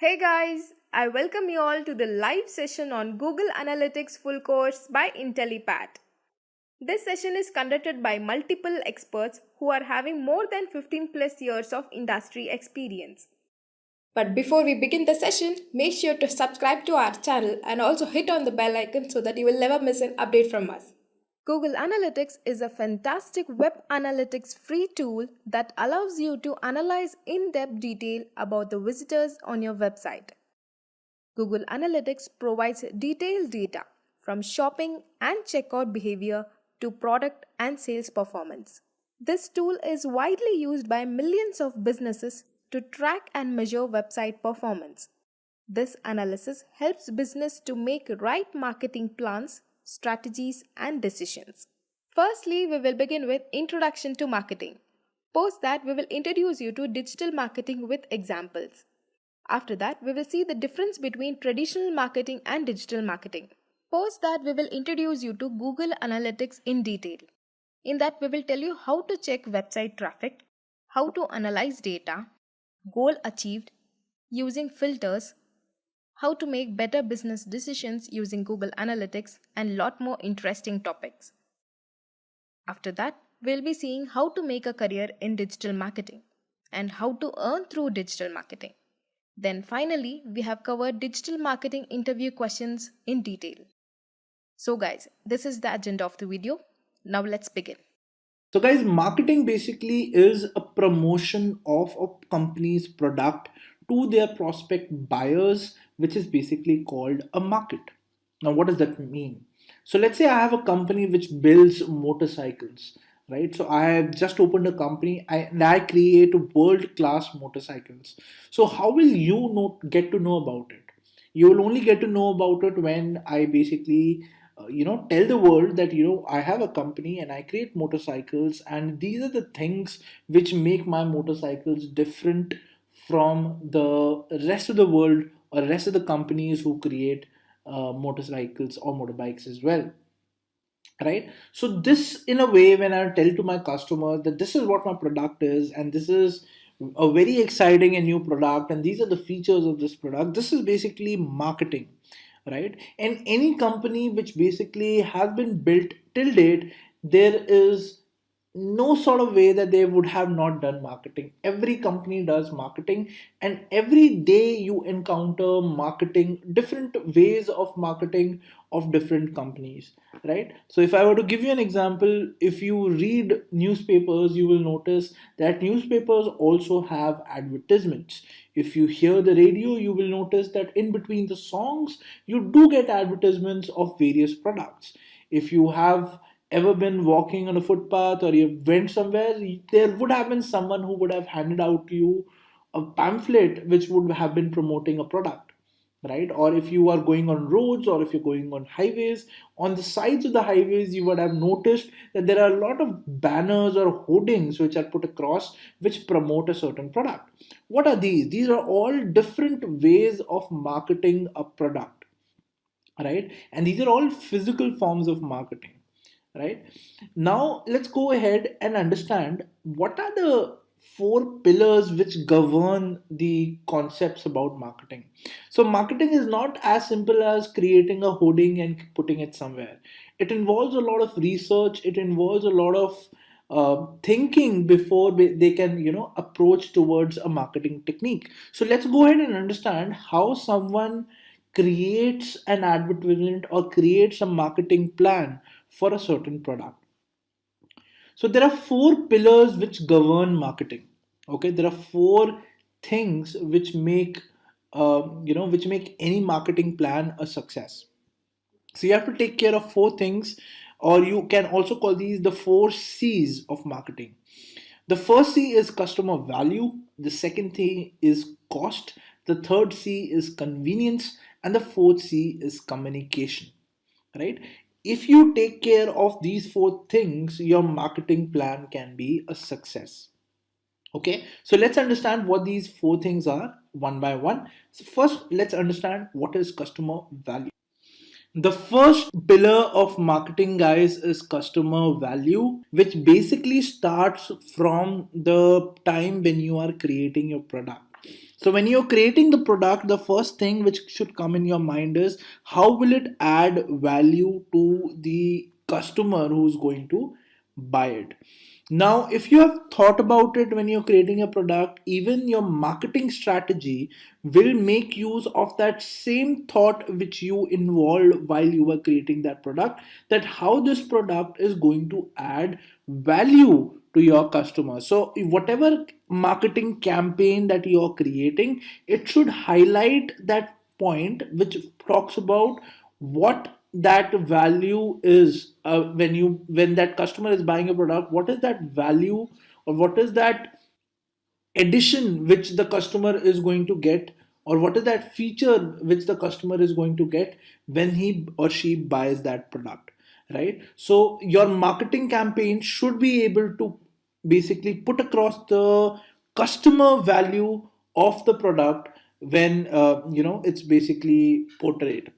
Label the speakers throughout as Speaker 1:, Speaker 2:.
Speaker 1: Hey guys, I welcome you all to the live session on Google Analytics full course by Intellipaat. This session is conducted by multiple experts who are having more than 15 plus years of industry experience. But before we begin the session, make sure to subscribe to our channel and also hit on the bell icon so that you will never miss an update from us. Google Analytics is a fantastic web analytics free tool that allows you to analyze in-depth detail about the visitors on your website. Google Analytics provides detailed data from shopping and checkout behavior to product and sales performance. This tool is widely used by millions of businesses to track and measure website performance. This analysis helps business to make right marketing plans, strategies, and decisions. Firstly, we will begin with Introduction to Marketing. Post that, we will introduce you to digital marketing with examples. After that, we will see the difference between traditional marketing and digital marketing. Post that, we will introduce you to Google Analytics in detail. In that, we will tell you how to check website traffic, how to analyze data, goal achieved, using filters, how to make better business decisions using Google Analytics, and lot more interesting topics. After that, we'll be seeing how to make a career in digital marketing and how to earn through digital marketing. Then finally, we have covered digital marketing interview questions in detail. So guys, this is the agenda of the video. Now let's begin.
Speaker 2: So, guys, marketing basically is a promotion of a company's product to their prospect buyers, which is basically called a market. Now, what does that mean? So, let's say I have a company which builds motorcycles, right? So, I have just opened a company and I create world class motorcycles. So, how will you get to know about it? You will only get to know about it when I basically tell the world that I have a company and I create motorcycles, and these are the things which make my motorcycles different from the rest of the world or rest of the companies who create motorcycles or motorbikes as well, right? So this, in a way, when I tell to my customer that this is what my product is and this is a very exciting and new product and these are the features of this product, this is basically marketing, right? And any company which basically has been built till date, there is no sort of way that they would have not done marketing. Every company does marketing, and every day you encounter marketing, different ways of marketing of different companies, right? So if I were to give you an example, if you read newspapers, you will notice that newspapers also have advertisements. If you hear the radio, you will notice that in between the songs you do get advertisements of various products. If you have ever been walking on a footpath or you went somewhere, there would have been someone who would have handed out to you a pamphlet which would have been promoting a product, right? Or if you are going on roads or if you're going on highways, on the sides of the highways you would have noticed that there are a lot of banners or hoardings which are put across which promote a certain product. What are these are all different ways of marketing a product, right? And these are all physical forms of marketing, right? Now let's go ahead and understand what are the four pillars which govern the concepts about marketing. So marketing is not as simple as creating a hoarding and putting it somewhere. It involves a lot of research, it involves a lot of thinking before they can approach towards a marketing technique. So let's go ahead and understand how someone creates an advertisement or creates a marketing plan for a certain product. So there are four pillars which govern marketing. Okay, there are four things which make which make any marketing plan a success. So you have to take care of four things, or you can also call these the four C's of marketing. The first C is customer value, the second C is cost, the third C is convenience, and the fourth C is communication, right? If you take care of these four things, your marketing plan can be a success. Okay, so let's understand what these four things are one by one. So first, let's understand what is customer value. The first pillar of marketing, guys, is customer value, which basically starts from the time when you are creating your product. So when you're creating the product, the first thing which should come in your mind is how will it add value to the customer who's going to buy it. Now, if you have thought about it when you're creating a product, even your marketing strategy will make use of that same thought which you involved while you were creating that product, that how this product is going to add value to your customer. So whatever marketing campaign that you're creating, it should highlight that point which talks about what that value is, when that customer is buying a product, what is that value, or what is that addition which the customer is going to get, or what is that feature which the customer is going to get when he or she buys that product, right? So your marketing campaign should be able to basically put across the customer value of the product when it's basically portrayed.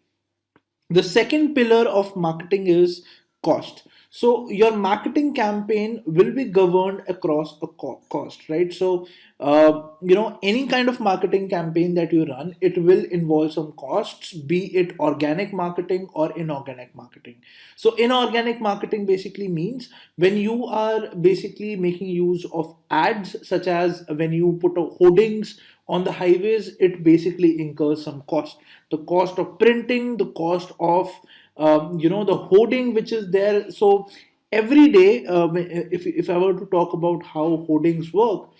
Speaker 2: The second pillar of marketing is cost. So your marketing campaign will be governed across a cost, right? So any kind of marketing campaign that you run, it will involve some costs, be it organic marketing or inorganic marketing. So inorganic marketing basically means when you are basically making use of ads, such as when you put hoardings on the highways, it basically incurs some cost. The cost of printing, the cost of the hoarding which is there. So every day, if I were to talk about how hoardings work,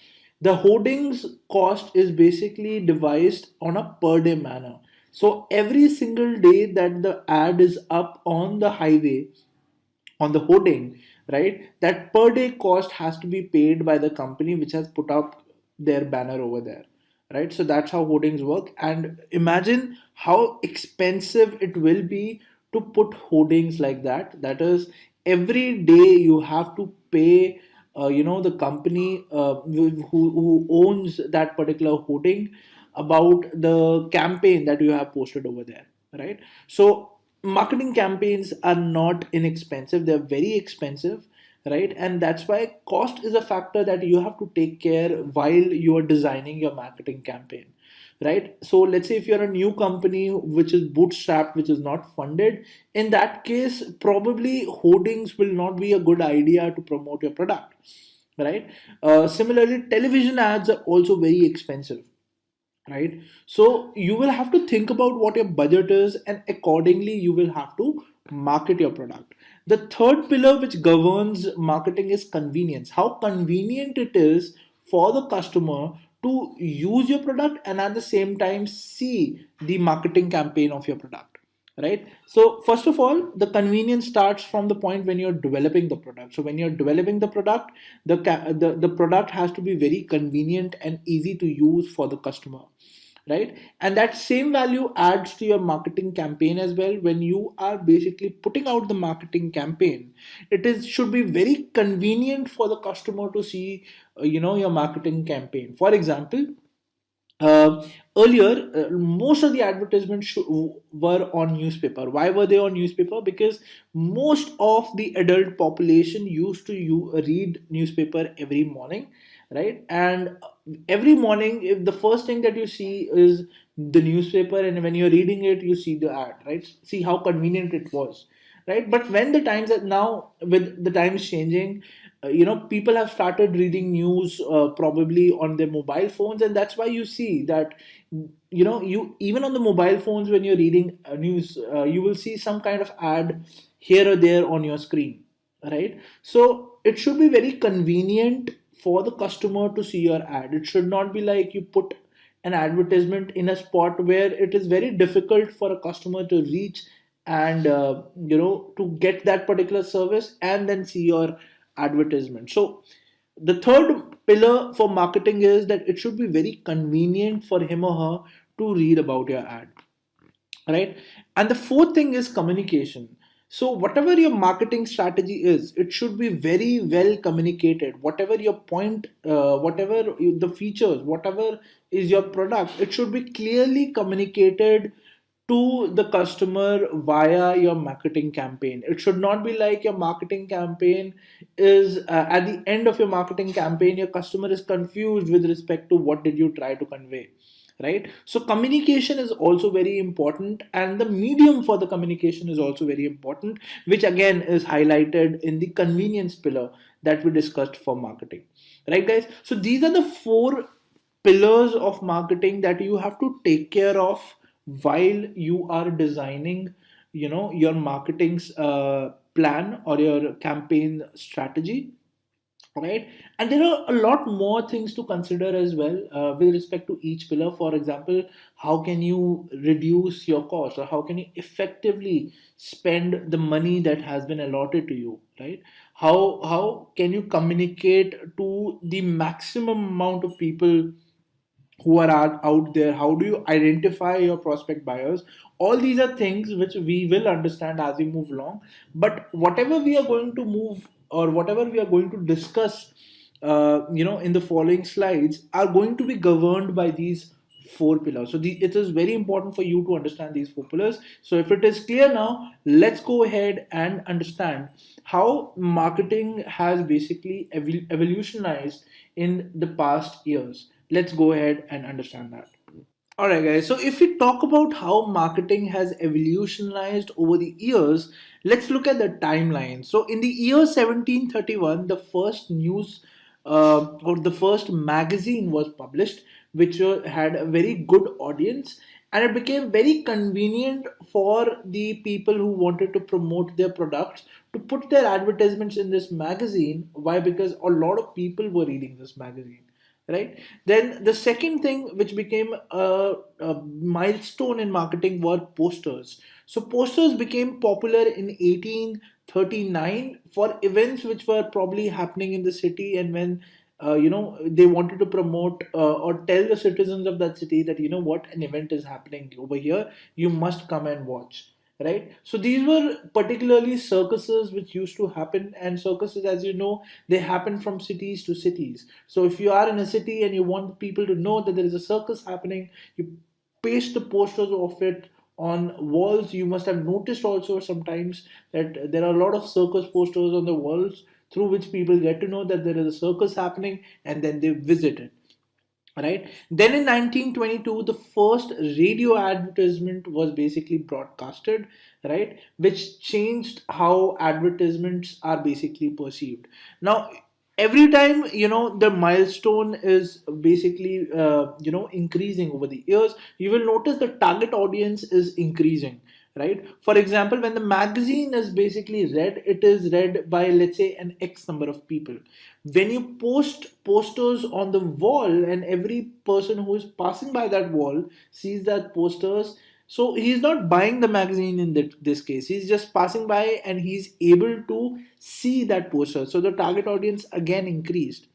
Speaker 2: the hoardings cost is basically devised on a per day manner. So every single day that the ad is up on the highway, on the hoarding, right? That per day cost has to be paid by the company which has put up their banner over there, right? So that's how hoardings work. And imagine how expensive it will be to put hoardings like that. That is, every day you have to pay, the company who owns that particular hoarding about the campaign that you have posted over there, right? So marketing campaigns are not inexpensive, they're very expensive, right? And that's why cost is a factor that you have to take care while you are designing your marketing campaign, right? So let's say if you're a new company which is bootstrapped, which is not funded, in that case probably hoardings will not be a good idea to promote your product, right? Similarly, television ads are also very expensive, right? So you will have to think about what your budget is, and accordingly you will have to market your product. The third pillar which governs marketing is convenience. How convenient it is for the customer to use your product and at the same time see the marketing campaign of your product, right? So first of all, the convenience starts from the point when you're developing the product. So when you're developing the product, the product has to be very convenient and easy to use for the customer, right? And that same value adds to your marketing campaign as well. When you are basically putting out the marketing campaign, it is should be very convenient for the customer to see your marketing campaign. For example, uh, earlier, most of the advertisements were on newspaper. Why were they on newspaper? Because most of the adult population used to read newspaper every morning, right? And every morning, if the first thing that you see is the newspaper, and when you're reading it, you see the ad, right? See how convenient it was, right? But when the times that now, with the times changing, people have started reading news probably on their mobile phones, and that's why you see that you even on the mobile phones, when you're reading news, you will see some kind of ad here or there on your screen, right? So it should be very convenient for the customer to see your ad. It should not be like you put an advertisement in a spot where it is very difficult for a customer to reach and to get that particular service and then see your advertisement. So the third pillar for marketing is that it should be very convenient for him or her to read about your ad, right? And the fourth thing is communication. So whatever your marketing strategy is, it should be very well communicated. Whatever your point, the features, whatever is your product, it should be clearly communicated to the customer via your marketing campaign. It should not be like your marketing campaign is at the end of your marketing campaign, your customer is confused with respect to what did you try to convey, right? So communication is also very important, and the medium for the communication is also very important, which again is highlighted in the convenience pillar that we discussed for marketing, right guys? So these are the four pillars of marketing that you have to take care of while you are designing, your marketing's plan or your campaign strategy, right? And there are a lot more things to consider as well with respect to each pillar. For example, how can you reduce your cost, or how can you effectively spend the money that has been allotted to you, right? How can you communicate to the maximum amount of people who are out there? How do you identify your prospect buyers? All these are things which we will understand as we move along. But whatever we are going to move, or whatever we are going to discuss, in the following slides, are going to be governed by these four pillars. So it is very important for you to understand these four pillars. So if it is clear now, let's go ahead and understand how marketing has basically evolutionized in the past years. Let's go ahead and understand that. All right, guys. So, if we talk about how marketing has evolutionized over the years, let's look at the timeline. So, in the year 1731, the first news or the first magazine was published, which had a very good audience, and it became very convenient for the people who wanted to promote their products to put their advertisements in this magazine. Why? Because a lot of people were reading this magazine, right? Then the second thing which became a milestone in marketing were posters. So posters became popular in 1839 for events which were probably happening in the city, and when they wanted to promote or tell the citizens of that city that, what, an event is happening over here, you must come and watch, right? So these were particularly circuses which used to happen, and circuses, as you know, they happen from cities to cities. So if you are in a city and you want people to know that there is a circus happening, you paste the posters of it on walls. You must have noticed also sometimes that there are a lot of circus posters on the walls, through which people get to know that there is a circus happening, and then they visit it, right? Then in 1922, the first radio advertisement was basically broadcasted, right, which changed how advertisements are basically perceived. Now, every time, the milestone is basically increasing over the years, you will notice the target audience is increasing, right? For example, when the magazine is basically read, it is read by, let's say, an X number of people. When you post posters on the wall, and every person who is passing by that wall sees that posters, so he's not buying the magazine in this case, he's just passing by and he's able to see that poster, so the target audience again increased.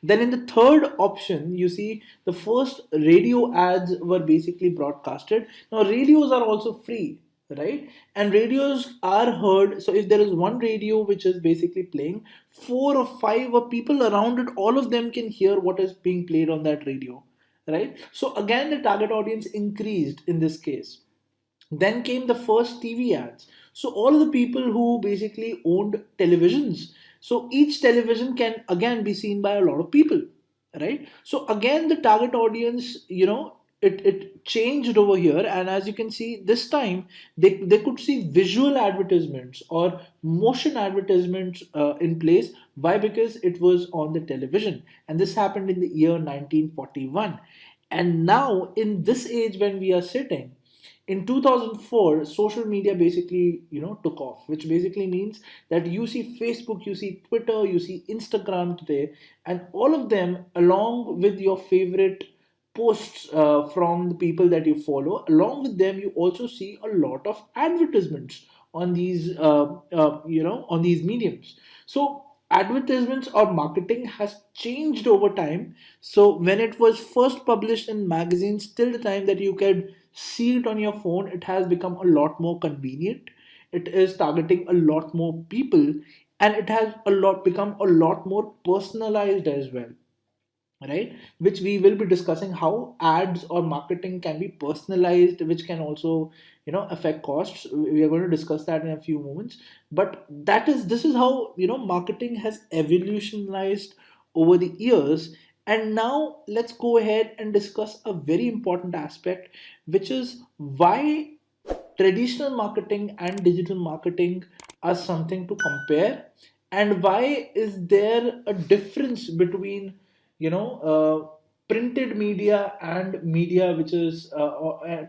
Speaker 2: Then in the third option, you see the first radio ads were basically broadcasted. Now radios are also free, right? And radios are heard. So if there is one radio which is basically playing, four or five or people around it, all of them can hear what is being played on that radio, right? So again, the target audience increased in this case. Then came the first TV ads. So all of the people who basically owned televisions. So each television can again be seen by a lot of people, right? So again, the target audience, it changed over here. And as you can see, this time they could see visual advertisements or motion advertisements in place. Why? Because it was on the television. And this happened in the year 1941. And now, in this age when we are sitting, in 2004, social media basically took off, which basically means that you see Facebook, you see Twitter, you see Instagram today, and all of them, along with your favorite posts from the people that you follow, along with them you also see a lot of advertisements on these on these mediums. So advertisements or marketing has changed over time. So when it was first published in magazines, till the time that you could see it on your phone, it has become a lot more convenient. It is targeting a lot more people, and it has a lot become a lot more personalized as well, right? Which we will be discussing how ads or marketing can be personalized, which can also affect costs. We are going to discuss that in a few moments. But this is how marketing has evolutionized over the years. And now let's go ahead and discuss a very important aspect, which is why traditional marketing and digital marketing are something to compare, and why is there a difference between printed media and media which is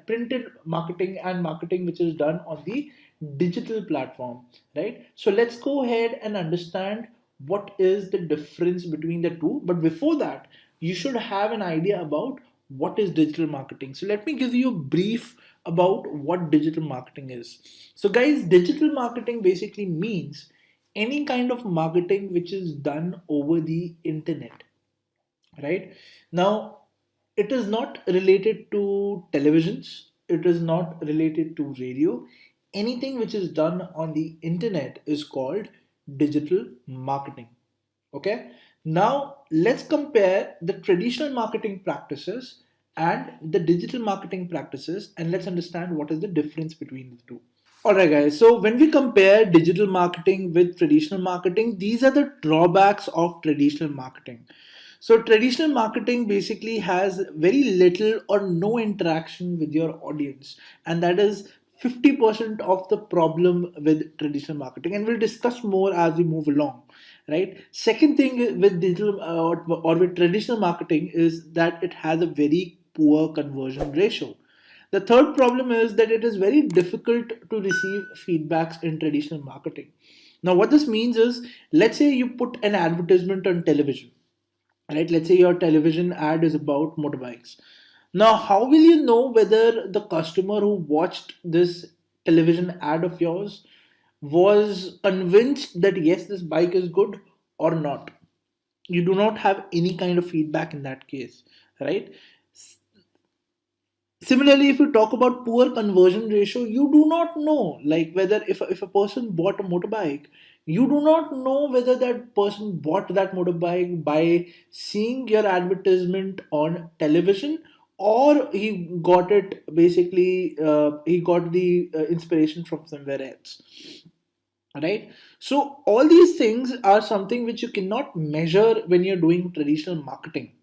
Speaker 2: printed marketing and marketing which is done on the digital platform, right? So let's go ahead and understand what is the difference between the two. But before that, you should have an idea about what is digital marketing. So let me give you a brief about what digital marketing is. So guys, digital marketing basically means any kind of marketing which is done over the internet, right? Now, it is not related to televisions, it is not related to radio. Anything which is done on the internet is called digital marketing. Okay, now let's compare the traditional marketing practices and the digital marketing practices, and let's understand what is the difference between the two. Alright, guys, so when we compare digital marketing with traditional marketing, these are the drawbacks of traditional marketing. So, traditional marketing basically has very little or no interaction with your audience, and that is 50% of the problem with traditional marketing. And we'll discuss more as we move along, right? Second thing with digital or with traditional marketing is that it has a very poor conversion ratio. The third problem is that it is very difficult to receive feedbacks in traditional marketing. Now, what this means is, let's say you put an advertisement on television, right? Let's say your television ad is about motorbikes. Now, how will you know whether the customer who watched this television ad of yours was convinced that yes, this bike is good or not? You do not have any kind of feedback in that case, right? Similarly, if you talk about poor conversion ratio, you do not know, like, whether if a person bought a motorbike, you do not know whether that person bought that motorbike by seeing your advertisement on television, or he got it basically, he got the inspiration from somewhere else, right? So all these things are something which you cannot measure when you're doing traditional marketing,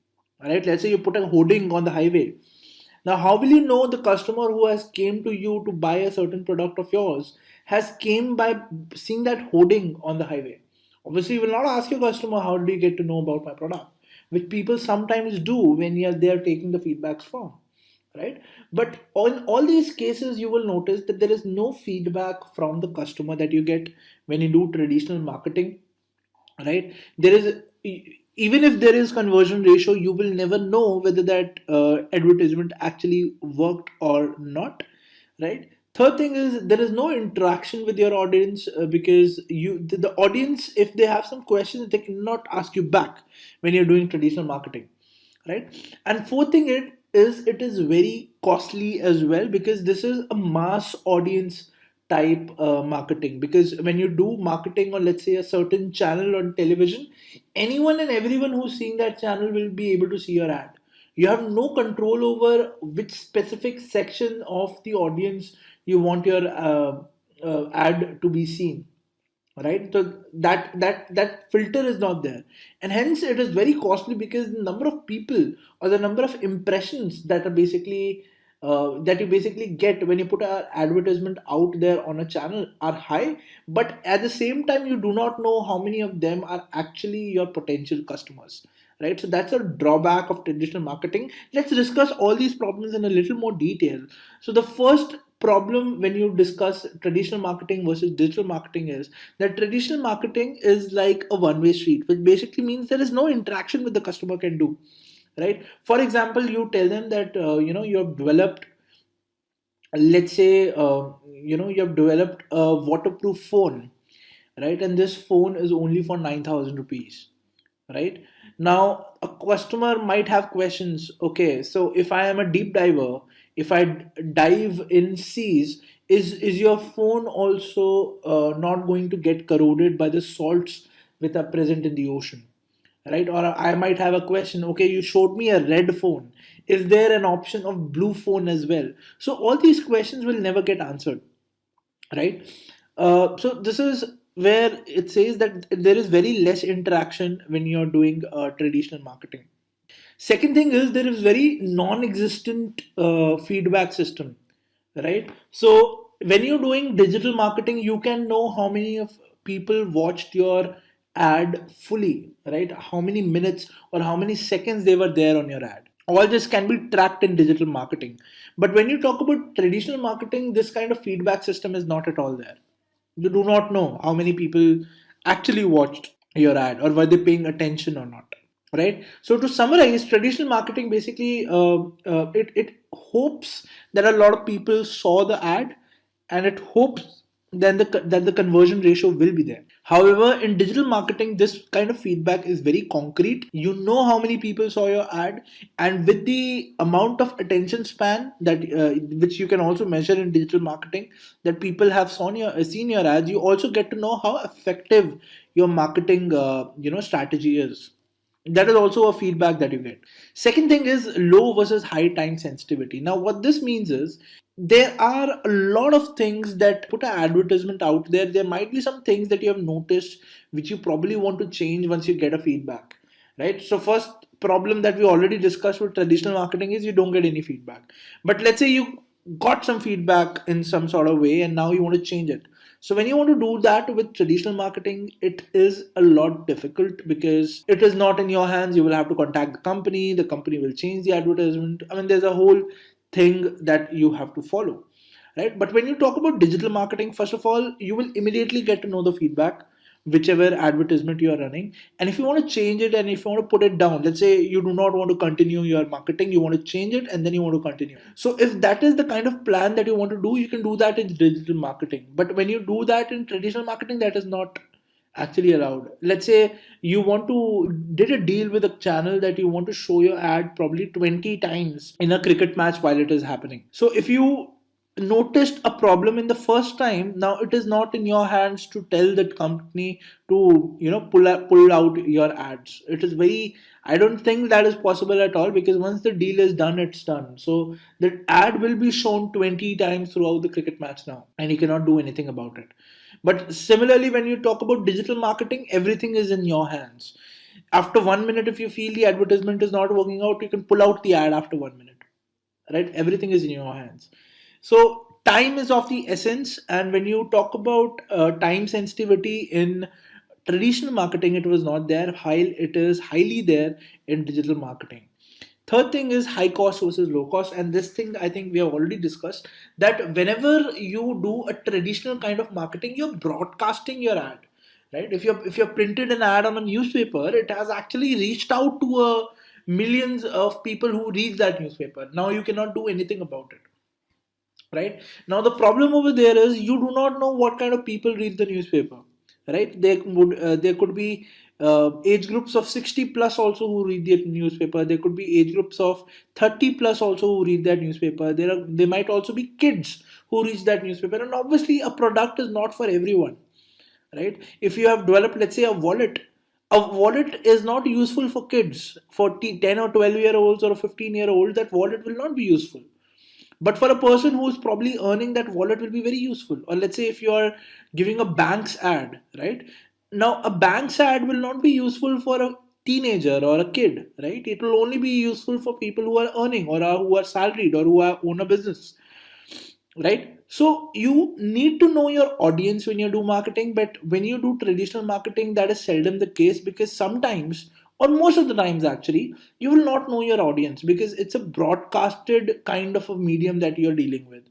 Speaker 2: right? Let's say you put a hoarding on the highway. Now, how will you know the customer who has came to you to buy a certain product of yours has came by seeing that hoarding on the highway? Obviously, you will not ask your customer, how did you get to know about my product? Which people sometimes do when they are taking the feedbacks from, right? But on all these cases, you will notice that there is no feedback from the customer that you get when you do traditional marketing, right? There is, even if there is conversion ratio, you will never know whether that advertisement actually worked or not, right? Third thing is, there is no interaction with your audience, because the audience, if they have some questions, they cannot ask you back when you're doing traditional marketing, right? And fourth thing, it is very costly as well, because this is a mass audience type marketing. Because when you do marketing on, let's say, a certain channel on television, anyone and everyone who's seeing that channel will be able to see your ad. You have no control over which specific section of the audience you want your ad to be seen, right? So that filter is not there, and hence it is very costly, because the number of people or the number of impressions that are basically that you basically get when you put an advertisement out there on a channel are high, but at the same time you do not know how many of them are actually your potential customers, right? So that's a drawback of traditional marketing. Let's discuss all these problems in a little more detail. So the first problem when you discuss traditional marketing versus digital marketing is that traditional marketing is like a one-way street, which basically means there is no interaction with the customer can do, right? For example, you tell them that you have developed, let's say, you have developed a waterproof phone, right? And this phone is only for 9,000 rupees, right? Now, a customer might have questions. Okay, so if I am a deep diver, if I dive in seas, is your phone also not going to get corroded by the salts that are present in the ocean, right? Or I might have a question. Okay, you showed me a red phone. Is there an option of blue phone as well? So all these questions will never get answered, right? So this is where it says that there is very less interaction when you're doing traditional marketing. Second thing is there is very non-existent feedback system, right? So when you're doing digital marketing, you can know how many of people watched your ad fully, right? How many minutes or how many seconds they were there on your ad. All this can be tracked in digital marketing. But when you talk about traditional marketing, this kind of feedback system is not at all there. You do not know how many people actually watched your ad or were they paying attention or not, right? So to summarize, traditional marketing basically it hopes that a lot of people saw the ad, and it hopes then that the conversion ratio will be there. However, in digital marketing, this kind of feedback is very concrete. You know how many people saw your ad, and with the amount of attention span that which you can also measure in digital marketing, that people have seen your ads, you also get to know how effective your marketing strategy is. That is also a feedback that you get. Second thing is low versus high time sensitivity. Now what this means is there are a lot of things that put an advertisement out there. There might be some things that you have noticed which you probably want to change once you get a feedback, right? So first problem that we already discussed with traditional marketing is you don't get any feedback. But let's say you got some feedback in some sort of way and now you want to change it. So when you want to do that with traditional marketing, it is a lot difficult because it is not in your hands. You will have to contact the company will change the advertisement. I mean, there's a whole thing that you have to follow, right? But when you talk about digital marketing, first of all, you will immediately get to know the feedback whichever advertisement you are running. And if you want to change it and if you want to put it down, let's say you do not want to continue your marketing, you want to change it and then you want to continue. So if that is the kind of plan that you want to do, you can do that in digital marketing. But when you do that in traditional marketing, that is not actually allowed. Let's say you want to did a deal with a channel that you want to show your ad probably 20 times in a cricket match while it is happening. So if you noticed a problem in the first time, now it is not in your hands to tell that company to pull out your ads. It is very, I don't think that is possible at all, because once the deal is done, it's done. So the ad will be shown 20 times throughout the cricket match now, and you cannot do anything about it. But similarly, when you talk about digital marketing, everything is in your hands. After 1 minute, if you feel the advertisement is not working out, you can pull out the ad after 1 minute, right? Everything is in your hands. So time is of the essence. And when you talk about time sensitivity in traditional marketing, it was not there, while it is highly there in digital marketing. Third thing is high cost versus low cost, and this thing I think we have already discussed, that whenever you do a traditional kind of marketing, you're broadcasting your ad, right? If you're printed an ad on a newspaper, it has actually reached out to millions of people who read that newspaper. Now you cannot do anything about it, right? Now the problem over there is you do not know what kind of people read the newspaper, right? There could be age groups of 60 plus also who read the newspaper. There could be age groups of 30 plus also who read that newspaper. There might also be kids who read that newspaper, and obviously a product is not for everyone, right? If you have developed, let's say, a wallet is not useful for kids, for 10 or 12-year olds or a 15-year-old. That wallet will not be useful, but for a person who is probably earning, that wallet will be very useful. Or let's say if you are giving a bank's ad, right? Now a bank's ad will not be useful for a teenager or a kid, right? It will only be useful for people who are earning, or who are salaried, or own a business, right? So you need to know your audience when you do marketing. But when you do traditional marketing, that is seldom the case, because sometimes, or most of the times actually, you will not know your audience, because it's a broadcasted kind of a medium that you're dealing with.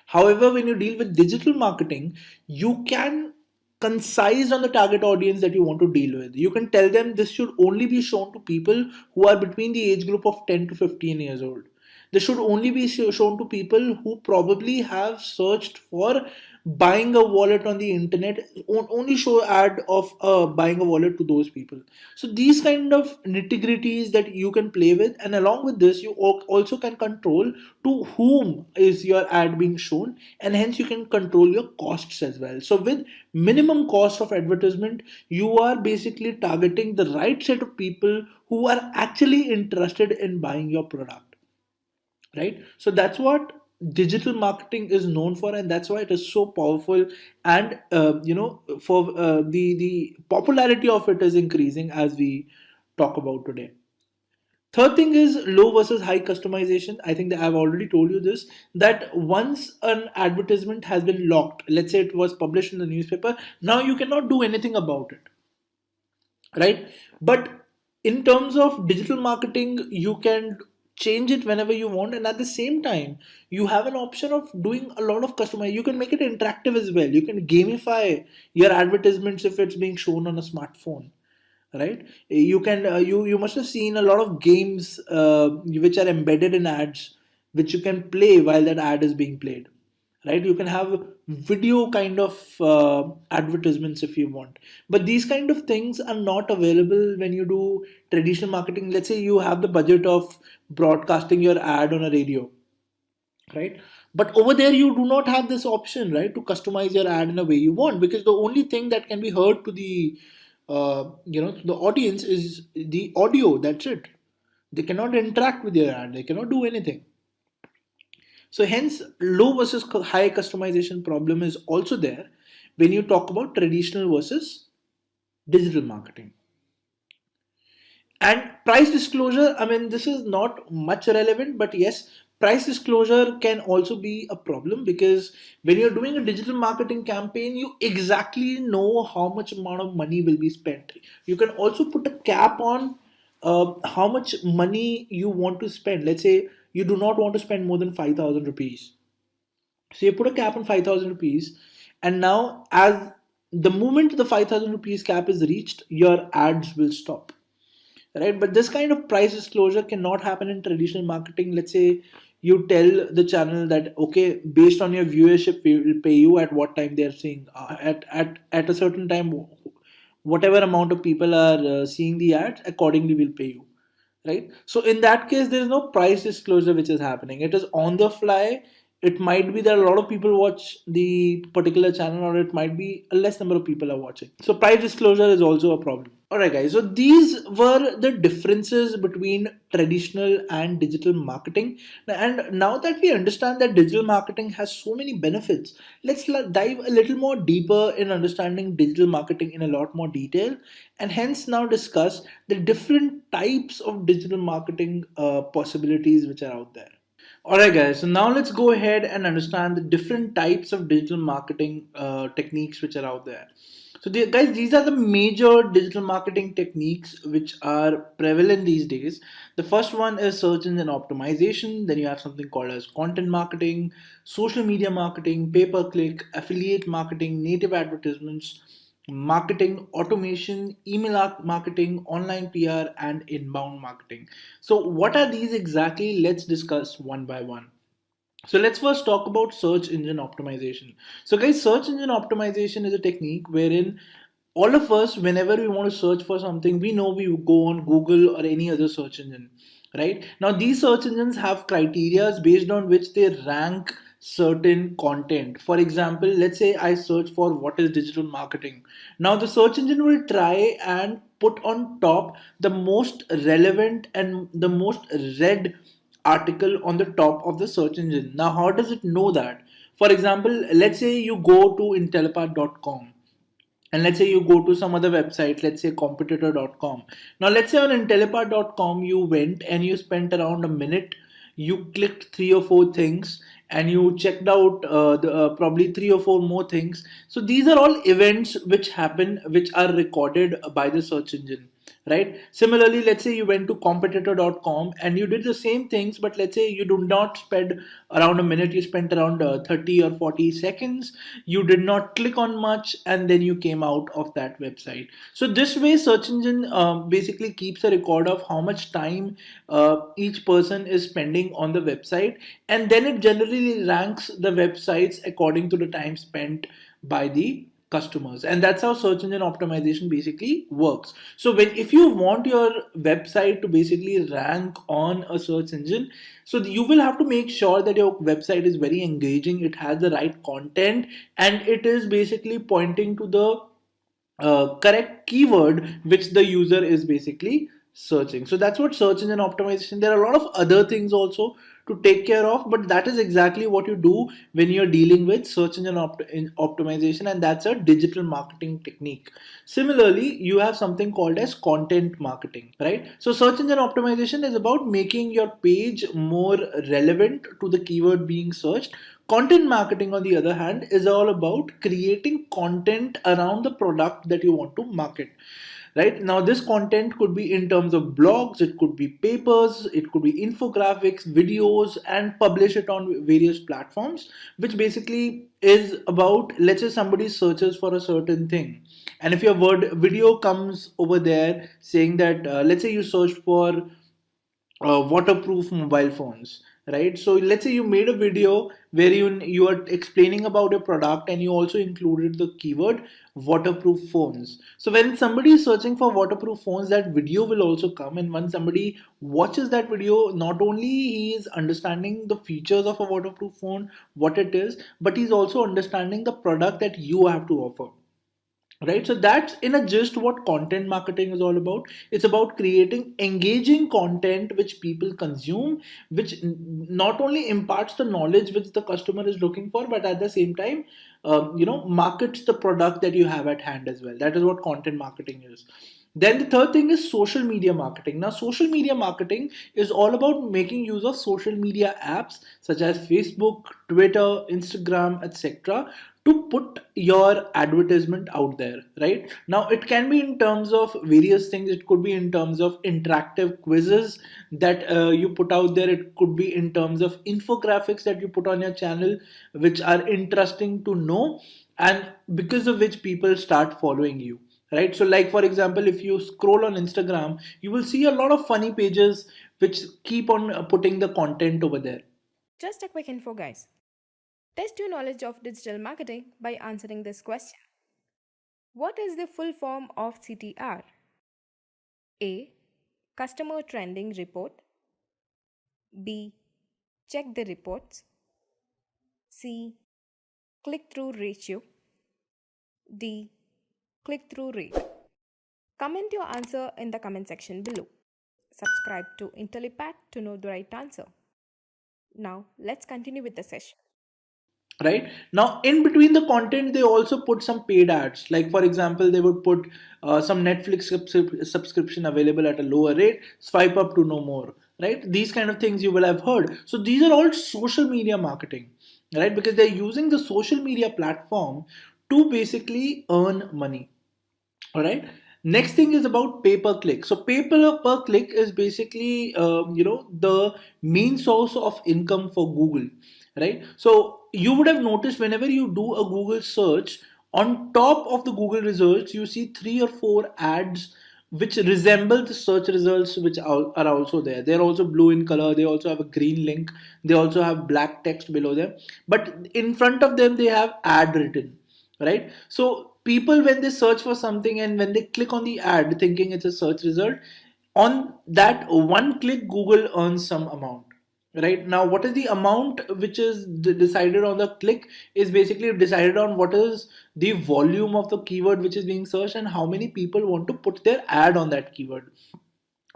Speaker 2: However, when you deal with digital marketing, you can concise on the target audience that you want to deal with. You can tell them this should only be shown to people who are between the age group of 10 to 15 years old. This should only be shown to people who probably have searched for buying a wallet on the internet. Only show ad of buying a wallet to those people. So these kind of nitty gritties that you can play with, and along with this, you also can control to whom is your ad being shown, and hence you can control your costs as well. So with minimum cost of advertisement, you are basically targeting the right set of people who are actually interested in buying your product, right? So that's what digital marketing is known for, and that's why it is so powerful. And for the popularity of it is increasing as we talk about today. Third thing is low versus high customization. I think that I've already told you this, that once an advertisement has been locked, let's say it was published in the newspaper, now you cannot do anything about it, right? But in terms of digital marketing, you can change it whenever you want, and at the same time, you have an option of doing a lot of customize. You can make it interactive as well. You can gamify your advertisements if it's being shown on a smartphone, right? You must have seen a lot of games which are embedded in ads, which you can play while that ad is being played, right? You can have video kind of advertisements if you want, but these kind of things are not available when you do traditional marketing. Let's say you have the budget of broadcasting your ad on a radio, right? But over there you do not have this option, right, to customize your ad in a way you want, because the only thing that can be heard to the to the audience is the audio. That's it. They cannot interact with your ad, they cannot do anything. So hence low versus high customization problem is also there when you talk about traditional versus digital marketing. And price disclosure, I mean, this is not much relevant, but yes, price disclosure can also be a problem, because when you're doing a digital marketing campaign, you exactly know how much amount of money will be spent. You can also put a cap on how much money you want to spend. Let's say you do not want to spend more than 5,000 rupees. So you put a cap on 5,000 rupees, and now, as the moment the 5,000 rupees cap is reached, your ads will stop, right? But this kind of price disclosure cannot happen in traditional marketing. Let's say you tell the channel that, okay, based on your viewership, we will pay you at what time they're seeing, at a certain time, whatever amount of people are seeing the ads, accordingly we'll pay you, right? So in that case, there is no price disclosure which is happening. It is on the fly. It might be that a lot of people watch the particular channel, or it might be a less number of people are watching. So price disclosure is also a problem. Alright, guys, so these were the differences between traditional and digital marketing. And now that we understand that digital marketing has so many benefits, let's dive a little more deeper in understanding digital marketing in a lot more detail, and hence now discuss the different types of digital marketing possibilities which are out there. Alright, guys, so now let's go ahead and understand the different types of digital marketing techniques which are out there. So, guys, these are the major digital marketing techniques which are prevalent these days. The first one is search engine optimization. Then you have something called as content marketing, social media marketing, pay per click, affiliate marketing, native advertisements, marketing automation, email marketing, online PR, and inbound marketing. So, what are these exactly? Let's discuss one by one. So let's first talk about search engine optimization. So guys, search engine optimization is a technique wherein all of us, whenever we want to search for something, we know we go on Google or any other search engine, right? Now these search engines have criterias based on which they rank certain content. For example, let's say I search for what is digital marketing. Now the search engine will try and put on top the most relevant and the most read article on the top of the search engine. Now, how does it know that? For example, let's say you go to intellipaat.com, and let's say you go to some other website, let's say competitor.com. Now let's say on intellipaat.com you went and you spent around a minute, you clicked three or four things, and you checked out probably three or four more things. So these are all events which happen, which are recorded by the search engine, right? Similarly, let's say you went to competitor.com and you did the same things, but let's say you do not spend around a minute, you spent around 30 or 40 seconds, you did not click on much, and then you came out of that website. So this way search engine basically keeps a record of how much time each person is spending on the website, and then it generally ranks the websites according to the time spent by the customers. And that's how search engine optimization basically works. So when, if you want your website to basically rank on a search engine, so you will have to make sure that your website is very engaging, it has the right content, and it is basically pointing to the correct keyword which the user is basically searching. So that's what search engine optimization. There are a lot of other things also to take care of, but that is exactly what you do when you're dealing with search engine optimization, and that's a digital marketing technique. Similarly, you have something called as content marketing, right? So search engine optimization is about making your page more relevant to the keyword being searched. Content marketing, on the other hand, is all about creating content around the product that you want to market. Right now, this content could be in terms of blogs, it could be papers, it could be infographics, videos, and publish it on various platforms, which basically is about, let's say somebody searches for a certain thing, and if your word video comes over there saying that, let's say you search for waterproof mobile phones, right? So let's say you made a video where you are explaining about a product, and you also included the keyword waterproof phones. So when somebody is searching for waterproof phones, that video will also come, and when somebody watches that video, not only he is understanding the features of a waterproof phone, what it is, but he's also understanding the product that you have to offer. Right, so that's in a gist what content marketing is all about. It's about creating engaging content which people consume, which not only imparts the knowledge which the customer is looking for, but at the same time, markets the product that you have at hand as well. That is what content marketing is. Then the third thing is social media marketing. Now, social media marketing is all about making use of social media apps such as Facebook, Twitter, Instagram, etc., to put your advertisement out there. Right now, it can be in terms of various things. It could be in terms of interactive quizzes that you put out there. It could be in terms of infographics that you put on your channel, which are interesting to know, and because of which people start following you. Right, so like for example, if you scroll on Instagram, you will see a lot of funny pages which keep on putting the content over there.
Speaker 1: Just a quick info, guys. Test your knowledge of digital marketing by answering this question. What is the full form of CTR? A. Customer Trending Report. B. Check the reports. C. Click through ratio. D. Click through rate. Comment your answer in the comment section below. Subscribe to Intellipaat to know the right answer. Now, let's continue with the session.
Speaker 2: Right now, in between the content, they also put some paid ads. Like for example, they would put some Netflix subscription available at a lower rate, swipe up to know more. Right, these kind of things you will have heard. So these are all social media marketing, right? Because they're using the social media platform to basically earn money. All right, next thing is about pay per click. So pay per click is basically the main source of income for Google. Right, so you would have noticed whenever you do a Google search, on top of the Google results you see 3 or 4 ads which resemble the search results, which are also there. They're also blue in color, they also have a green link, they also have black text below them, but in front of them they have ad written. Right, so people, when they search for something and when they click on the ad thinking it's a search result, on that one click Google earns some amount. Right, now what is the amount which is decided on the click is basically decided on what is the volume of the keyword which is being searched and how many people want to put their ad on that keyword.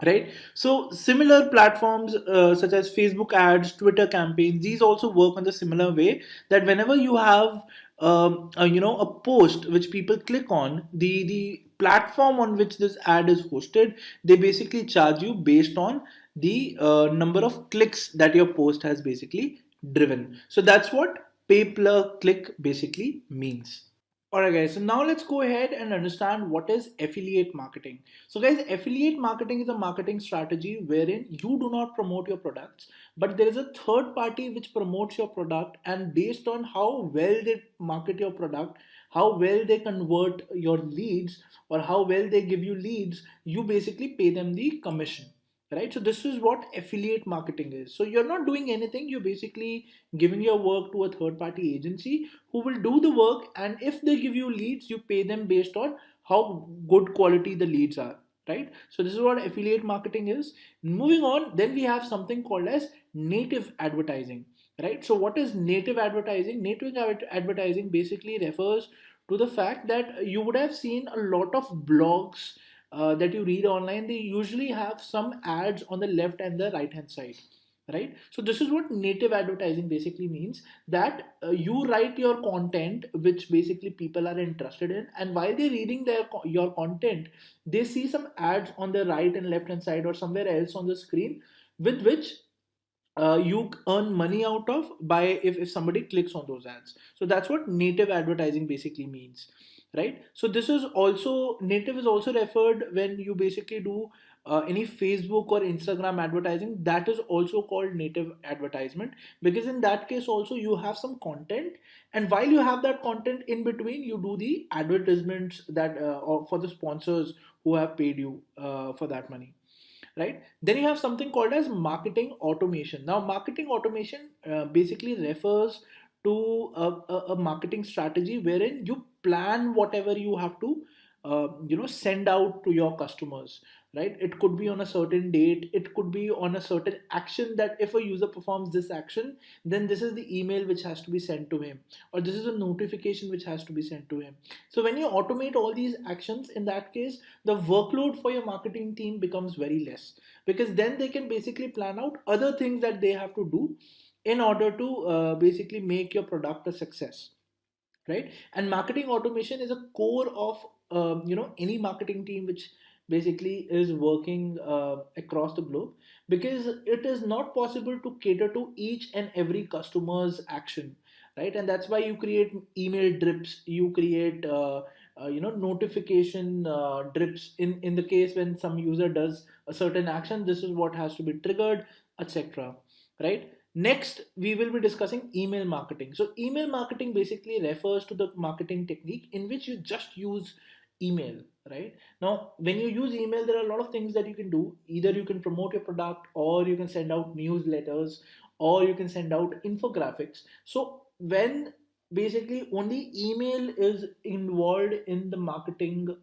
Speaker 2: Right, so similar platforms such as Facebook ads, Twitter campaigns, these also work on the similar way, that whenever you have a post which people click on, the platform on which this ad is hosted, they basically charge you based on the number of clicks that your post has basically driven. So that's what pay per click basically means. Alright guys, so now let's go ahead and understand what is affiliate marketing. So guys, affiliate marketing is a marketing strategy wherein you do not promote your products, but there is a third party which promotes your product, and based on how well they market your product, how well they convert your leads, or how well they give you leads, you basically pay them the commission. Right, so this is what affiliate marketing is. So you're not doing anything, you're basically giving your work to a third party agency who will do the work, and if they give you leads you pay them based on how good quality the leads are. Right, so this is what affiliate marketing is. Moving on, then we have something called as native advertising. Right, so what is native advertising? Native advertising basically refers to the fact that you would have seen a lot of blogs that you read online. They usually have some ads on the left and the right hand side. right? So this is what native advertising basically means, that you write your content which basically people are interested in, and while they're reading your content, they see some ads on the right and left hand side or somewhere else on the screen, with which you earn money out of by if somebody clicks on those ads. So that's what native advertising basically means, right? So this is also, native is also referred when you basically do any Facebook or Instagram advertising, that is also called native advertisement, because in that case also you have some content, and while you have that content, in between you do the advertisements that or for the sponsors who have paid you for that money, right? Then you have something called as marketing automation. Now marketing automation basically refers to a marketing strategy wherein you plan whatever you have to send out to your customers, right? It could be on a certain date, it could be on a certain action, that if a user performs this action, then this is the email which has to be sent to him, or this is a notification which has to be sent to him. So when you automate all these actions, in that case the workload for your marketing team becomes very less, because then they can basically plan out other things that they have to do in order to basically make your product a success, right? And marketing automation is a core of any marketing team which basically is working across the globe, because it is not possible to cater to each and every customer's action, right? And that's why you create email drips, you create notification drips. In the case when some user does a certain action, this is what has to be triggered, etc., right? Next, we will be discussing email marketing. So, email marketing basically refers to the marketing technique in which you just use email, right? Now, when you use email, there are a lot of things that you can do. Either you can promote your product, or you can send out newsletters, or you can send out infographics. So, when basically only email is involved in the marketing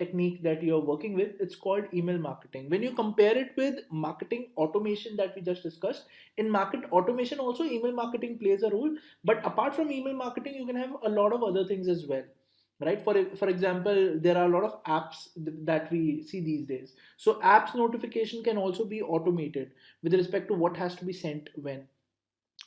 Speaker 2: technique that you're working with, it's called email marketing. When you compare it with marketing automation that we just discussed, in market automation also email marketing plays a role, but apart from email marketing you can have a lot of other things as well, right? For example, there are a lot of apps that we see these days. So apps notification can also be automated with respect to what has to be sent when,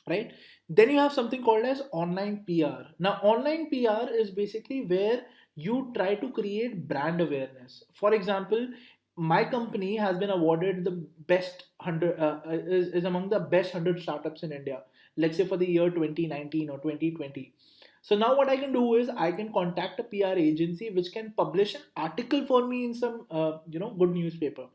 Speaker 2: right? Then you have something called as online PR. Now online PR is basically where you try to create brand awareness. For example, my company has been awarded the best 100 is among the best 100 startups in India, let's say for the year 2019 or 2020. So now what I can do is I can contact a PR agency which can publish an article for me in some good newspaper,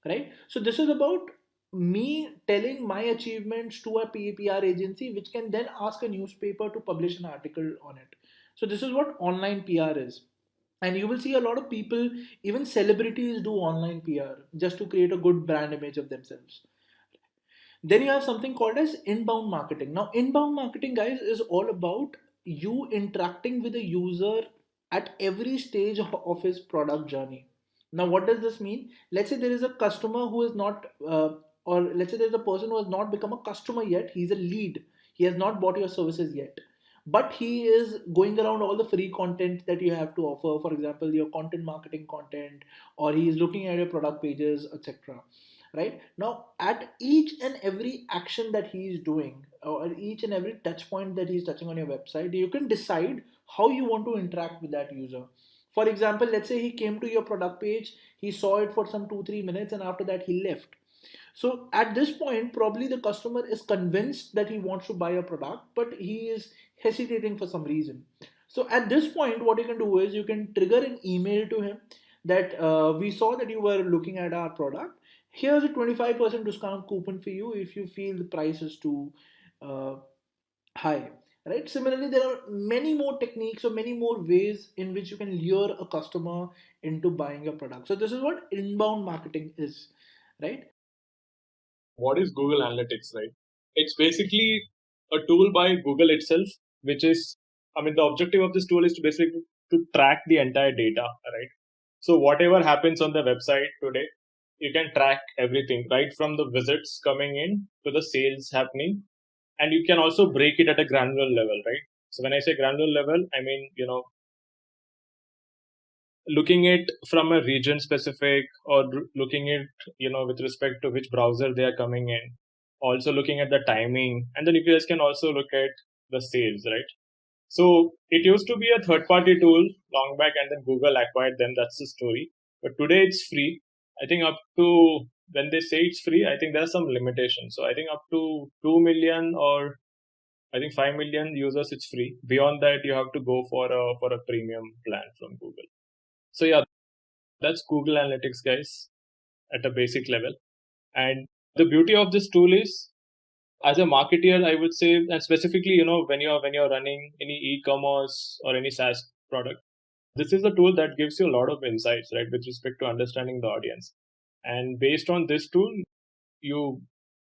Speaker 2: right? So this is about me telling my achievements to a PR agency, which can then ask a newspaper to publish an article on it. So this is what online PR is. And you will see a lot of people, even celebrities, do online PR just to create a good brand image of themselves. Then you have something called as inbound marketing. Now inbound marketing, guys, is all about you interacting with the user at every stage of his product journey. Now what does this mean? Let's say there is a customer who is not or let's say there's a person who has not become a customer yet, he's a lead, he has not bought your services yet, but he is going around all the free content that you have to offer, for example your content marketing content, or he is looking at your product pages, etc. Right? Now at each and every action that he is doing, or each and every touch point that he's touching on your website, you can decide how you want to interact with that user. For example, let's say he came to your product page, he saw it for some 2 3 minutes, and after that he left. So at this point probably the customer is convinced that he wants to buy a product, but he is hesitating for some reason. So at this point what you can do is you can trigger an email to him that we saw that you were looking at our product. Here's a 25% discount coupon for you if you feel the price is too uh, high, right? Similarly, there are many more techniques or many more ways in which you can lure a customer into buying your product. So this is what inbound marketing is, right?
Speaker 3: What is Google Analytics, right? It's basically a tool by Google itself, which is, I mean, the objective of this tool is to basically to track the entire data, right? So whatever happens on the website today, you can track everything, right from the visits coming in to the sales happening, and you can also break it at a granular level, right? So when I say granular level, I mean, looking at from a region specific, or looking at, with respect to which browser they are coming in, also looking at the timing, and then you guys can also look at the sales, right? So it used to be a third party tool long back, and then Google acquired them. That's the story. But today it's free. I think up to, when they say it's free, I think there are some limitations. So I think up to 2 million, or I think 5 million users, it's free. Beyond that, you have to go for a premium plan from Google. So yeah, that's Google Analytics, guys, at a basic level. And the beauty of this tool is, as a marketer, I would say, and specifically, when you're running any e-commerce or any SaaS product, this is the tool that gives you a lot of insights, right, with respect to understanding the audience. And based on this tool, you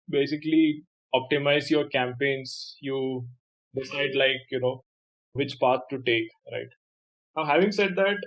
Speaker 3: basically optimize your campaigns. You decide, like, which path to take, right? Now, having said that,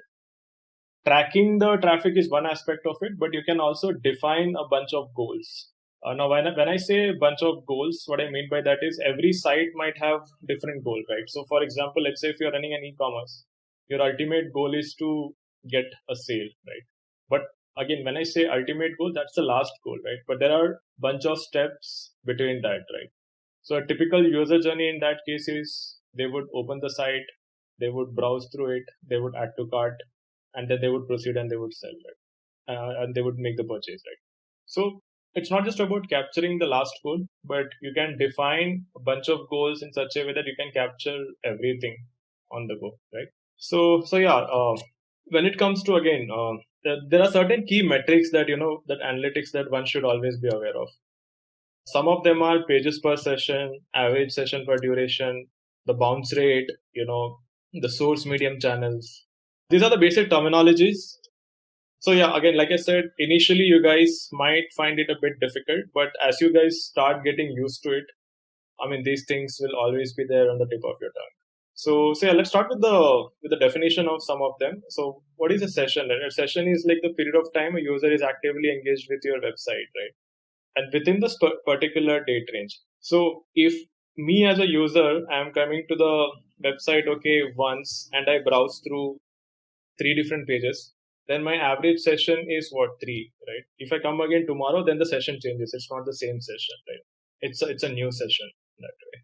Speaker 3: tracking the traffic is one aspect of it, but you can also define a bunch of goals. Now, when I say a bunch of goals, what I mean by that is every site might have different goal, right? So, for example, let's say if you're running an e-commerce, your ultimate goal is to get a sale, right? But again, when I say ultimate goal, that's the last goal, right? But there are bunch of steps between that, right? So a typical user journey in that case is they would open the site, they would browse through it, they would add to cart, and then they would proceed and they would sell, right? And they would make the purchase, right? So it's not just about capturing the last goal, but you can define a bunch of goals in such a way that you can capture everything on the go, right? So yeah, when it comes to, again, there are certain key metrics that, that analytics, that one should always be aware of. Some of them are pages per session, average session per duration, the bounce rate, the source medium channels. These are the basic terminologies. So yeah, again, like I said, initially you guys might find it a bit difficult, but as you guys start getting used to it, I mean, these things will always be there on the tip of your tongue. So yeah, let's start with the definition of some of them. So what is a session? A session is like the period of time a user is actively engaged with your website, right? And within this particular date range. So if me as a user, I'm coming to the website, okay, once, and I browse through three different pages, then my average session is what, three, right? If I come again tomorrow, then the session changes. It's not the same session, right? It's a new session that way.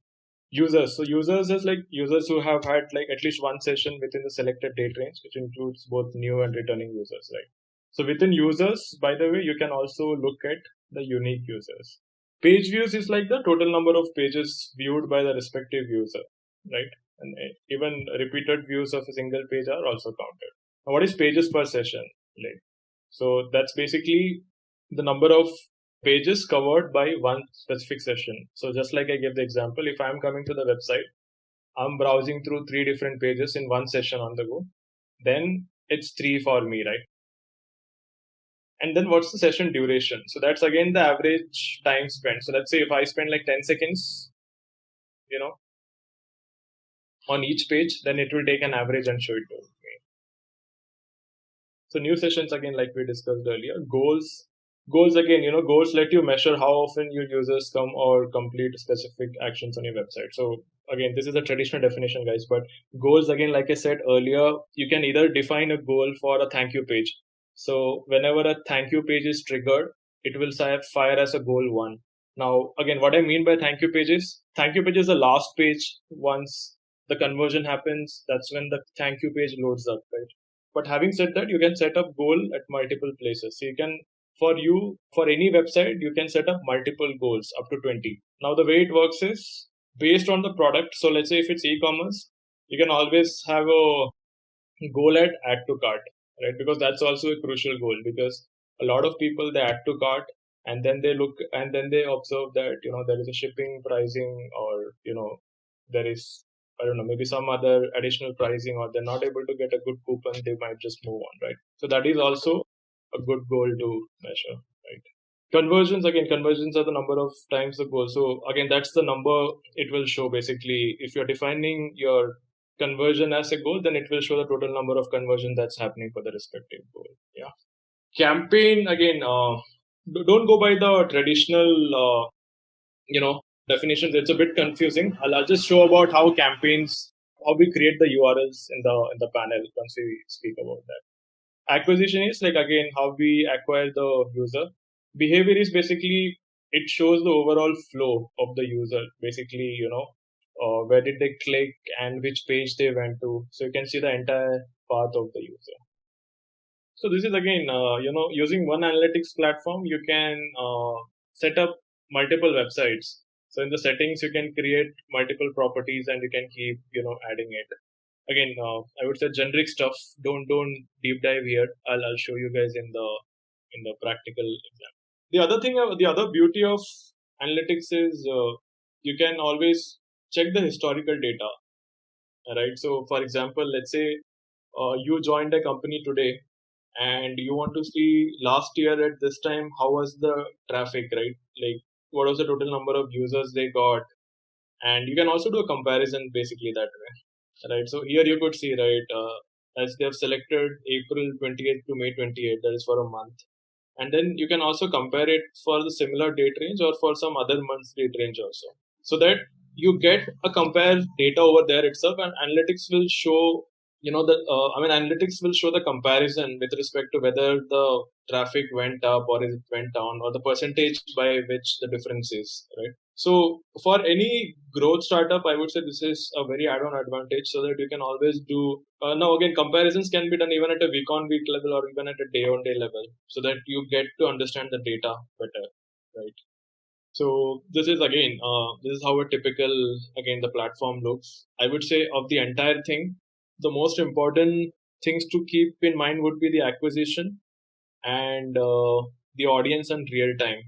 Speaker 3: Users. So users is like users who have had like at least one session within the selected date range, which includes both new and returning users, right? So within users, by the way, you can also look at the unique users. Page views is like the total number of pages viewed by the respective user, right? And even repeated views of a single page are also counted. Now, what is pages per session? Like, so that's basically the number of pages covered by one specific session. So just like I gave the example, if I'm coming to the website, I'm browsing through three different pages in one session on the go, then it's three for me, right? And then what's the session duration? So that's again the average time spent. So let's say if I spend like 10 seconds, you know, on each page, then it will take an average and show it to me. So new sessions, again, like we discussed earlier. Goals again, goals let you measure how often your users come or complete specific actions on your website. So again, this is a traditional definition, guys, but goals, again, like I said earlier, you can either define a goal for a thank you page. So whenever a thank you page is triggered, it will fire as a goal one. Now, again, what I mean by thank you page is the last page. Once the conversion happens, that's when the thank you page loads up, right? But having said that, you can set up goal at multiple places. So you can, for any website, you can set up multiple goals up to 20. Now, the way it works is based on the product. So let's say if it's e-commerce, you can always have a goal at add to cart, right? Because that's also a crucial goal, because a lot of people, they add to cart, and then they look, and then they observe that, there is a shipping pricing, or, there is, I don't know, maybe some other additional pricing, or they're not able to get a good coupon, they might just move on, right? So that is also a good goal to measure, right? Conversions are the number of times the goal. So again, that's the number it will show. Basically, if you're defining your conversion as a goal, then it will show the total number of conversion that's happening for the respective goal. Yeah. Campaign, again, don't go by the traditional, definitions. It's a bit confusing. I'll just show about how we create the URLs in the panel once we speak about that. Acquisition is like, again, how we acquire the user. Behavior is basically it shows the overall flow of the user. Basically, where did they click and which page they went to. So you can see the entire path of the user. So this is again, using one analytics platform, you can set up multiple websites. So in the settings, you can create multiple properties and you can keep, adding it. Again, I would say generic stuff. Don't deep dive here. I'll show you guys in the practical example. The other thing, the other beauty of analytics is you can always check the historical data, right? So, for example, let's say you joined a company today and you want to see last year at this time how was the traffic, right? Like what was the total number of users they got, and you can also do a comparison basically that way, right? So here you could see, right, as they have selected April 28th to May 28th, that is for a month, and then you can also compare it for the similar date range or for some other month's date range also, so that you get a compare data over there itself, and analytics will show, analytics will show the comparison with respect to whether the traffic went up or it went down, or the percentage by which the difference is, right? So for any growth startup, I would say this is a very add-on advantage, so that you can always do, now again, comparisons can be done even at a week on week level or even at a day on day level, so that you get to understand the data better, right? So this is again, this is how a typical, again, the platform looks. I would say of the entire thing, the most important things to keep in mind would be the acquisition and the audience and real time.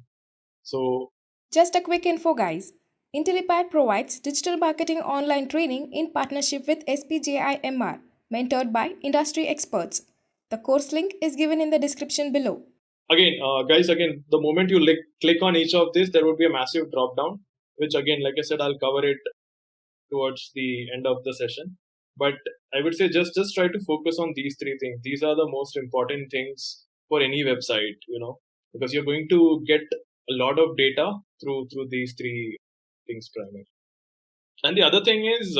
Speaker 3: So
Speaker 1: Just a quick info, guys. Intellipaat provides digital marketing online training in partnership with SPJIMR, mentored by industry experts. The course link is given in the description below.
Speaker 3: again, guys, again, the moment you click on each of this, there would be a massive drop down, which again, like I said, I'll cover it towards the end of the session. But I would say just try to focus on these three things. These are the most important things for any website, because you're going to get a lot of data through these three things primarily. And the other thing is,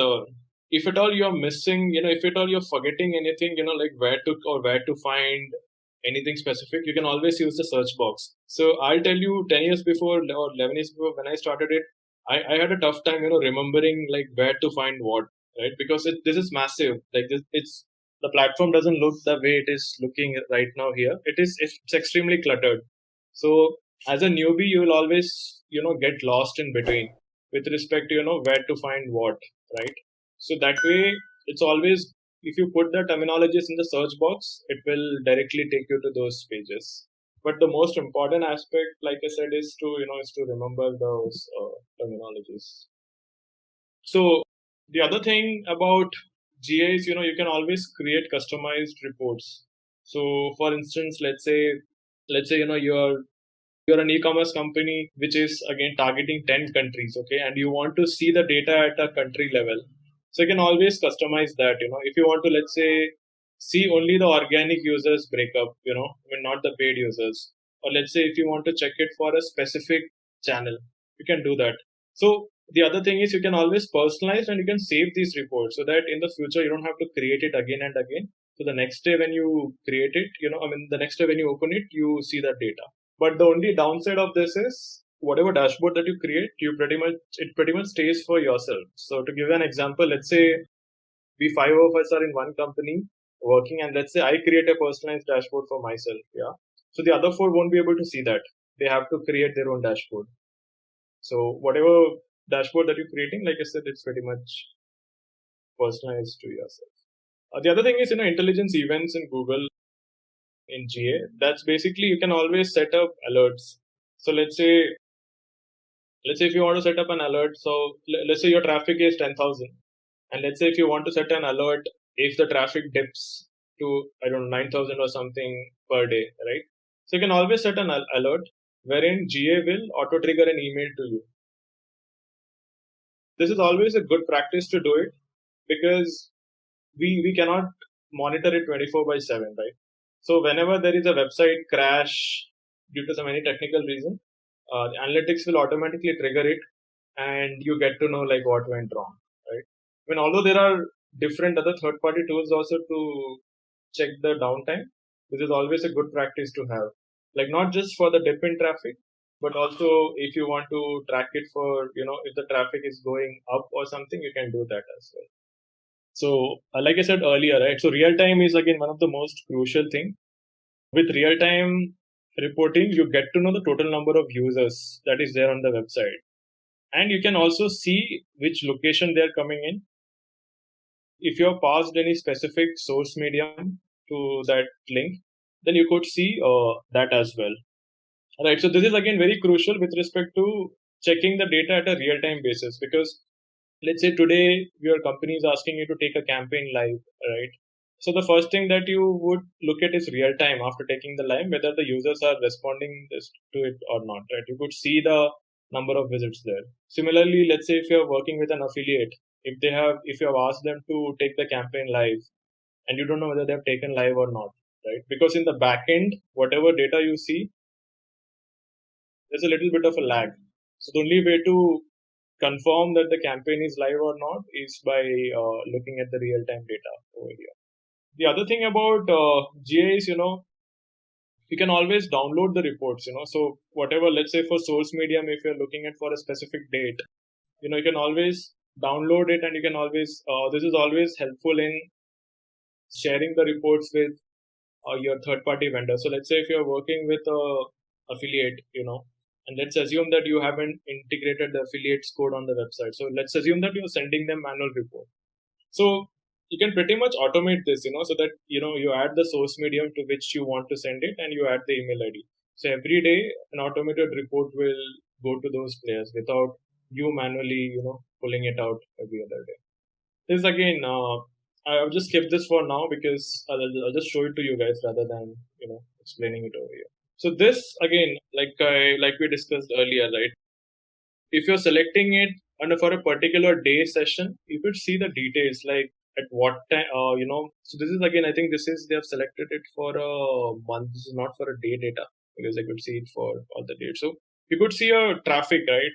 Speaker 3: if at all you're missing, if at all you're forgetting anything, like where to find anything specific, you can always use the search box. So I'll tell you, 10 years before or 11 years before when I started it, I had a tough time, remembering like where to find what, right? Because this is massive. Like the platform doesn't look the way it is looking right now here. It's extremely cluttered. So as a newbie, you will always, get lost in between with respect to, where to find what, right? So that way, it's always, if you put the terminologies in the search box, it will directly take you to those pages. But the most important aspect, like I said, is to remember those terminologies. So the other thing about GA is, you can always create customized reports. So for instance, let's say you're an e-commerce company which is again targeting 10 countries, okay, and you want to see the data at a country level. So you can always customize that, if you want to, let's say, see only the organic users breakup, not the paid users, or let's say if you want to check it for a specific channel, you can do that. So the other thing is, you can always personalize and you can save these reports, so that in the future you don't have to create it again and again. So the next day when you create it, the next day when you open it, you see that data. But the only downside of this is, whatever dashboard that you create, it pretty much stays for yourself. So to give you an example, let's say we five of us are in one company working, and let's say I create a personalized dashboard for myself. Yeah. So the other four won't be able to see that. They have to create their own dashboard. So whatever dashboard that you're creating, like I said, it's pretty much personalized to yourself. The other thing is, intelligence events in Google in GA. That's basically, you can always set up alerts. So let's say if you want to set up an alert, so let's say your traffic is 10,000, and let's say if you want to set an alert if the traffic dips to, I don't know, 9,000 or something per day, right? So you can always set an alert wherein GA will auto trigger an email to you. This is always a good practice to do it, because we cannot monitor it 24 by 7, right? So whenever there is a website crash due to some any technical reason, the analytics will automatically trigger it, and you get to know like what went wrong, right? I mean, although there are different other third-party tools also to check the downtime, this is always a good practice to have. Like not just for the dip in traffic, but also if you want to track it for, if the traffic is going up or something, you can do that as well. So like I said earlier, right, so real time is again one of the most crucial thing. With real time reporting, you get to know the total number of users that is there on the website, and you can also see which location they're coming in. If you have passed any specific source medium to that link, then you could see that as well. Right. So this is again very crucial with respect to checking the data at a real time basis, because let's say today your company is asking you to take a campaign live, right? So the first thing that you would look at is real time after taking the live, whether the users are responding to it or not, right? You could see the number of visits there. Similarly, let's say if you're working with an affiliate, if you have asked them to take the campaign live and you don't know whether they have taken live or not, right? Because in the back end, whatever data you see, there's a little bit of a lag. So the only way to confirm that the campaign is live or not is by looking at the real time data over here. The other thing about GA is, you can always download the reports, so whatever, let's say for source medium, if you're looking at for a specific date, you can always download it, and you can always, this is always helpful in sharing the reports with your third party vendor. So let's say if you're working with a affiliate, and let's assume that you haven't integrated the affiliates code on the website. So let's assume that you're sending them manual report. So you can pretty much automate this, so that, you add the source medium to which you want to send it, and you add the email ID. So every day an automated report will go to those players without you manually, pulling it out every other day. This again, I'll just skip this for now because I'll just show it to you guys rather than, explaining it over here. So this again, like we discussed earlier, right? If you're selecting it under for a particular day session, you could see the details like at what time, So this is again, I think this is they have selected it for a month. This is not for a day data because I could see it for all the dates. So you could see a traffic, right?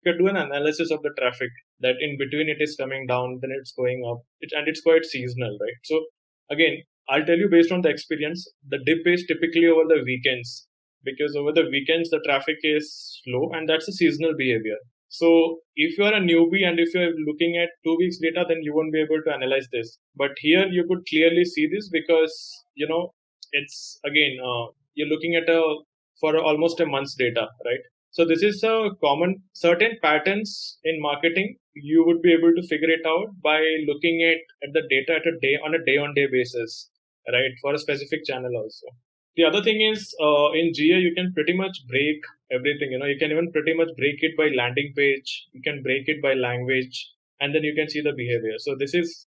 Speaker 3: You could do an analysis of the traffic that in between it is coming down, then it's going up, and it's quite seasonal, right? So again, I'll tell you based on the experience, the dip is typically over the weekends, because over the weekends the traffic is low, and that's a seasonal behavior. So if you are a newbie and if you're looking at 2 weeks data, then you won't be able to analyze this. But here you could clearly see this because, it's again, you're looking at for almost a month's data, right? So this is a common certain patterns in marketing. You would be able to figure it out by looking at the data at a day on day basis, right? For a specific channel also. The other thing is in GA, you can pretty much break everything. You can even pretty much break it by landing page. You can break it by language, and then you can see the behavior. So this is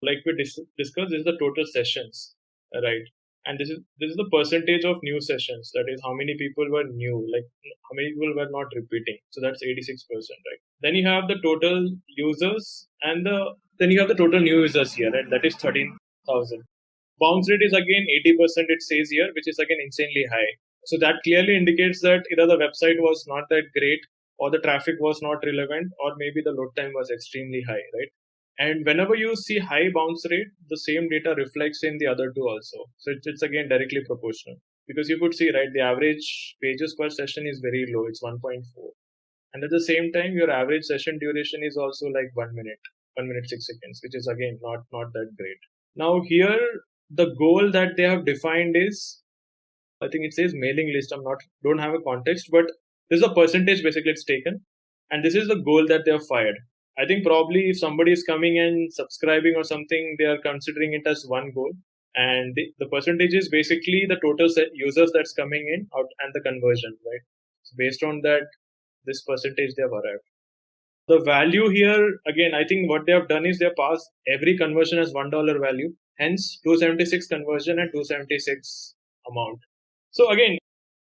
Speaker 3: like we discussed. This is the total sessions, right? And this is the percentage of new sessions. That is how many people were new, like how many people were not repeating. So that's 86%, right? Then you have the total users, and then you have the total new users here, right? That is 13,000. Bounce rate is again 80%, it says here, which is again insanely high. So that clearly indicates that either the website was not that great, or the traffic was not relevant, or maybe the load time was extremely high, right? And whenever you see high bounce rate, the same data reflects in the other two also. So it's again directly proportional, because you could see, right, the average pages per session is very low. It's 1.4. And at the same time, your average session duration is also like 1 minute, 1 minute, 6 seconds, which is again not that great. Now here, the goal that they have defined is, I think it says mailing list. Don't have a context, but this is a percentage basically it's taken, and this is the goal that they have fired. I think probably if somebody is coming and subscribing or something, they are considering it as one goal, and the percentage is basically the total users that's coming in out and the conversion, right? So based on that, this percentage they have arrived. The value here, again, I think what they have done is they have passed every conversion as $1 value, hence 276 conversion and 276 amount. So again,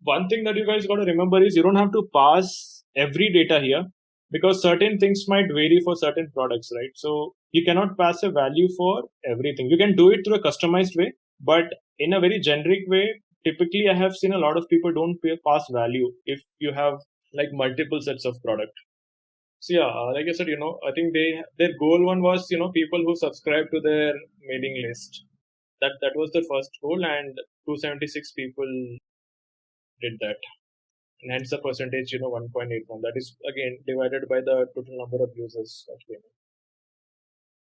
Speaker 3: one thing that you guys got to remember is you don't have to pass every data here, because certain things might vary for certain products, right? So you cannot pass a value for everything. You can do it through a customized way, but in a very generic way, typically I have seen a lot of people don't pass value if you have like multiple sets of product. So yeah, like I said, I think their goal one was, people who subscribe to their mailing list. That was the first goal, and 276 people did that. and hence the percentage 1.81. That is again divided by the total number of users that we have.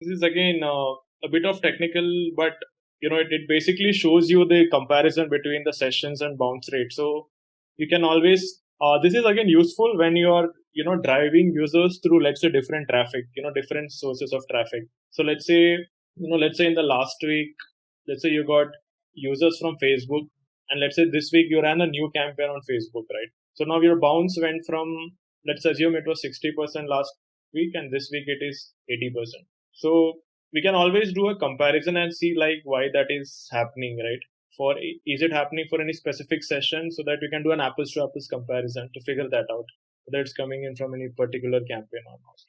Speaker 3: This is again a bit of technical, but it basically shows you the comparison between the sessions and bounce rate. So you can always this is again useful when you are driving users through, let's say, different traffic, different sources of traffic. So let's say in the last week, let's say you got users from Facebook, and let's say this week you ran a new campaign on Facebook, right? So now your bounce went from, let's assume it was 60% last week, and this week it is 80%. So we can always do a comparison and see like why that is happening, right? For is it happening for any specific session, so that we can do an apples to apples comparison to figure that out, whether it's coming in from any particular campaign or not.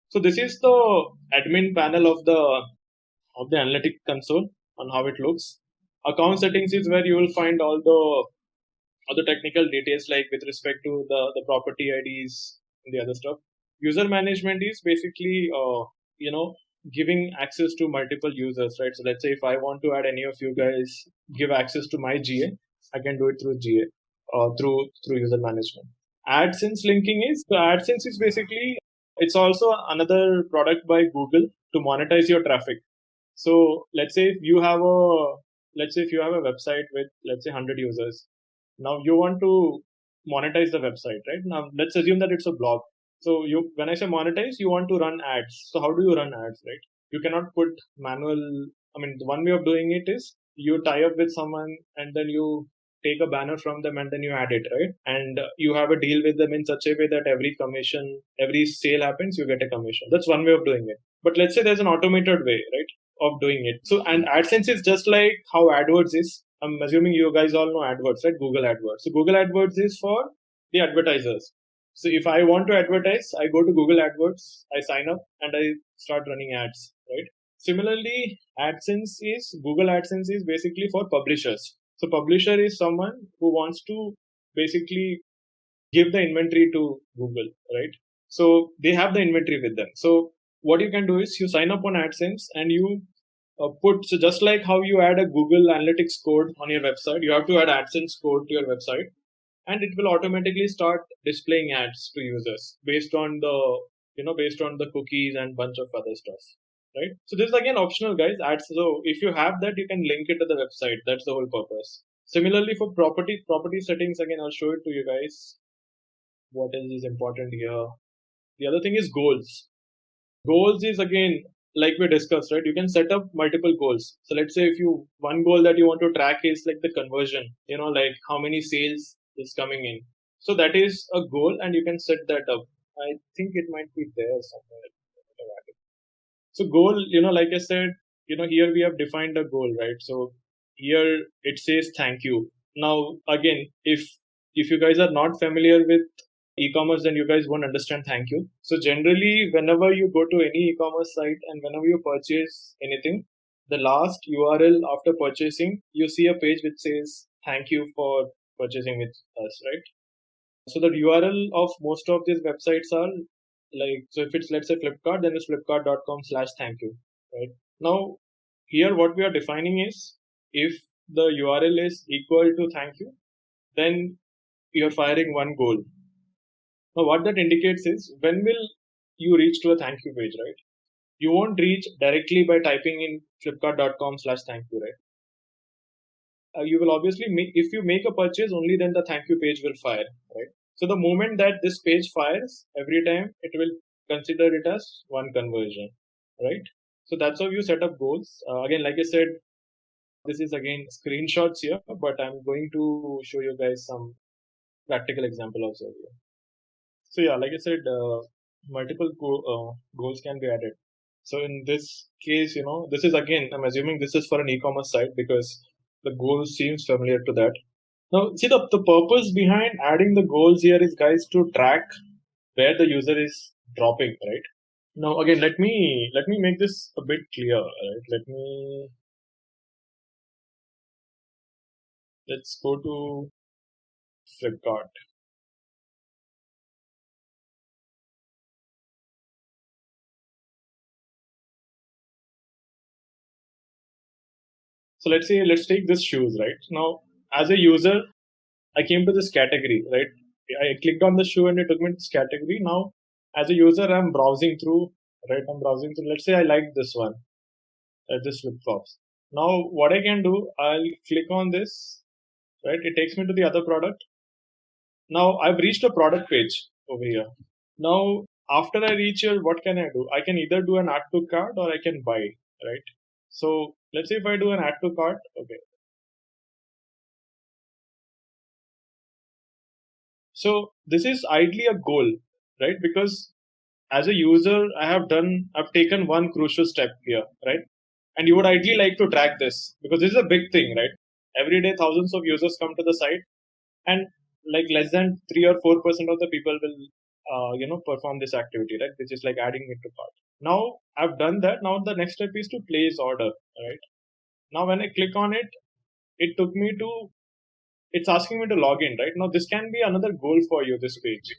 Speaker 3: So this is the admin panel of the analytic console on how it looks. Account settings is where you will find all the technical details, like with respect to the property IDs and the other stuff. User management is basically giving access to multiple users, right? So let's say if I want to add any of you guys, give access to my GA, I can do it through GA, through user management. AdSense linking is, the AdSense is basically, it's also another product by Google to monetize your traffic. So let's say if you have a website with, let's say, 100 users. Now you want to monetize the website, right? Now let's assume that it's a blog. So when I say monetize, you want to run ads. So how do you run ads, right? You cannot put manual. I mean, the one way of doing it is you tie up with someone and then you take a banner from them and then you add it, right? And you have a deal with them in such a way that every sale happens, you get a commission. That's one way of doing it. But let's say there's an automated way, right, of doing it. So, and AdSense is just like how AdWords is. I'm assuming you guys all know AdWords, right? Google AdWords. So Google AdWords is for the advertisers. So if I want to advertise, I go to Google AdWords, I sign up, and I start running ads, right? Similarly, Google AdSense is basically for publishers. So publisher is someone who wants to basically give the inventory to Google, right? So they have the inventory with them. So what you can do is you sign up on AdSense and you so just like how you add a Google Analytics code on your website, you have to add AdSense code to your website, and it will automatically start displaying ads to users based on the cookies and bunch of other stuff, right? So this is again optional, guys. Ads. So if you have that, you can link it to the website. That's the whole purpose. Similarly, for property settings, again, I'll show it to you guys. What else is important here? The other thing is goals. Goals is again, like we discussed, right? You can set up multiple goals. So let's say if one goal that you want to track is like the conversion, like how many sales is coming in. So that is a goal and you can set that up. I think it might be there somewhere. So goal, like I said, here we have defined a goal, right? So here it says thank you. Now again, if you guys are not familiar with e-commerce, then you guys won't understand thank you. So generally, whenever you go to any e-commerce site and whenever you purchase anything, the last URL after purchasing, you see a page which says thank you for purchasing with us, right? So the URL of most of these websites are like, so if it's, let's say, Flipkart, then it's flipkart.com/thank you, right? Now here what we are defining is, if the URL is equal to thank you, then you're firing one goal. Now what that indicates is, when will you reach to a thank you page, right? You won't reach directly by typing in flipkart.com/thank you, right? You will obviously if you make a purchase, only then the thank you page will fire, right? So the moment that this page fires, every time it will consider it as one conversion, right? So that's how you set up goals. Again, like I said, this is again screenshots here, but I'm going to show you guys some practical example also here. So yeah, like I said, multiple goals can be added. So in this case, this is again, I'm assuming this is for an e-commerce site because the goal seems familiar to that. Now, see, the purpose behind adding the goals here is, guys, to track where the user is dropping, right? Now, again, let me make this a bit clear, right? Let's go to Flipkart. So let's take this shoes, right? Now, as a user, I came to this category, right? I clicked on the shoe and it took me to this category. Now, as a user, I'm browsing through, right? I'm browsing through. Let's say I like this one, this flip flops. Now, what I can do, I'll click on this, right? It takes me to the other product. Now, I've reached a product page over here. Now, after I reach here, what can I do? I can either do an add to cart or I can buy, right? So, let's say if I do an add to cart, okay. So, this is ideally a goal, right? Because as a user, I've taken one crucial step here, right? And you would ideally like to track this because this is a big thing, right? Every day, thousands of users come to the site, and like less than 3 or 4% of the people will, perform this activity, right? Which is like adding it to cart. Now I've done that. Now the next step is to place order, right? Now when I click on it, it took me to, it's asking me to log in, right? Now this can be another goal for you, this page.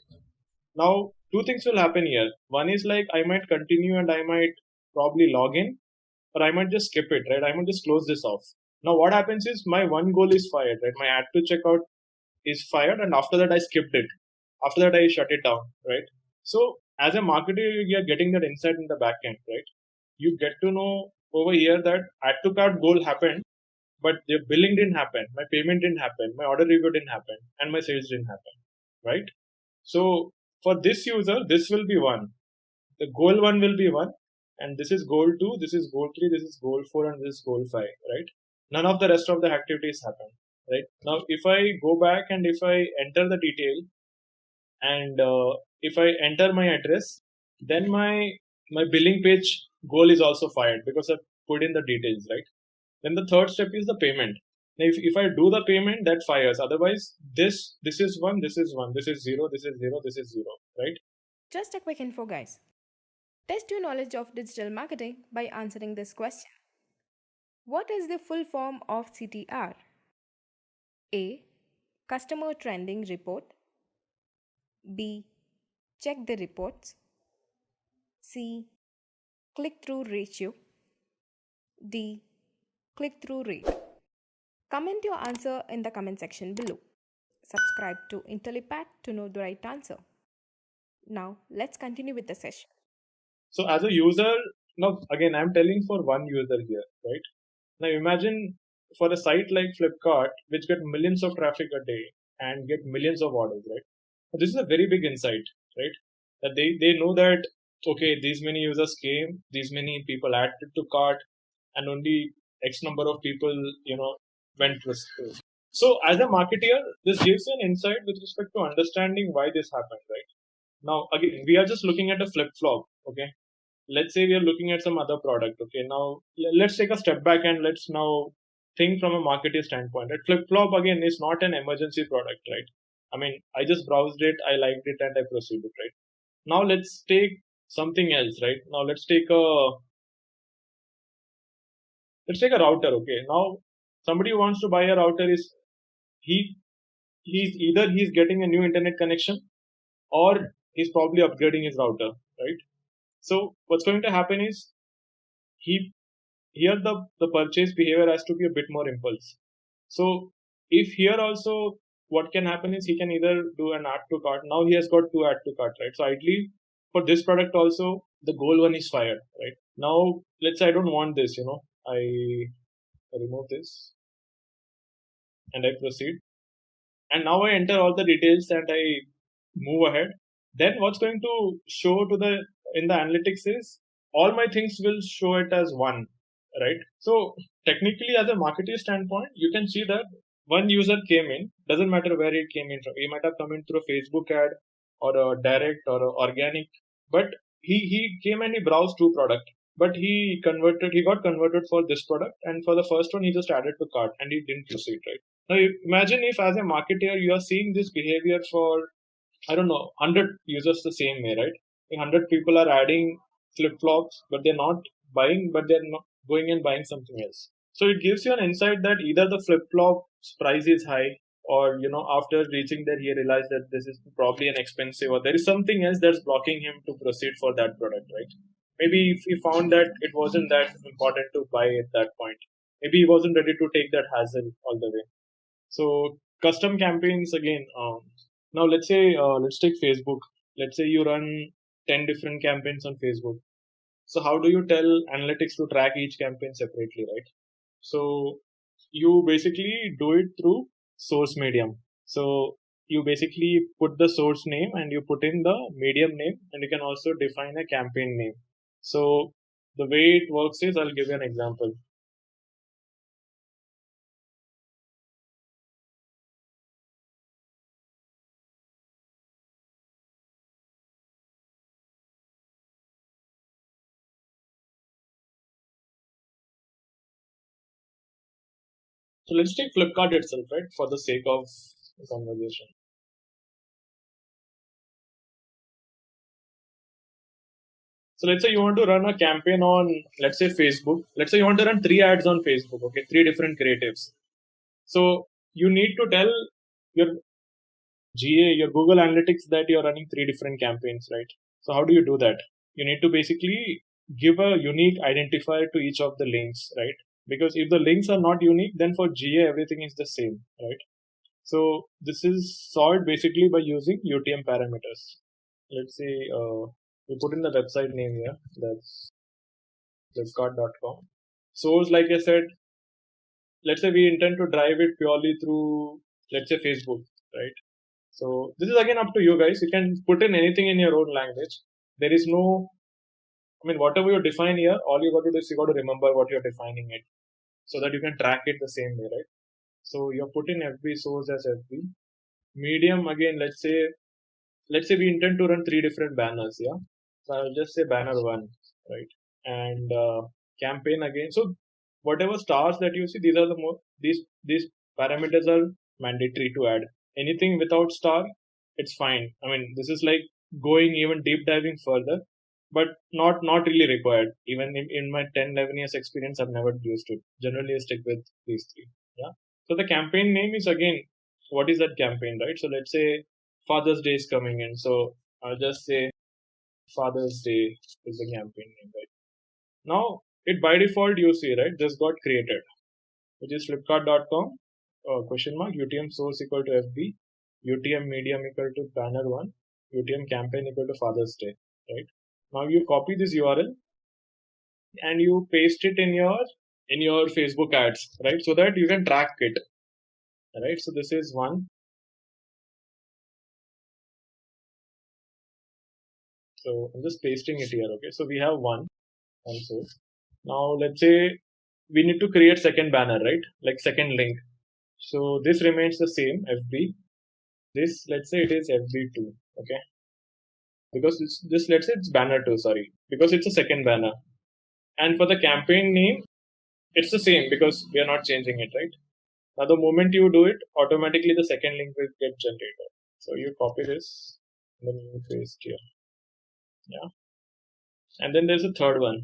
Speaker 3: Now, two things will happen here. One is like I might continue and I might probably log in, or I might just skip it, right? I might just close this off. Now, what happens is my one goal is fired, right? My add to checkout is fired, and after that, I skipped it. After that, I shut it down, right? So, as a marketer, you're getting that insight in the back end, right? You get to know over here that add to cart goal happened, but the billing didn't happen, my payment didn't happen, my order review didn't happen, and my sales didn't happen, right? So for this user, this will be one. The goal one will be one, and this is goal two, this is goal three, this is goal four, and this is goal five, right? None of the rest of the activities happen, right? Now, if I go back and if I enter the detail and if I enter my address, then my billing page goal is also fired because I put in the details, right? Then the third step is the payment. Now, if I do the payment, that fires. Otherwise, this is one, this is one, this is zero, this is zero, this is zero, right?
Speaker 1: Just a quick info, guys. Test your knowledge of digital marketing by answering this question. What is the full form of CTR? A. Customer Trending Report. B. Check the reports. C. Click through ratio. D. Click through rate. Comment your answer in the comment section below. Subscribe to Intellipaat to know the right answer. Now, let's continue with the session.
Speaker 3: So as a user, now again, I'm telling for one user here, right? Now imagine for a site like Flipkart, which get millions of traffic a day and get millions of orders, right? So this is a very big insight, right? That they know that, okay, these many users came, these many people added to cart, and only X number of people, went through. So as a marketer, this gives you an insight with respect to understanding why this happened, right? Now again, we are just looking at a flip flop, okay? Let's say we are looking at some other product, okay? Now let's take a step back and let's now think from a marketing standpoint. Right? Flip flop again is not an emergency product, right? I mean, I just browsed it, I liked it, and I proceeded, right? Now let's take something else, right? Now let's take a router, okay? Now somebody who wants to buy a router is he he's getting a new internet connection, or he's probably upgrading his router, right? So what's going to happen is he here the purchase behavior has to be a bit more impulse. So if here also what can happen is he can either do an add to cart. Now he has got two add to cart, right? So ideally for this product also the goal one is fired, right? Now let's say I don't want this, I remove this and I proceed. And now I enter all the details and I move ahead. Then what's going to show to the in the analytics is all my things will show it as one, right? So technically, as a marketing standpoint, you can see that one user came in, doesn't matter where it came in from. He might have come in through a Facebook ad or a direct or a organic, but he came and he browsed two product, but he got converted for this product, and for the first one he just added to cart and he didn't proceed, right? Now imagine if as a marketer you are seeing this behavior for, I don't know, 100 users the same way, right? 100 people are adding flip flops, but they're not buying, but they're not going and buying something else. So it gives you an insight that either the flip flop's price is high, or after reaching there, he realized that this is probably an expensive, or there is something else that's blocking him to proceed for that product, right? Maybe if he found that it wasn't that important to buy at that point, maybe he wasn't ready to take that hassle all the way. So custom campaigns again. Now let's take Facebook. Let's say you run 10 different campaigns on Facebook. So how do you tell analytics to track each campaign separately, right? So you basically do it through source medium. So you basically put the source name and you put in the medium name, and you can also define a campaign name. So the way it works is, I'll give you an example. So let's take Flipkart itself, right, for the sake of the conversation. So let's say you want to run a campaign on, let's say, Facebook. Let's say you want to run 3 ads on Facebook, okay, 3 different creatives. So you need to tell your GA, your Google Analytics, that you're running 3 different campaigns, right? So how do you do that? You need to basically give a unique identifier to each of the links, right? Because if the links are not unique, then for GA everything is the same, right? So this is solved basically by using UTM parameters. Let's say we put in the website name here. That's flipkart.com. Source, like I said, let's say we intend to drive it purely through, let's say, Facebook, right? So this is again up to you guys. You can put in anything in your own language. There is no, I mean, whatever you define here, all you got to do is you got to remember what you're defining it, so that you can track it the same way, right? So you put in FB source as FB. Medium, again, let's say we intend to run 3 different banners, yeah. So I'll just say banner one, right? And campaign again. So whatever stars that you see, these are the more these parameters are mandatory to add. Anything without star, it's fine. I mean, this is like going even deep diving further, but not really required. Even in my 10-11 years experience, I've never used it. Generally, I stick with these three. Yeah. So the campaign name is, again, what is that campaign, right? So let's say Father's Day is coming in. So I'll just say Father's Day is the campaign name, right? Now, it by default, you see, right, this got created, which is flipkart.com, question mark, UTM source equal to FB, UTM medium equal to banner one, UTM campaign equal to Father's Day, right? Now you copy this URL and you paste it in your Facebook ads, right? So that you can track it, right? So this is one. So I'm just pasting it here, okay? So we have one source. Now let's say we need to create second banner, right? Like second link. So this remains the same, FB. This, let's say it is FB2, okay? Because this, let's say it's banner 2, sorry, because it's a second banner. And for the campaign name, it's the same because we are not changing it, right? Now the moment you do it, automatically the second link will get generated. So you copy this, and then you paste here. Yeah. And then there's a third one.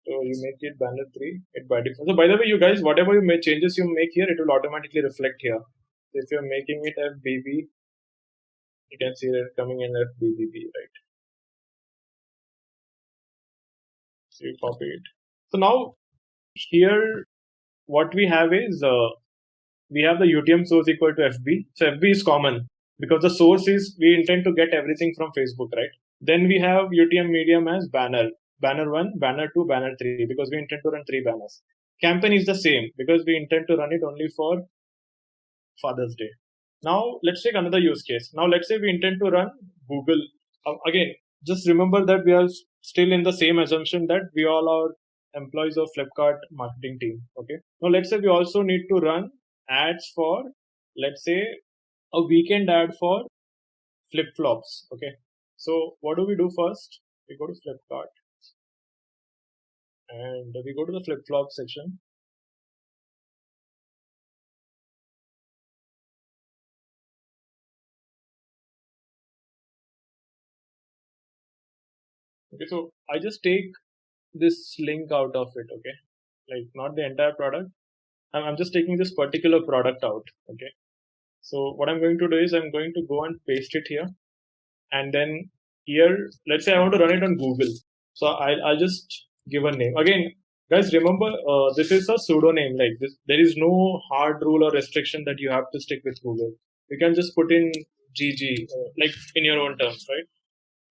Speaker 3: So you make it banner 3, it by default. So by the way, you guys, whatever you make, changes you make here, it will automatically reflect here. So if you're making it FBB, you can see that coming in FBBB, right? So you copy it. So now here, what we have is we have the UTM source equal to FB. So FB is common because the source is, we intend to get everything from Facebook, right? Then we have UTM medium as banner, banner 1, banner 2, banner 3, because we intend to run 3 banners. Campaign is the same because we intend to run it only for Father's Day. Now let's take another use case. Now let's say we intend to run Google. Again, just remember that we are still in the same assumption that we all are employees of Flipkart marketing team. Okay. Now let's say we also need to run ads for, let's say, a weekend ad for flip flops. Okay. So what do we do first? We go to Flipkart and we go to the flip flop section. Okay. So I just take this link out of it. Okay. Like not the entire product. I'm just taking this particular product out. Okay. So what I'm going to do is I'm going to go and paste it here. And then here, let's say I want to run it on Google. So I'll just give a name. Again, Guys, remember, this is a pseudonym. Like this, there is no hard rule or restriction that you have to stick with Google. You can just put in GG, like in your own terms, right?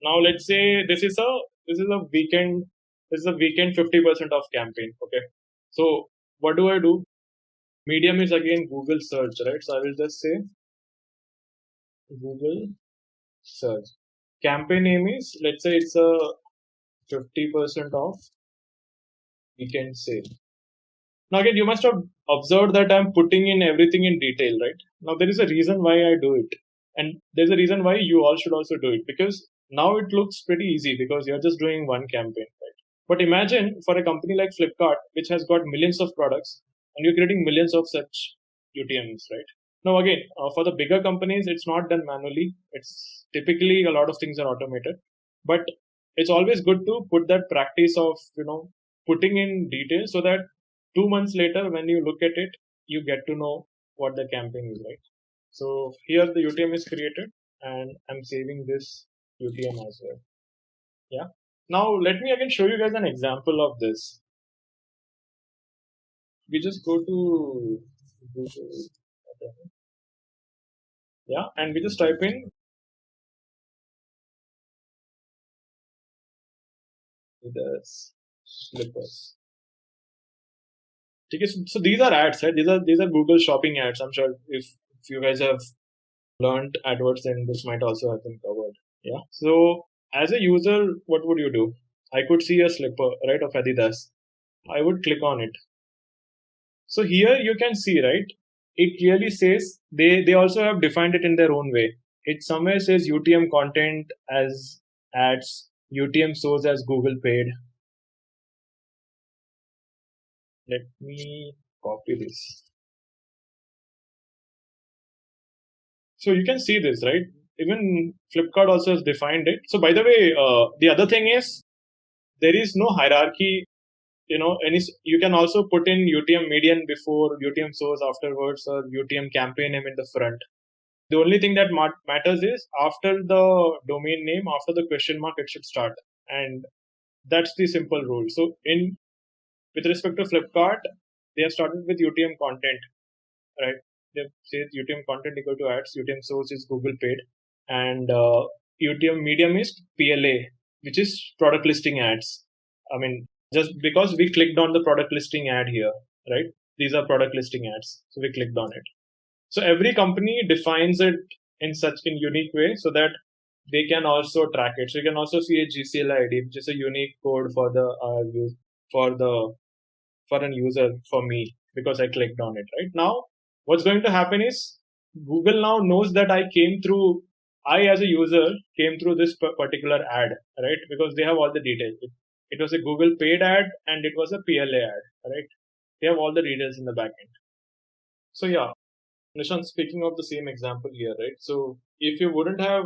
Speaker 3: Now, let's say this is a weekend. This is a weekend 50% off campaign. Okay, so what do I do? Medium is again Google search, right? So I will just say Google search. Campaign name is, let's say it's a 50% off weekend sale. Now again, you must have observed that I'm putting in everything in detail, right? Now there is a reason why I do it, and there's a reason why you all should also do it, because now it looks pretty easy because you're just doing one campaign, right? But imagine for a company like Flipkart, which has got millions of products, and you're creating millions of such UTMs, right? Now again, for the bigger companies, it's not done manually. It's typically a lot of things are automated, but it's always good to put that practice of putting in detail so that 2 months later, when you look at it, you get to know what the campaign is like. So here the UTM is created, and I'm saving this UTM as well. Yeah. Now let me again show you guys an example of this. We just go to Google, yeah, and we just type in the slippers. Okay, so these are ads, right? These are Google Shopping ads. I'm sure if you guys have learned AdWords, then this might also have been covered. Yeah. So as a user, what would you do? I could see a slipper, right, of Adidas. I would click on it. So here you can see, right, it clearly says they also have defined it in their own way. It somewhere says UTM content as ads, UTM source as Google paid. Let me copy this. So you can see this, right? Even Flipkart also has defined it. So by the way, the other thing is there is no hierarchy. You can also put in UTM median before, UTM source afterwards, or UTM campaign name in the front. The only thing that matters is after the domain name, after the question mark, it should start, and that's the simple rule. So in with respect to Flipkart, they have started with UTM content, right? They say UTM content equal to ads, UTM source is Google paid, and UTM medium is PLA, which is product listing ads. I mean, just because we clicked on the product listing ad here, right? These are product listing ads, so we clicked on it. So every company defines it in such in unique way so that they can also track it. So you can also see a GCL ID, which is a unique code for the for the for an user for me because I clicked on it. Right now, what's going to happen is Google now knows that I as a user came through this particular ad, right? Because they have all the details. It was a Google paid ad and it was a PLA ad, right? They have all the details in the backend. So yeah, Nishant, speaking of the same example here, right? So if you wouldn't have,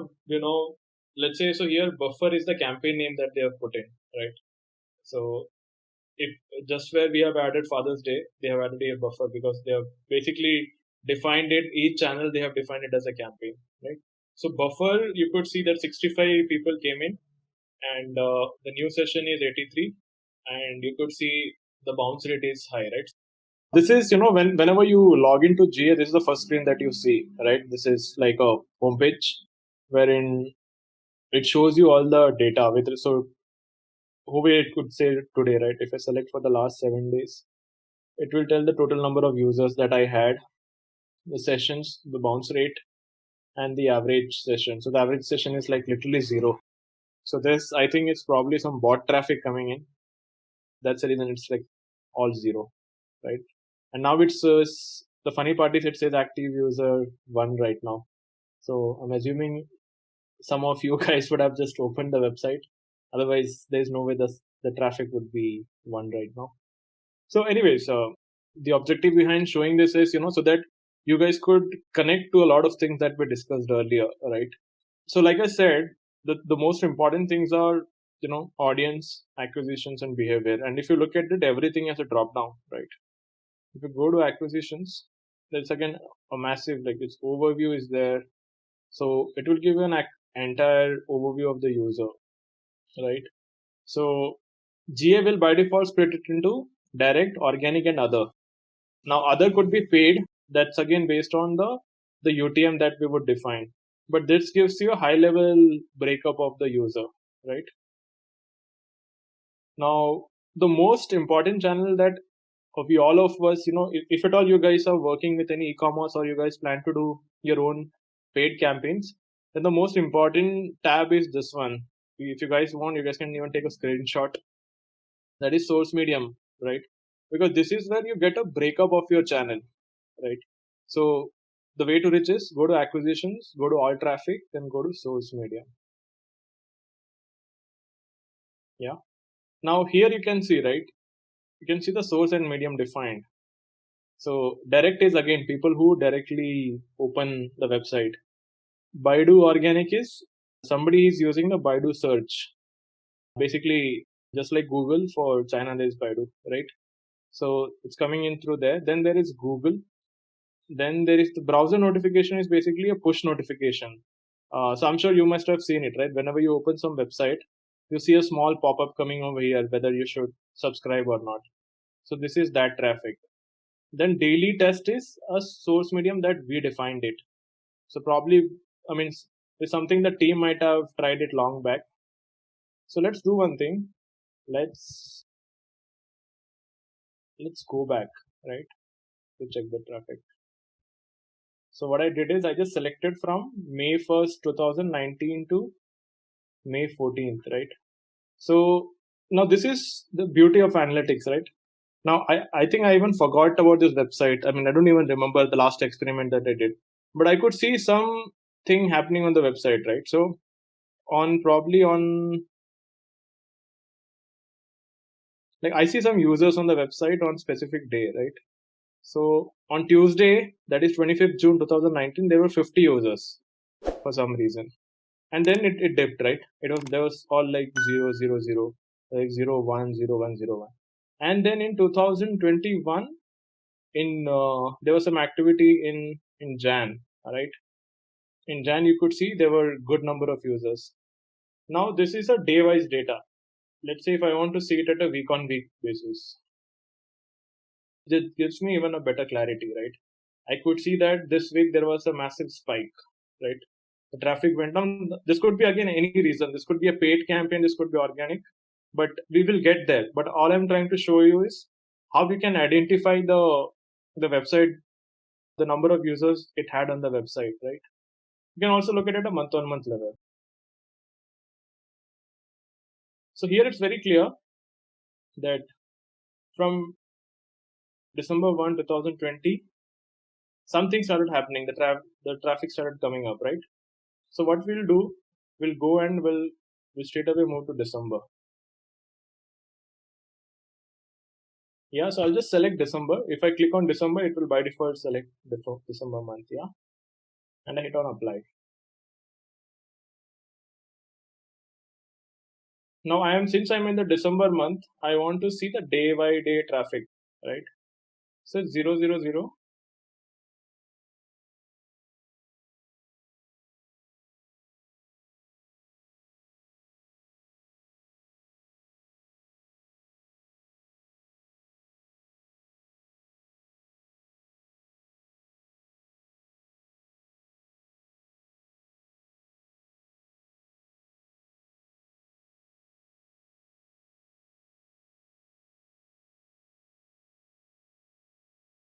Speaker 3: let's say, so here buffer is the campaign name that they have put in, right? So if just where we have added Father's Day, they have added a buffer because they have basically defined it. Each channel they have defined it as a campaign, right? So buffer, you could see that 65 people came in, and the new session is 83, and you could see the bounce rate is high, right? This is, whenever you log into GA, this is the first screen that you see, right? This is like a homepage wherein it shows you all the data with so who it could say today, right? If I select for the last 7 days, it will tell the total number of users that I had, the sessions, the bounce rate, and the average session. So the average session is like literally zero. So this, I think, it's probably some bot traffic coming in. That's the reason it's like all zero, right? And now it says the funny part is it says active user 1 right now. So I'm assuming some of you guys would have just opened the website. Otherwise, there's no way the traffic would be 1 right now. So, anyways, the objective behind showing this is, so that you guys could connect to a lot of things that we discussed earlier, right? So, like I said, the most important things are, audience, acquisitions, and behavior. And if you look at it, everything has a drop down, right? If you go to acquisitions, there's again a massive, like its overview is there. So it will give you an entire overview of the user, right? So GA will by default split it into direct, organic, and other. Now, other could be paid. That's again based on the UTM that we would define. But this gives you a high level breakup of the user, right? Now, the most important channel that we all of us, if at all you guys are working with any e-commerce or you guys plan to do your own paid campaigns, then the most important tab is this one. If you guys want, you guys can even take a screenshot. That is source medium, right? Because this is where you get a breakup of your channel, right? So the way to reach is go to acquisitions, go to all traffic, then go to source medium. Yeah. Now here you can see, right? You can see the source and medium defined. So direct is again people who directly open the website. Baidu organic is somebody is using the Baidu search. Basically, just like Google for China, there is Baidu, right? So it's coming in through there. Then there is Google. Then there is the browser notification is basically a push notification. So I'm sure you must have seen it, right? Whenever you open some website, you see a small pop-up coming over here, whether you should subscribe or not. So this is that traffic. Then daily test is a source medium that we defined it. So probably, I mean, it's something the team might have tried it long back. So let's do one thing. Let's go back, right, to check the traffic. So what I did is I just selected from May 1st, 2019 to May 14th, right? So now this is the beauty of analytics, right? Now I think I even forgot about this website. I mean, I don't even remember the last experiment that I did, but I could see something happening on the website, right? So probably on like I see some users on the website on specific day, right? So on Tuesday, that is 25th June 2019, there were 50 users for some reason. And then it dipped, right? There was all like 000, like 010101. And then in 2021, there was some activity in Jan, right? In Jan, you could see there were good number of users. Now this is a day-wise data. Let's say if I want to see it at a week-on-week basis, it gives me even a better clarity, right? I could see that this week there was a massive spike, right? The traffic went down. This could be again any reason. This could be a paid campaign. This could be organic, but we will get there. But all I'm trying to show you is how we can identify the website, the number of users it had on the website, right? You can also look at it at a month-on-month level. So here it's very clear that from December 1, 2020, something started happening. The traffic started coming up, right? So what we'll do, we'll go and we'll straight away move to December. Yeah, so I'll just select December. If I click on December, it will by default select the December month. Yeah, and I hit on apply. Now since I'm in the December month, I want to see the day by day traffic, right? So 000.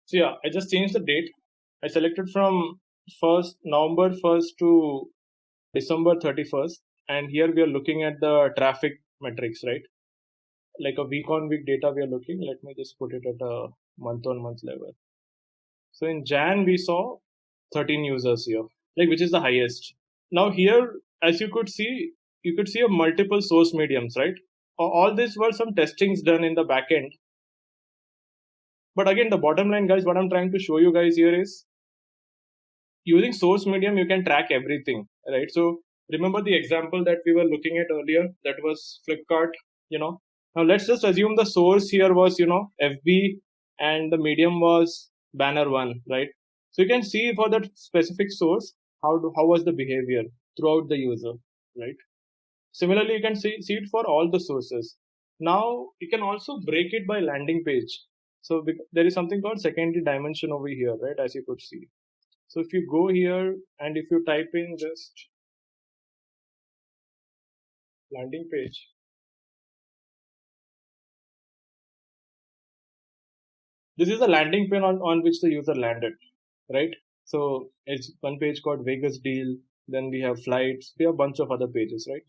Speaker 3: So yeah, I just changed the date. I selected from November 1st to December 31st, and here we are looking at the traffic metrics, right? Like a week on week data we are looking. Let me just put it at a month on month level. So in Jan we saw 13 users here, like which is the highest. Now here, as you could see a multiple source mediums, right? All these were some testings done in the backend. But again, the bottom line, guys, what I'm trying to show you guys here is using source medium, you can track everything, right? So remember the example that we were looking at earlier, that was Flipkart, Now let's just assume the source here was, FB and the medium was banner one, right? So you can see for that specific source, how was the behavior throughout the user, right? Similarly, you can see it for all the sources. Now you can also break it by landing page. So there is something called secondary dimension over here, right? As you could see. So if you go here and if you type in just landing page, this is the landing page on which the user landed, right? So it's one page called Vegas deal. Then we have flights. We have a bunch of other pages, right?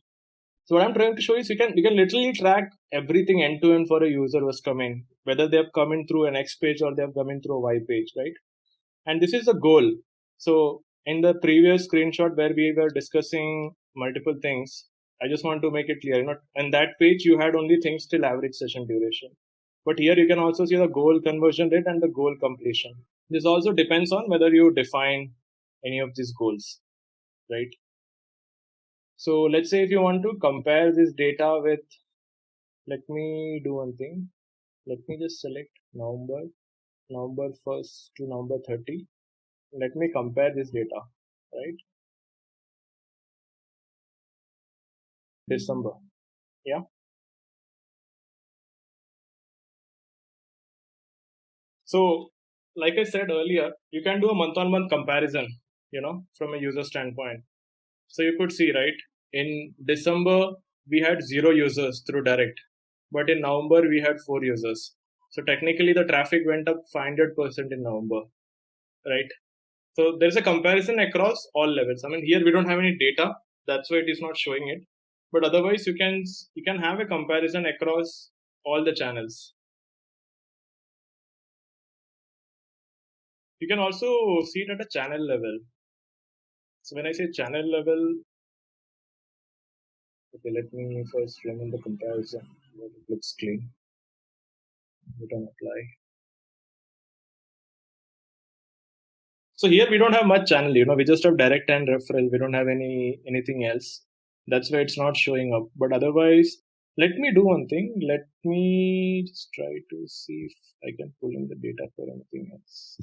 Speaker 3: So what I'm trying to show is you can literally track everything end to end for a user who's come in, whether they have come in through an X page or they have come in through a Y page, right? And this is the goal. So in the previous screenshot where we were discussing multiple things, I just want to make it clear. Not on that page you had only things till average session duration, but here you can also see the goal conversion rate and the goal completion. This also depends on whether you define any of these goals, right? So let's say if you want to compare this data with, let me do one thing. Let me just select November 1st to November 30. Let me compare this data, right? December. Yeah. So, like I said earlier, you can do a month on month comparison, from a user standpoint. So you could see, right? In December, we had 0 users through direct, but in November, we had 4 users. So technically, the traffic went up 500% in November, right? So there's a comparison across all levels. I mean, here we don't have any data, that's why it is not showing it. But otherwise, you can have a comparison across all the channels. You can also see it at a channel level. So when I say channel level, okay, let me first run in the comparison. It looks clean. Hit on apply. So here we don't have much channel, we just have direct and referral. We don't have anything else. That's why it's not showing up. But otherwise, let me do one thing. Let me just try to see if I can pull in the data for anything else.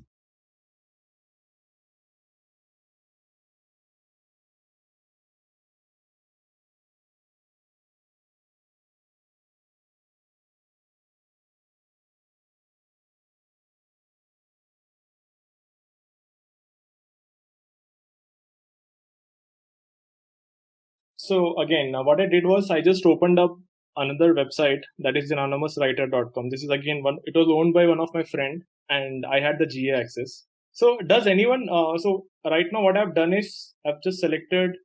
Speaker 3: So again, now what I did was I just opened up another website that is anonymouswriter.com. This is again it was owned by one of my friend and I had the GA access. So does anyone, so right now what I've done is I've just selected,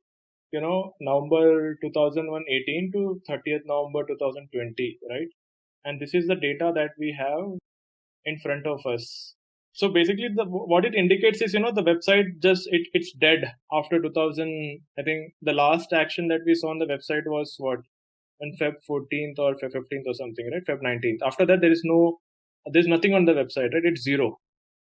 Speaker 3: November 2018 to 30th November 2020, right? And this is the data that we have in front of us. So basically, what it indicates is, the website it's dead after 2000. I think the last action that we saw on the website was what, on Feb 14th or Feb 15th or something, right? Feb 19th. After that, there's nothing on the website, right? It's zero,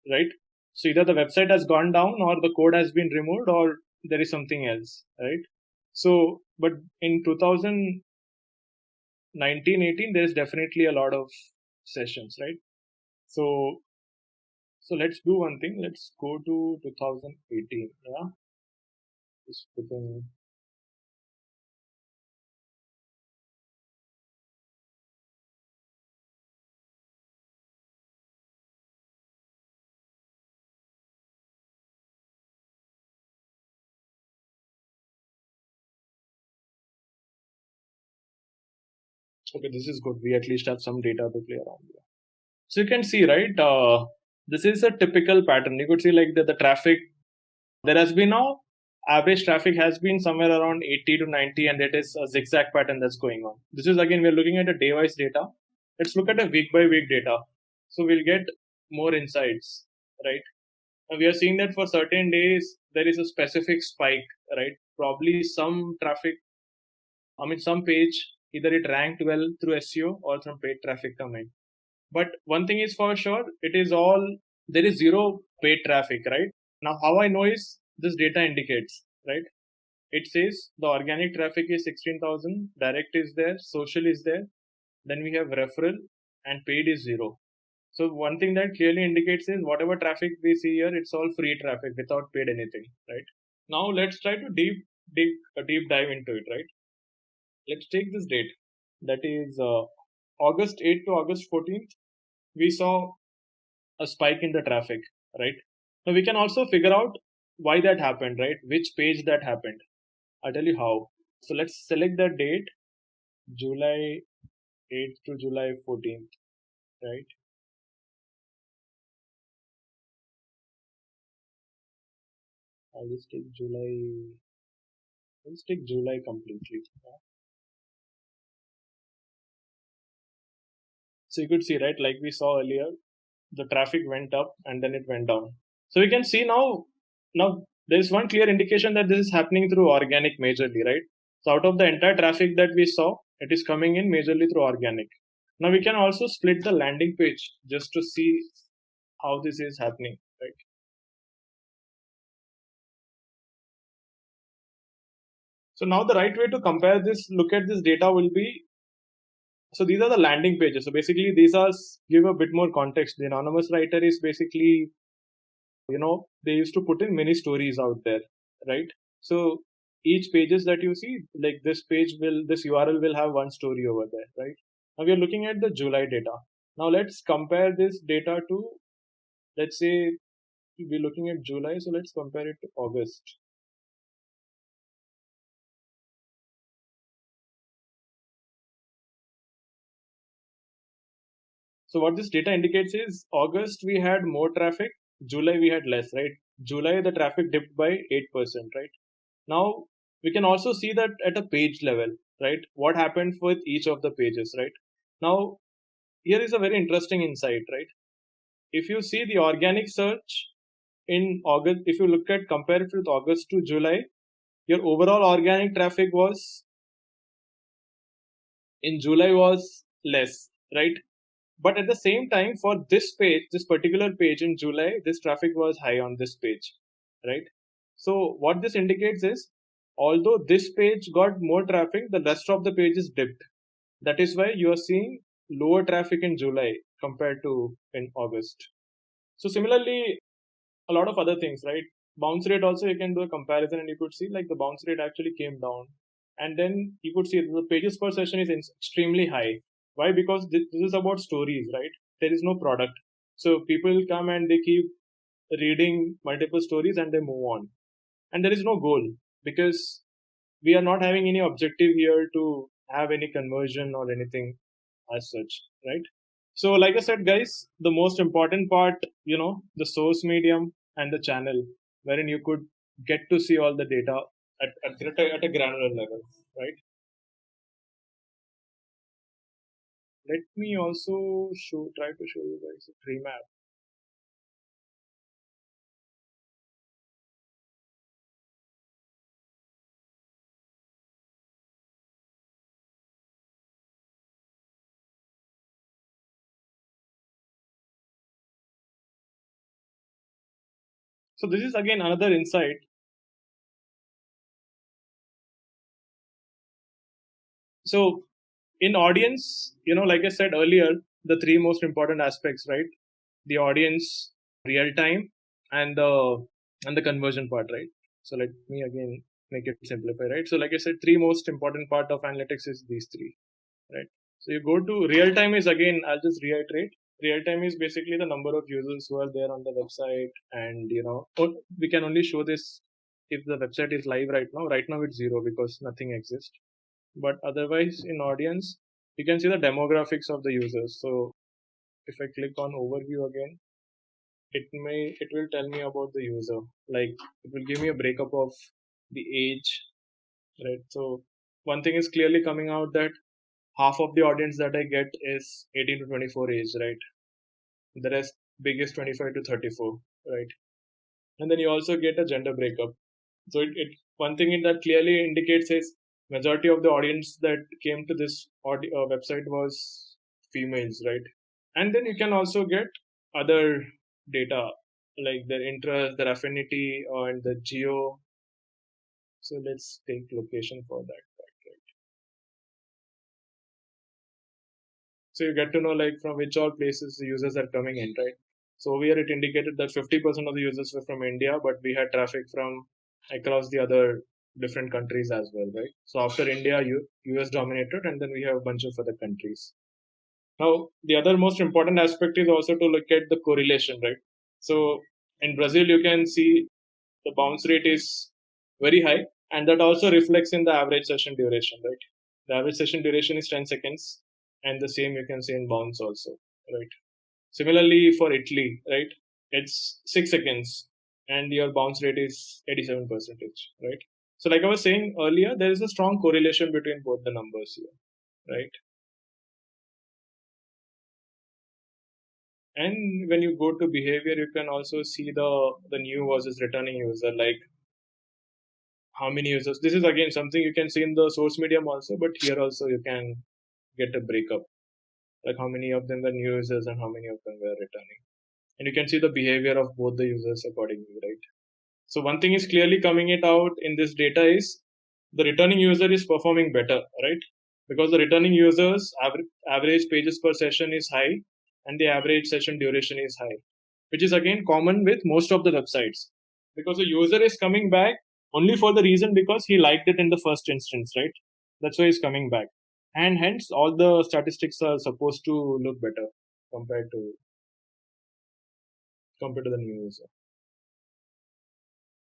Speaker 3: right? So either the website has gone down or the code has been removed or there is something else, right? So, but in 2019-18, there's definitely a lot of sessions, right? So let's do one thing. Let's go to 2018. Yeah. Just put in. Okay, this is good. We at least have some data to play around with. So you can see, right? This is a typical pattern. You could see like the traffic. There has been now average traffic has been somewhere around 80 to 90, and it is a zigzag pattern that's going on. This is again we're looking at a day-wise data. Let's look at a week-by-week data. So we'll get more insights, right? And we are seeing that for certain days there is a specific spike, right? Probably some traffic, I mean, some page, either it ranked well through SEO or some paid traffic coming. But one thing is for sure, there is zero paid traffic, right? Now, how I know is this data indicates, right? It says the organic traffic is 16,000, direct is there, social is there, then we have referral, and paid is zero. So one thing that clearly indicates is whatever traffic we see here, it's all free traffic without paid anything, right? Now let's try to deep dive into it, right? Let's take this date. That is August 8th to August 14th, we saw a spike in the traffic, right? Now we can also figure out why that happened, right? Which page that happened. I'll tell you how. So let's select the date, July 8th to July 14th, right? I'll just take July. Let's take July completely. So you could see, right, like we saw earlier, the traffic went up and then it went down. So we can see now there is one clear indication that this is happening through organic majorly, right? So out of the entire traffic that we saw, it is coming in majorly through organic. Now we can also split the landing page just to see how this is happening, right? So now the right way to compare this, look at this data will be, so these are the landing pages. So basically these are, give a bit more context. The anonymous writer is basically, they used to put in many stories out there, right? So each pages that you see, like this URL will have one story over there, right? Now we are looking at the July data. Now let's compare this data to, let's say we're looking at July, so let's compare it to August. So what this data indicates is August we had more traffic, July we had less, right? July the traffic dipped by 8%, right? Now we can also see that at a page level, right? What happened with each of the pages, right? Now here is a very interesting insight, right? If you see the organic search in August, if you look at compare it with August to July, your overall organic traffic was in July was less, right? But at the same time, for this page, this particular page in July, this traffic was high on this page, right? So what this indicates is, although this page got more traffic, the rest of the pages dipped. That is why you are seeing lower traffic in July compared to in August. So similarly, a lot of other things, right? Bounce rate also you can do a comparison and you could see like the bounce rate actually came down. And then you could see the pages per session is extremely high. Why? Because this is about stories, right? There is no product. So people come and they keep reading multiple stories and they move on. And there is no goal because we are not having any objective here to have any conversion or anything as such, right? So, like I said, guys, the most important part, the source medium and the channel, wherein you could get to see all the data at a granular level, right? Let me also try to show you guys a tree map. So, this is again another insight. So, in audience, like I said earlier, the three most important aspects, right? The audience, real time, and the conversion part, right? So let me again make it simplify, right? So like I said, three most important part of analytics is these three, right? So you go to real time is again, I'll just reiterate. Real time is basically the number of users who are there on the website, and we can only show this if the website is live right now. Right now it's zero because nothing exists. But otherwise, in audience, you can see the demographics of the users. So if I click on overview again, it will tell me about the user. Like it will give me a breakup of the age, right? So one thing is clearly coming out that half of the audience that I get is 18 to 24 age, right? The rest big is 25 to 34, right? And then you also get a gender breakup. So it one thing that clearly indicates is majority of the audience that came to this website was females, right? And then you can also get other data like their interest, their affinity, and the geo. So let's take location for that. Right? So you get to know like from which all places the users are coming in, right? So over here it indicated that 50% of the users were from India, but we had traffic from across the other different countries as well, right? So after India, US dominated, and then we have a bunch of other countries. Now, the other most important aspect is also to look at the correlation, right? So in Brazil, you can see the bounce rate is very high, and that also reflects in the average session duration, right? The average session duration is 10 seconds, and the same you can see in bounce also, right? Similarly, for Italy, right, it's 6 seconds, and your bounce rate is 87%, right? So, like I was saying earlier, there is a strong correlation between both the numbers here, right? And when you go to behavior, you can also see the new versus returning user, like how many users. This is again something you can see in the source medium also, but here also you can get a breakup, like how many of them were new users and how many of them were returning. And you can see the behavior of both the users accordingly, right? So one thing is clearly coming it out in this data is the returning user is performing better, right? Because the returning users average pages per session is high and the average session duration is high, which is again common with most of the websites, because the user is coming back only for the reason because he liked it in the first instance, right? That's why he's coming back. And hence all the statistics are supposed to look better compared to the new user.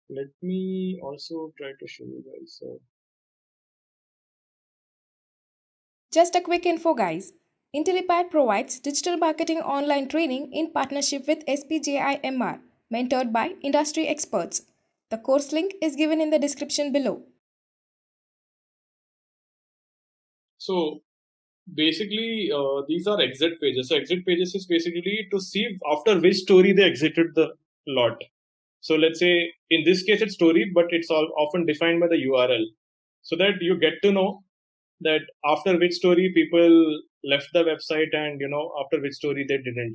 Speaker 3: Let me also try to show you guys. So
Speaker 1: Just a quick info, guys. Intellipaat provides digital marketing online training in partnership with SPJIMR, mentored by industry experts. The course link is given in the description below.
Speaker 3: So basically, these are exit pages. So exit pages is basically to see after which story they exited the lot. So let's say in this case it's story, but it's all often defined by the URL, so that you get to know that after which story people left the website and after which story they didn't.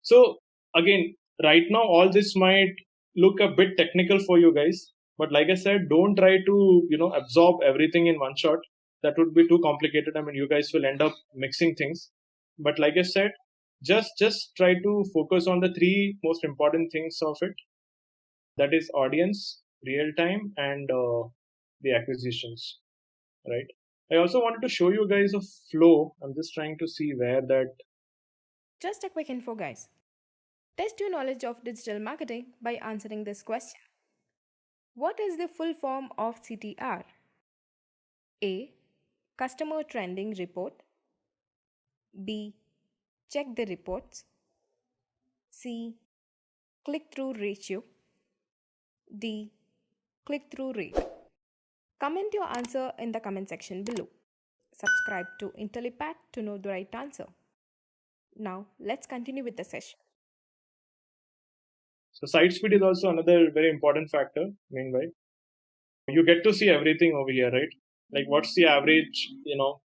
Speaker 3: So again, right now all this might look a bit technical for you guys, but like I said, don't try to absorb everything in one shot. That would be too complicated. I mean, you guys will end up mixing things. But like I said, just try to focus on the three most important things of it. That is audience, real time, and the acquisitions. Right. I also wanted to show you guys a flow. I'm just trying to see where that.
Speaker 1: Just a quick info, guys. Test your knowledge of digital marketing by answering this question. What is the full form of CTR? A. Customer Trending Report. B. Check the reports. C. Click through ratio. D. Click through rate. Comment your answer in the comment section below. Subscribe to Intellipaat to know the right answer. Now, let's continue with the session.
Speaker 3: So site speed is also another very important factor. Meanwhile, you get to see everything over here, right? Like what's the average,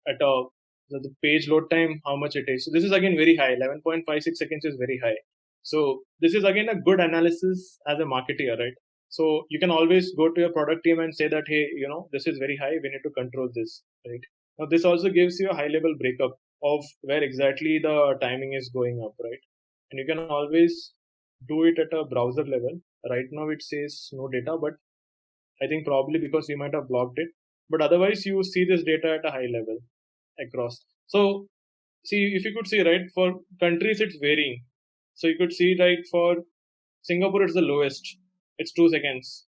Speaker 3: at a the page load time, how much it is. So this is again very high. 11.56 seconds is very high. So this is again a good analysis as a marketer, right? So you can always go to your product team and say that, hey, this is very high. We need to control this, right? Now this also gives you a high level breakup of where exactly the timing is going up, right? And you can always do it at a browser level. Right now it says no data, but I think probably because we might have blocked it. But otherwise, you see this data at a high level across. So, see, if you could see, right, for countries, it's varying. So, you could see, right, for Singapore, it's the lowest, it's 2 seconds.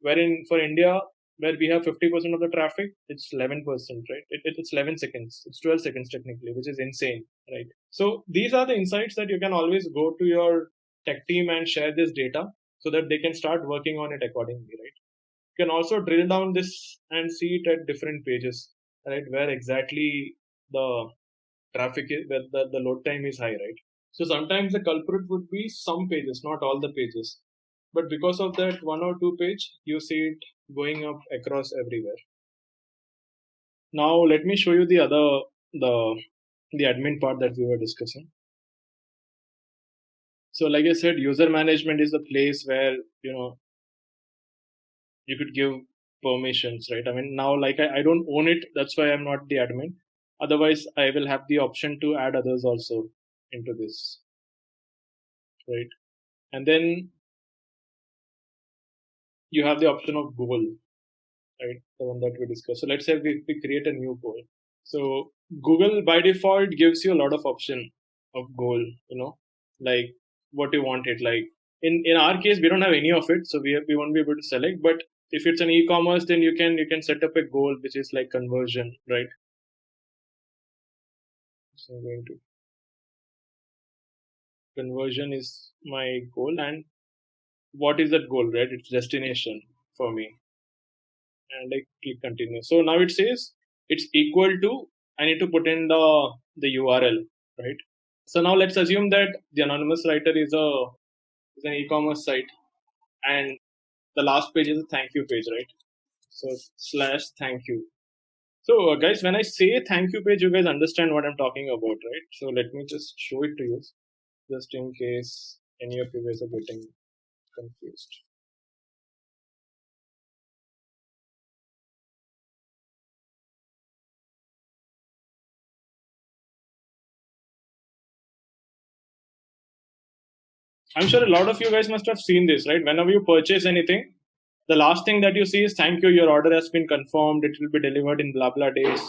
Speaker 3: Wherein for India, where we have 50% of the traffic, it's 11%, right? It's 11 seconds, it's 12 seconds technically, which is insane, right? So, these are the insights that you can always go to your tech team and share this data so that they can start working on it accordingly, right? You can also drill down this and see it at different pages, right? Where exactly the traffic is, where the load time is high, right? So sometimes the culprit would be some pages, not all the pages. But because of that one or two page, you see it going up across everywhere. Now let me show you the the admin part that we were discussing. So like I said, user management is the place where you could give permissions, right? I mean, now like I don't own it, that's why I'm not the admin. Otherwise, I will have the option to add others also into this, right? And then you have the option of goal, right? The one that we discussed. So let's say we create a new goal. So Google by default gives you a lot of option of goal, like what you want it. Like in our case, we don't have any of it, so we won't be able to select. But if it's an e-commerce, then you can set up a goal which is like conversion, right? So I'm going to conversion is my goal, and what is that goal, right? It's destination for me, and I click continue. So now it says it's equal to. I need to put in the URL, right? So now let's assume that the anonymous writer is an e-commerce site, and the last page is a thank you page, right? So slash thank you. So guys, when I say thank you page, you guys understand what I'm talking about, right? So let me just show it to you, just in case any of you guys are getting confused. I'm sure a lot of you guys must have seen this, right? Whenever you purchase anything, the last thing that you see is thank you, your order has been confirmed, it will be delivered in blah blah days,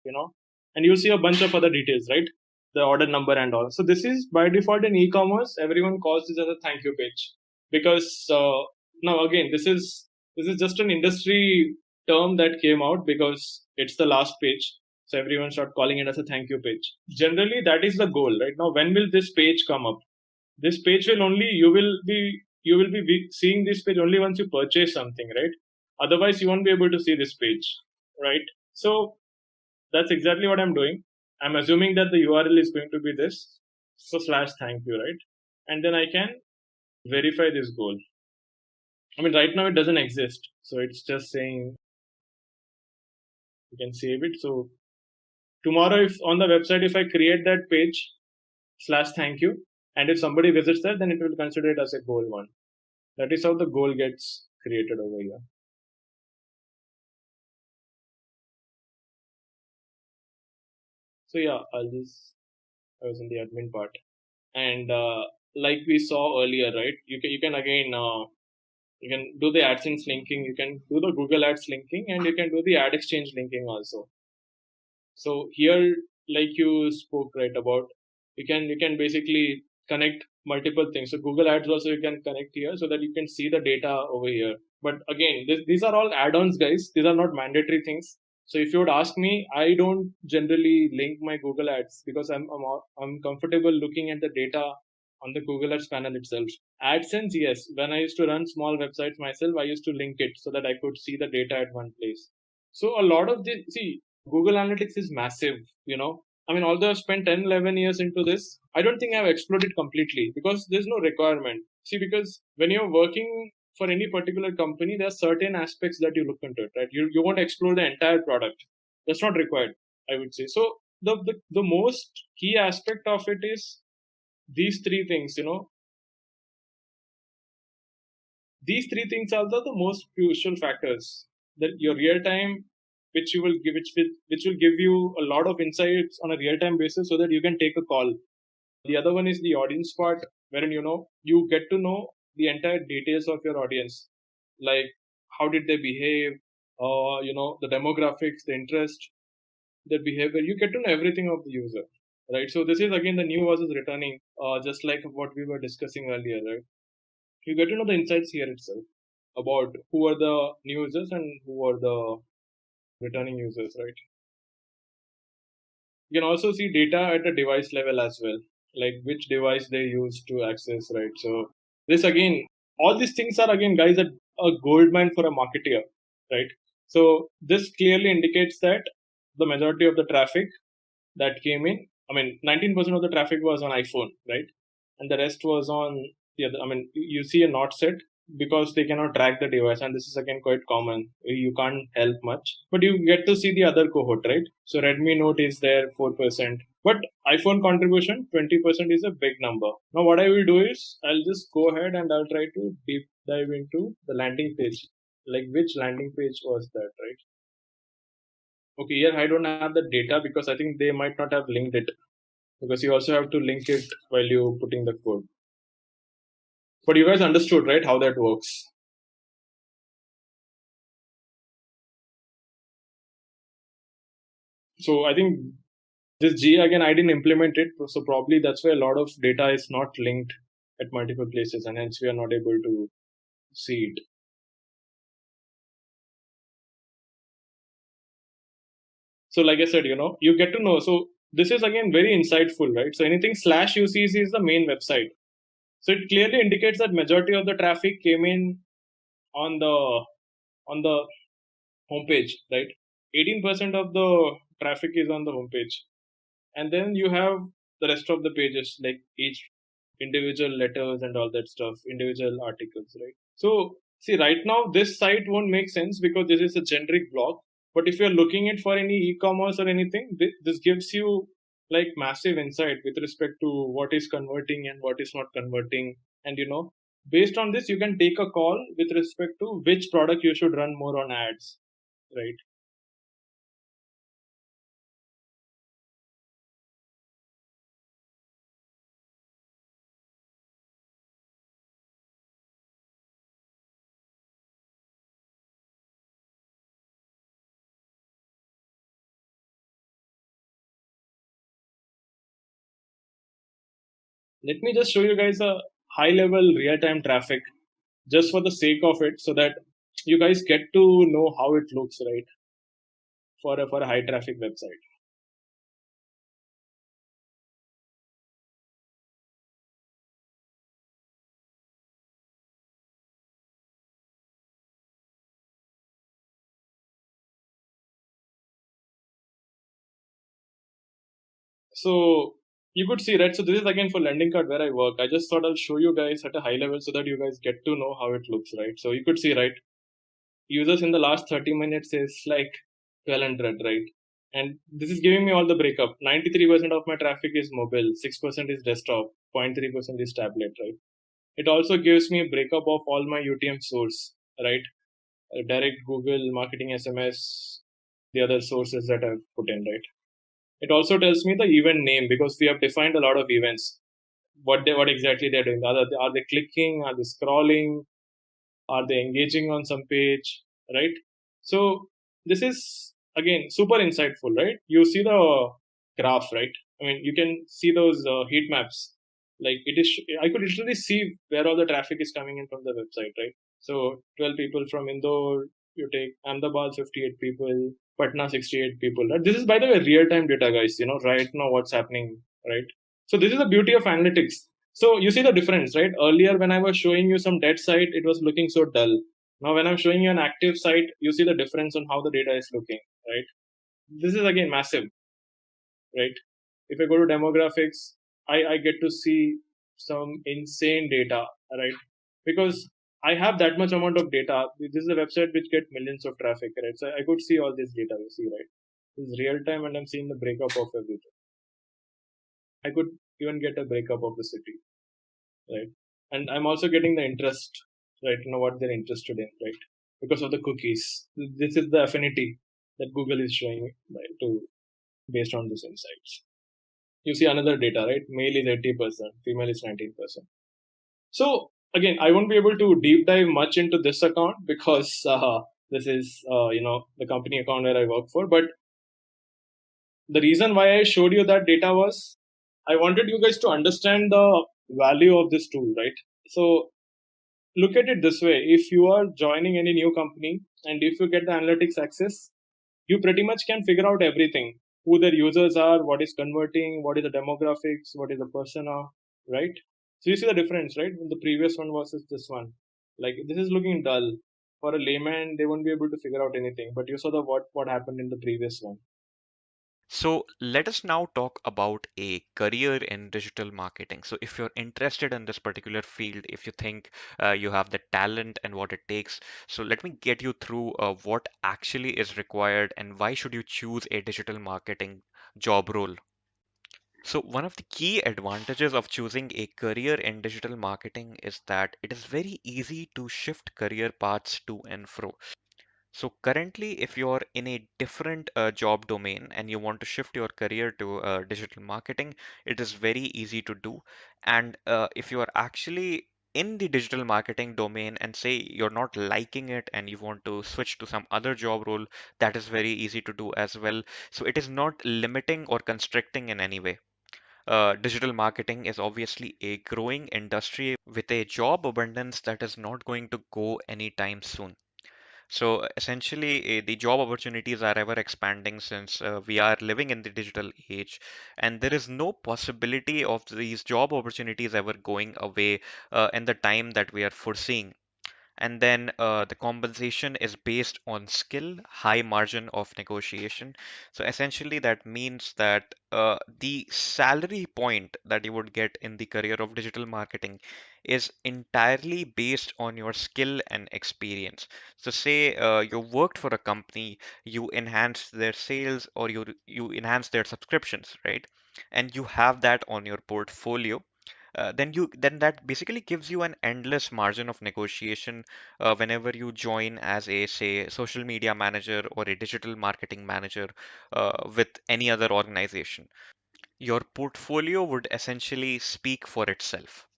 Speaker 3: you know, and you'll see a bunch of other details, right? The order number and all. So this is by default in e-commerce, everyone calls this as a thank you page because now again, this is just an industry term that came out because it's the last page. So everyone start calling it as a thank you page. Generally, that is the goal, right? Now, when will this page come up? This page will only you will be seeing this page only once you purchase something, right? Otherwise you won't be able to see this page, right? So that's exactly what I'm doing. I'm assuming that the URL is going to be this, so slash thank you, right? And then I can verify this goal. I mean, right now it doesn't exist, so it's just saying you can save it. So tomorrow, if on the website, if I create that page slash thank you, and if somebody visits that, then it will consider it as a goal one. That is how the goal gets created over here. So yeah, I was in the admin part, and like we saw earlier, right? You can again you can do the AdSense linking, you can do the Google Ads linking, and you can do the Ad Exchange linking also. So here, like you spoke right about, you can basically connect multiple things. So Google Ads also you can connect here so that you can see the data over here. But again, these are all add-ons, guys. These are not mandatory things. So if you would ask me, I don't generally link my Google Ads because I'm comfortable looking at the data on the Google Ads panel itself. AdSense, yes. When I used to run small websites myself, I used to link it so that I could see the data at one place. So a lot of the see Google Analytics is massive, you know. I mean, although I've spent 10, 11 years into this, I don't think I've explored it completely because there's no requirement. See, because when you're working for any particular company, there are certain aspects that you look into it, right? You won't explore the entire product. That's not required, I would say. So the most key aspect of it is these three things, you know. These three things are the most crucial factors that your real time, which you will give, which will give you a lot of insights on a real time basis, so that you can take a call. The other one is the audience part, wherein you get to know the entire details of your audience, like how did they behave, the demographics, the interest, their behavior. You get to know everything of the user, right? So this is again the new versus returning, just like what we were discussing earlier, right? You get to know the insights here itself about who are the new users and who are the returning users, right? You can also see data at a device level as well, like which device they use to access, right? So this again, all these things are again, guys, a gold mine for a marketer, right? So this clearly indicates that the majority of the traffic that came in, I mean, 19% of the traffic was on iPhone, right? And the rest was on the other. I mean, you see a not set because they cannot track the device, and this is again quite common. You can't help much, but you get to see the other cohort, right? So Redmi Note is there 4%, but iPhone contribution 20% is a big number. Now, what I will do is I'll just go ahead and I'll try to deep dive into the landing page. Like which landing page was that, right? Okay, here I don't have the data because I think they might not have linked it because you also have to link it while you putting the code. But you guys understood, right, how that works? So I think This G again, I didn't implement it, so probably that's why a lot of data is not linked at multiple places, and hence we are not able to see it. So, like I said, you get to know. So, this is again very insightful, right? So, anything slash UCC is the main website. So, it clearly indicates that majority of the traffic came in on the homepage, right? 18% of the traffic is on the homepage, and then you have the rest of the pages, like each individual letters and all that stuff, individual articles, right? So see, right now this site won't make sense because this is a generic blog, but if you're looking at for any e-commerce or anything, this gives you like massive insight with respect to what is converting and what is not converting. And based on this you can take a call with respect to which product you should run more on ads, right? Let me just show you guys a high level real time traffic just for the sake of it, so that you guys get to know how it looks, right, for a high traffic website. So you could see, right? So this is again for lending card where I work. I just thought I'll show you guys at a high level so that you guys get to know how it looks, right? So you could see, right? Users in the last 30 minutes is like 1200, right? And this is giving me all the breakup. 93% of my traffic is mobile, 6% is desktop, 0.3% is tablet, right? It also gives me a breakup of all my UTM source, right? Direct Google, marketing SMS, the other sources that I've put in, right? It also tells me the event name because we have defined a lot of events. What exactly they're doing? Are they clicking? Are they scrolling? Are they engaging on some page? Right? So this is again super insightful, right? You see the graph, right? I mean, you can see those heat maps. Like it is, I could literally see where all the traffic is coming in from the website, right? So 12 people from Indore, you take Ahmedabad, 58 people, Patna, 68 people. Right? This is, by the way, real time data, guys. Right now what's happening, right? So this is the beauty of analytics. So you see the difference, right? Earlier, when I was showing you some dead site, it was looking so dull. Now, when I'm showing you an active site, you see the difference on how the data is looking, right? This is again massive, right? If I go to demographics, I get to see some insane data, right? Because I have that much amount of data. This is a website which get millions of traffic, right? So I could see all this data, you see, right? This is real time and I'm seeing the breakup of everything. I could even get a breakup of the city, right? And I'm also getting the interest, right? What they're interested in, right? Because of the cookies. This is the affinity that Google is showing, right, to based on these insights. You see another data, right? Male is 80%, female is 19%. So again, I won't be able to deep dive much into this account because this is the company account where I work for. But the reason why I showed you that data was I wanted you guys to understand the value of this tool, right? So look at it this way: if you are joining any new company and if you get the analytics access, you pretty much can figure out everything: who their users are, what is converting, what is the demographics, what is the persona, right? So you see the difference, right? The previous one versus this one. Like this is looking dull. For a layman, they won't be able to figure out anything. But you saw the what happened in the previous one.
Speaker 4: So let us now talk about a career in digital marketing. So if you're interested in this particular field, if you think you have the talent and what it takes, so let me get you through what actually is required and why should you choose a digital marketing job role. So one of the key advantages of choosing a career in digital marketing is that it is very easy to shift career paths to and fro. So currently, if you're in a different job domain and you want to shift your career to digital marketing, it is very easy to do. And if you are actually in the digital marketing domain and say you're not liking it and you want to switch to some other job role, that is very easy to do as well. So it is not limiting or constricting in any way. Digital marketing is obviously a growing industry with a job abundance that is not going to go anytime soon. So essentially, the job opportunities are ever expanding since we are living in the digital age, and there is no possibility of these job opportunities ever going away in the time that we are foreseeing. And then the compensation is based on skill, high margin of negotiation. So essentially, that means that the salary point that you would get in the career of digital marketing is entirely based on your skill and experience. So, say you worked for a company, you enhanced their sales or you enhance their subscriptions, right? And you have that on your portfolio, then that basically gives you an endless margin of negotiation whenever you join as a, say, social media manager or a digital marketing manager with any other organization. Your portfolio would essentially speak for itself.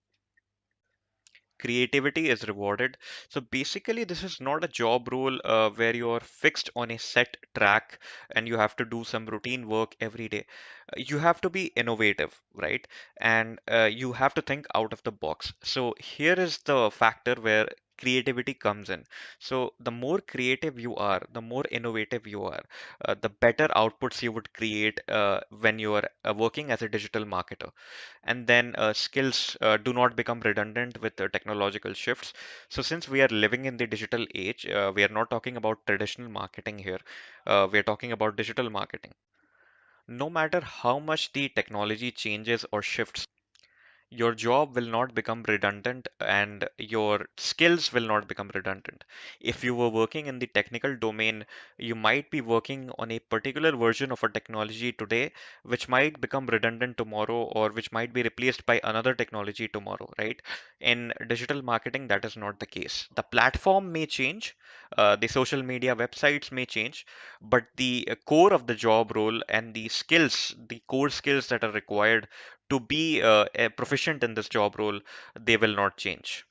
Speaker 4: Creativity is rewarded. So basically, this is not a job role where you're fixed on a set track and you have to do some routine work every day. You have to be innovative, right? And you have to think out of the box. So here is the factor where creativity comes in. So the more creative you are, the more innovative you are, the better outputs you would create when you are working as a digital marketer. And then skills do not become redundant with the technological shifts. So since we are living in the digital age, we are not talking about traditional marketing here. We are talking about digital marketing. No matter how much the technology changes or shifts, your job will not become redundant and your skills will not become redundant. If you were working in the technical domain, you might be working on a particular version of a technology today, which might become redundant tomorrow or which might be replaced by another technology tomorrow, right? In digital marketing, that is not the case. The platform may change, the social media websites may change, but the core of the job role and the skills, the core skills that are required to be proficient in this job role, they will not change.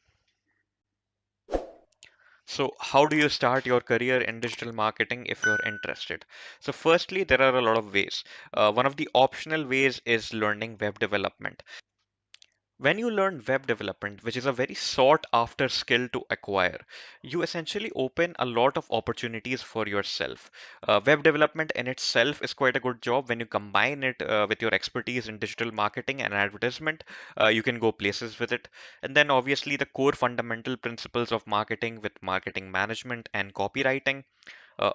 Speaker 4: So, how do you start your career in digital marketing if you're interested? So, firstly, there are a lot of ways. One of the optional ways is learning web development. When you learn web development, which is a very sought after skill to acquire, you essentially open a lot of opportunities for yourself. Web development in itself is quite a good job. When you combine it with your expertise in digital marketing and advertisement, you can go places with it. And then, obviously, the core fundamental principles of marketing with marketing management and copywriting,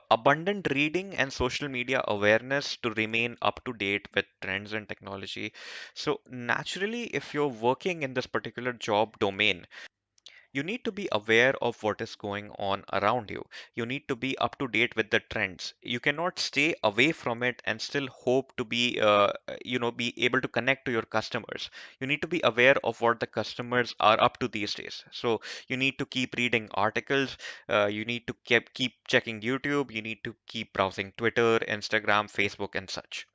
Speaker 4: abundant reading and social media awareness to remain up to date with trends and technology. So, naturally, if you're working in this particular job domain, you need to be aware of what is going on around you. You need to be up to date with the trends. You cannot stay away from it and still hope to be, be able to connect to your customers. You need to be aware of what the customers are up to these days. So you need to keep reading articles. You need to keep checking YouTube. You need to keep browsing Twitter, Instagram, Facebook, and such.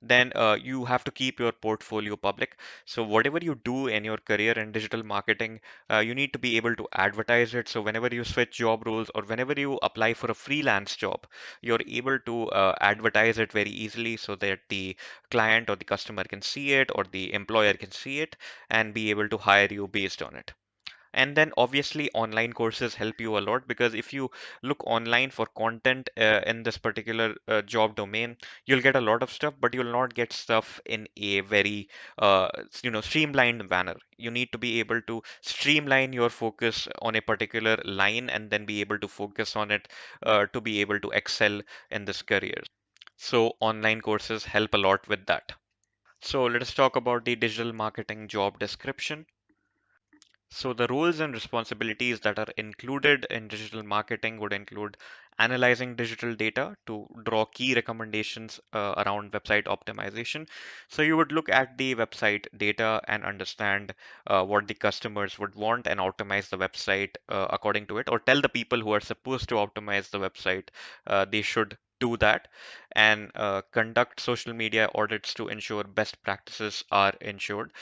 Speaker 4: Then you have to keep your portfolio public. So whatever you do in your career in digital marketing, you need to be able to advertise it. So whenever you switch job roles or whenever you apply for a freelance job, you're able to advertise it very easily so that the client or the customer can see it or the employer can see it and be able to hire you based on it. And then obviously online courses help you a lot because if you look online for content in this particular job domain, you'll get a lot of stuff, but you'll not get stuff in a very streamlined manner. You need to be able to streamline your focus on a particular line and then be able to focus on it to be able to excel in this career. So online courses help a lot with that. So let us talk about the digital marketing job description. So the roles and responsibilities that are included in digital marketing would include analyzing digital data to draw key recommendations around website optimization. So you would look at the website data and understand what the customers would want and optimize the website according to it, or tell the people who are supposed to optimize the website they should do that, and conduct social media audits to ensure best practices are ensured.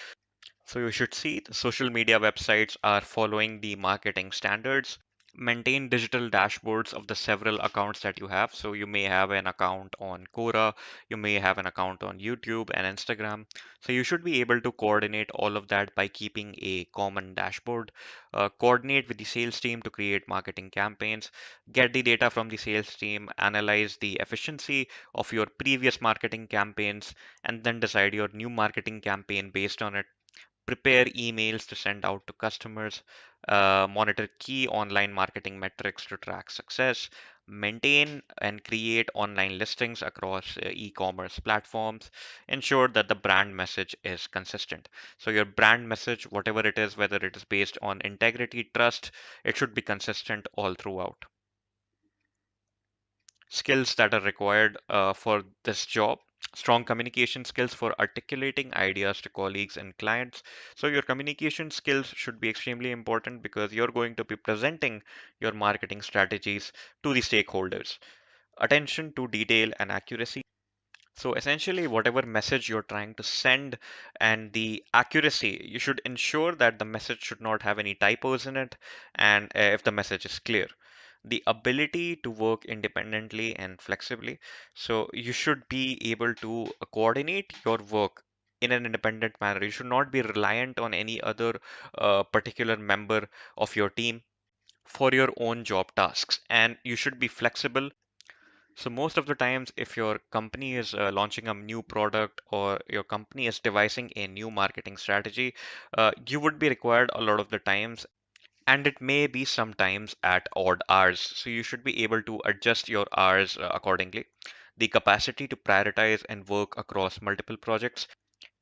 Speaker 4: So you should see the social media websites are following the marketing standards. Maintain digital dashboards of the several accounts that you have. So you may have an account on Quora, you may have an account on YouTube and Instagram. So you should be able to coordinate all of that by keeping a common dashboard. Coordinate with the sales team to create marketing campaigns. Get the data from the sales team, analyze the efficiency of your previous marketing campaigns, and then decide your new marketing campaign based on it. Prepare emails to send out to customers, monitor key online marketing metrics to track success, maintain and create online listings across e-commerce platforms, ensure that the brand message is consistent. So your brand message, whatever it is, whether it is based on integrity, trust, it should be consistent all throughout. Skills that are required for this job: strong communication skills for articulating ideas to colleagues and clients. So your communication skills should be extremely important because you're going to be presenting your marketing strategies to the stakeholders. Attention to detail and accuracy. So essentially, whatever message you're trying to send and the accuracy, you should ensure that the message should not have any typos in it, and if the message is clear. The ability to work independently and flexibly. So you should be able to coordinate your work in an independent manner. You should not be reliant on any other particular member of your team for your own job tasks, and you should be flexible. So most of the times, if your company is launching a new product or your company is devising a new marketing strategy, you would be required a lot of the times, and it may be sometimes at odd hours. So you should be able to adjust your hours accordingly. The capacity to prioritize and work across multiple projects.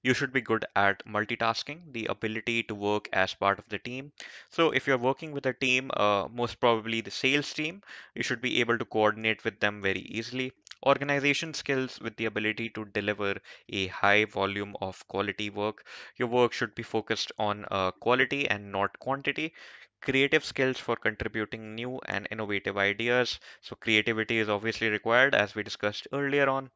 Speaker 4: You should be good at multitasking, the ability to work as part of the team. So, if you're working with a team, most probably the sales team, you should be able to coordinate with them very easily. Organization skills with the ability to deliver a high volume of quality work. Your work should be focused on quality and not quantity. Creative skills for contributing new and innovative ideas. So, creativity is obviously required, as we discussed earlier on.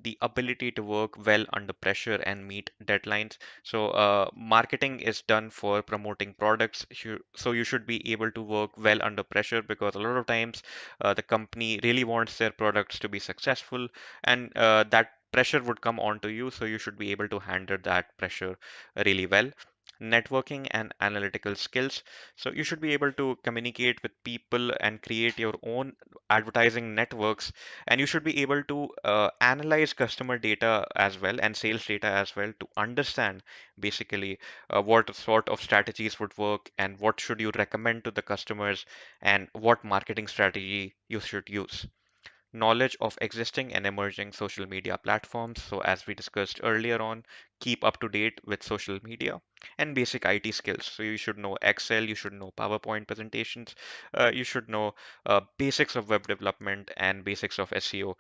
Speaker 4: The ability to work well under pressure and meet deadlines. So, marketing is done for promoting products. So, you should be able to work well under pressure because a lot of times the company really wants their products to be successful, and that pressure would come onto you. So, you should be able to handle that pressure really well. Networking and analytical skills. So, you should be able to communicate with people and create your own advertising networks, and you should be able to analyze customer data as well and sales data as well to understand basically what sort of strategies would work and what should you recommend to the customers and what marketing strategy you should use. Knowledge of existing and emerging social media platforms. So, as we discussed earlier on, keep up to date with social media and basic IT skills. So, you should know Excel, you should know PowerPoint presentations, you should know basics of web development and basics of SEO.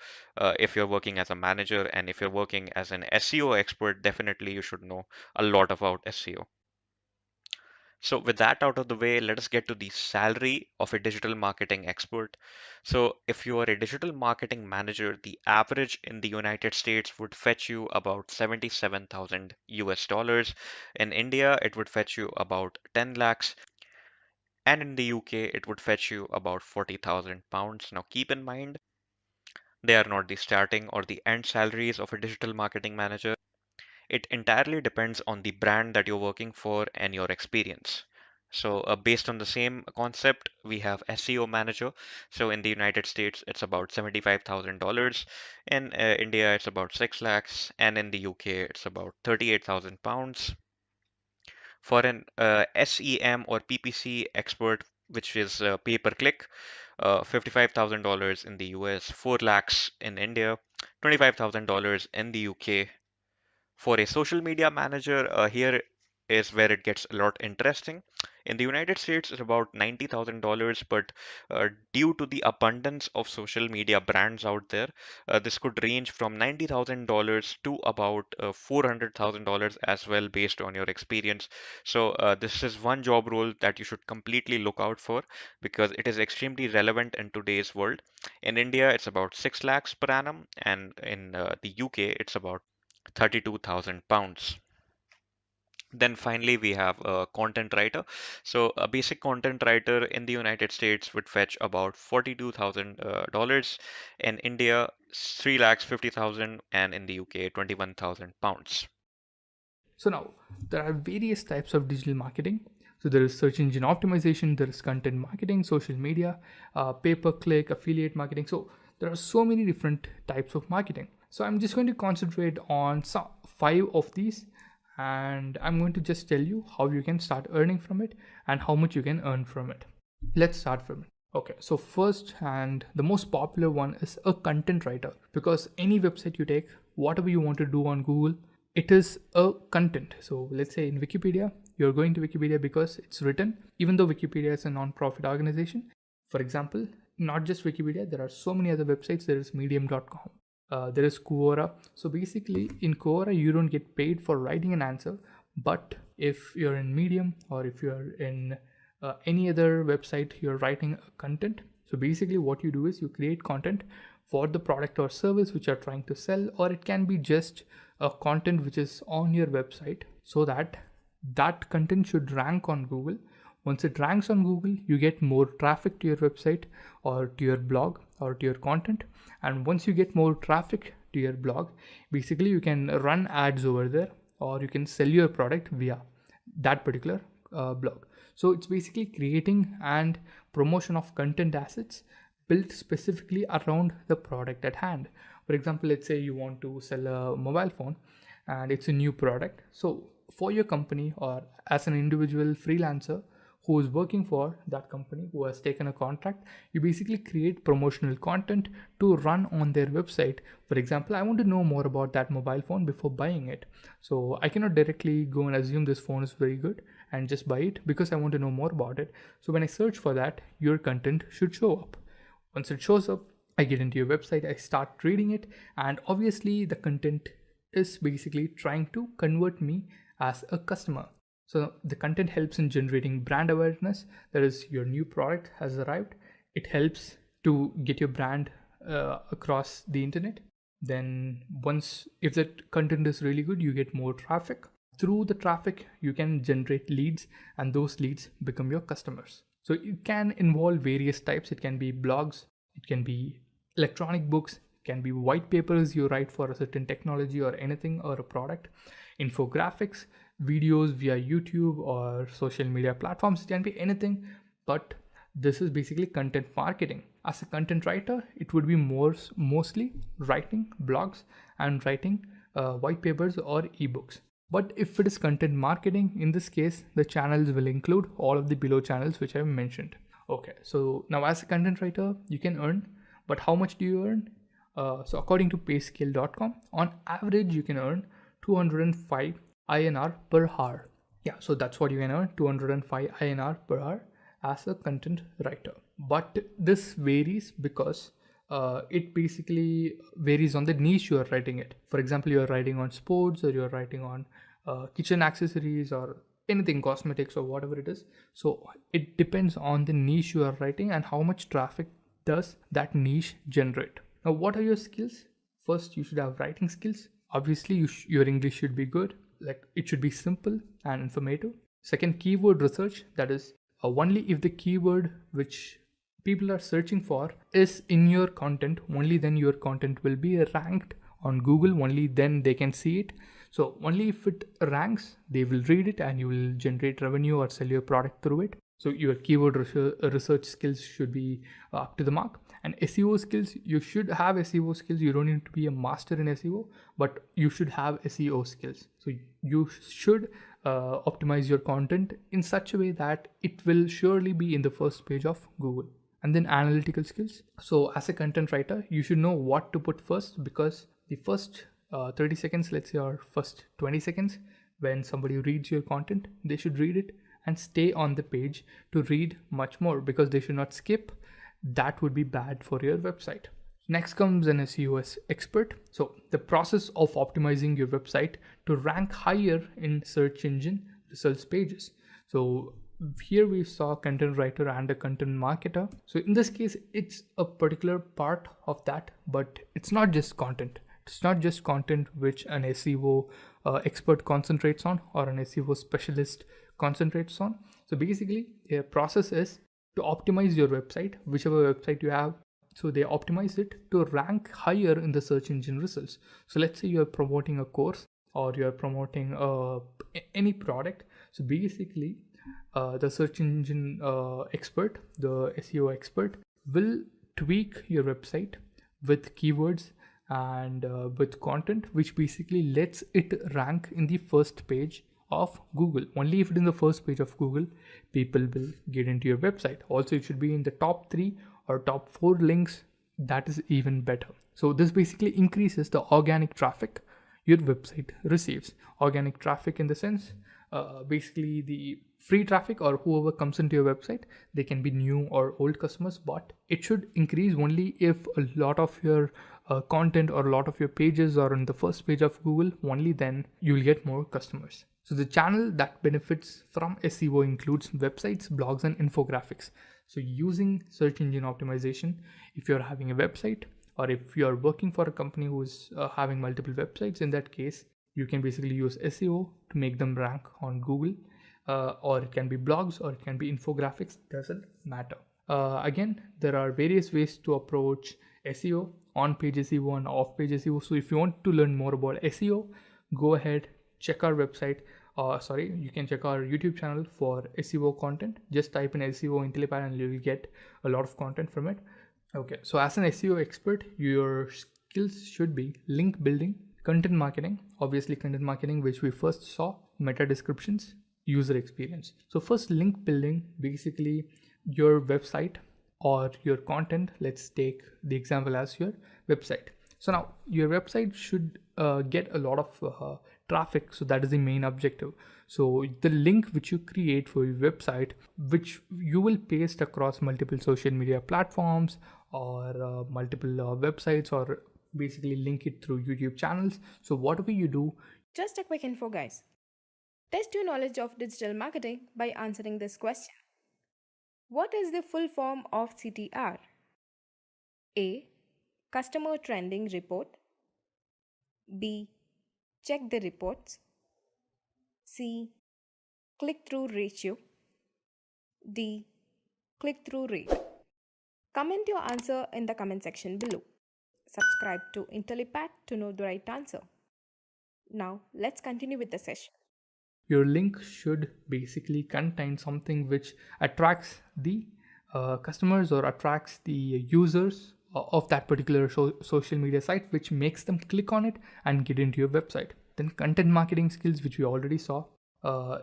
Speaker 4: If you're working as a manager and if you're working as an SEO expert, definitely you should know a lot about SEO. So, with that out of the way, let us get to the salary of a digital marketing expert. So, if you are a digital marketing manager, the average in the United States would fetch you about 77,000 US dollars. In India, it would fetch you about 10 lakhs. And in the UK, it would fetch you about 40,000 pounds. Now, keep in mind, they are not the starting or the end salaries of a digital marketing manager. It entirely depends on the brand that you're working for and your experience. So, based on the same concept, we have SEO manager. So, in the United States, it's about $75,000. In India, it's about 6 lakhs. And in the UK, it's about 38,000 pounds. For an SEM or PPC expert, which is pay per click, $55,000 in the US, 4 lakhs in India, $25,000 in the UK. For a social media manager, here is where it gets a lot interesting. In the United States, it's about $90,000, but due to the abundance of social media brands out there, this could range from $90,000 to about $400,000 as well, based on your experience. So, this is one job role that you should completely look out for because it is extremely relevant in today's world. In India, it's about 6 lakhs per annum, and in the UK, it's about 32,000 pounds. Then finally, we have a content writer. So a basic content writer in the United States would fetch about $42,000. In India, 3,50,000, and in the UK, 21,000 pounds.
Speaker 5: So now there are various types of digital marketing. So there is search engine optimization, there is content marketing, social media, pay-per-click, affiliate marketing. So there are so many different types of marketing. So I'm just going to concentrate on some 5 of these, and I'm going to just tell you how you can start earning from it and how much you can earn from it. Let's start from it. Okay, so first and the most popular one is a content writer, because any website you take, whatever you want to do on Google, it is a content. So let's say in Wikipedia, you're going to Wikipedia because it's written, even though Wikipedia is a non-profit organization. For example, not just Wikipedia, there are so many other websites. There is medium.com, there is Quora. So basically in Quora, you don't get paid for writing an answer, but if you're in Medium or if you're in any other website, you're writing content. So basically what you do is you create content for the product or service which you're trying to sell, or it can be just a content which is on your website, so that that content should rank on Google. Once it ranks on Google, you get more traffic to your website or to your blog or to your content. And once you get more traffic to your blog, basically you can run ads over there, or you can sell your product via that particular blog. So it's basically creating and promotion of content assets built specifically around the product at hand. For example, let's say you want to sell a mobile phone and it's a new product. So for your company or as an individual freelancer who is working for that company, who has taken a contract, you basically create promotional content to run on their website. For example, I want to know more about that mobile phone before buying it. So I cannot directly go and assume this phone is very good and just buy it, because I want to know more about it. So when I search for that, your content should show up. Once it shows up, I get into your website, I start reading it, and obviously the content is basically trying to convert me as a customer. So the content helps in generating brand awareness. That is, your new product has arrived. It helps to get your brand across the internet. Then once, if that content is really good, you get more traffic. Through the traffic, you can generate leads, and those leads become your customers. So it can involve various types. It can be blogs, it can be electronic books, it can be white papers you write for a certain technology or anything or a product, infographics, videos via YouTube or social media platforms. It can be anything, but this is basically content marketing. As a content writer, it would be mostly writing blogs and writing white papers or ebooks. But if it is content marketing, in this case, the channels will include all of the below channels which I've mentioned. Okay, so now as a content writer, you can earn, but how much do you earn? So according to payscale.com, on average, you can earn 205 INR per hour. Yeah, so that's what you can earn, 205 INR per hour as a content writer. But this varies because it basically varies on the niche you are writing it. For example, you are writing on sports, or you are writing on kitchen accessories or anything, cosmetics or whatever it is. So it depends on the niche you are writing and how much traffic does that niche generate. Now, what are your skills? First, you should have writing skills. Obviously, your English should be good. Like, it should be simple and informative. Second, keyword research. That is, only if the keyword which people are searching for is in your content, only then your content will be ranked on Google, only then they can see it. So only if it ranks, they will read it and you will generate revenue or sell your product through it. So your keyword research skills should be up to the mark. And SEO skills, you should have SEO skills. You don't need to be a master in SEO, but you should have SEO skills. So you should optimize your content in such a way that it will surely be in the first page of Google. And then analytical skills. So as a content writer, you should know what to put first, because the first 30 seconds, let's say, or first 20 seconds, when somebody reads your content, they should read it and stay on the page to read much more, because they should not skip. That would be bad for your website. Next comes an SEO expert. So the process of optimizing your website to rank higher in search engine results pages. So here we saw content writer and a content marketer. So in this case, it's a particular part of that, but it's not just content. It's not just content which an SEO expert concentrates on or an SEO specialist concentrates on. So basically, their process is to optimize your website, whichever website you have. So they optimize it to rank higher in the search engine results. So let's say you're promoting a course or you're promoting any product. So basically, the search engine expert, the SEO expert, will tweak your website with keywords and with content which basically lets it rank in the first page of Google. Only if it is in the first page of Google, people will get into your website. Also, it should be in the top 3 or top 4 links. That is even better. So this basically increases the organic traffic your website receives. Organic traffic in the sense, basically the free traffic or whoever comes into your website, they can be new or old customers, but it should increase only if a lot of your content or a lot of your pages are on the first page of Google. Only then you will get more customers. So the channel that benefits from SEO includes websites, blogs, and infographics. So using search engine optimization, if you're having a website or if you're working for a company who's having multiple websites, in that case, you can basically use SEO to make them rank on Google, or it can be blogs or it can be infographics, doesn't matter. Again, there are various ways to approach SEO, on-page SEO and off-page SEO. So if you want to learn more about SEO, go ahead, check our website. You can check our YouTube channel for SEO content. Just type in SEO Intellipaat and you will get a lot of content from it. Okay, so as an SEO expert, your skills should be link building, content marketing, obviously content marketing, which we first saw, meta descriptions, user experience. So first, link building, basically your website or your content. Let's take the example as your website. So now your website should get a lot of traffic. So that is the main objective. So the link which you create for your website, which you will paste across multiple social media platforms or multiple websites, or basically link it through YouTube channels. So whatever you do.
Speaker 1: Just a quick info, guys. Test your knowledge of digital marketing by answering this question. What is the full form of CTR? A. Customer Trending Report. B. Check the reports. C. Click-through ratio. D. Click-through rate. Comment your answer in the comment section below. Subscribe to Intellipaat to know the right answer. Now, let's continue with the session.
Speaker 5: Your link should basically contain something which attracts the customers or attracts the users of that particular social media site, which makes them click on it and get into your website. Then content marketing skills, which we already saw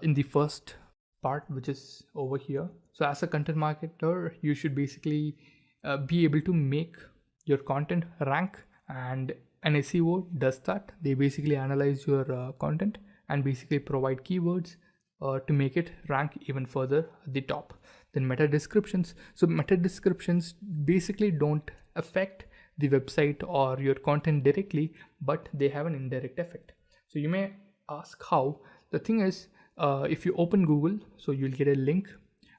Speaker 5: in the first part, which is over here. So as a content marketer, you should basically be able to make your content rank, and an SEO does that. They basically analyze your content and basically provide keywords to make it rank even further at the top. Then meta descriptions. So meta descriptions basically don't affect the website or your content directly, but they have an indirect effect. So you may ask how. The thing is, if you open Google, so you'll get a link,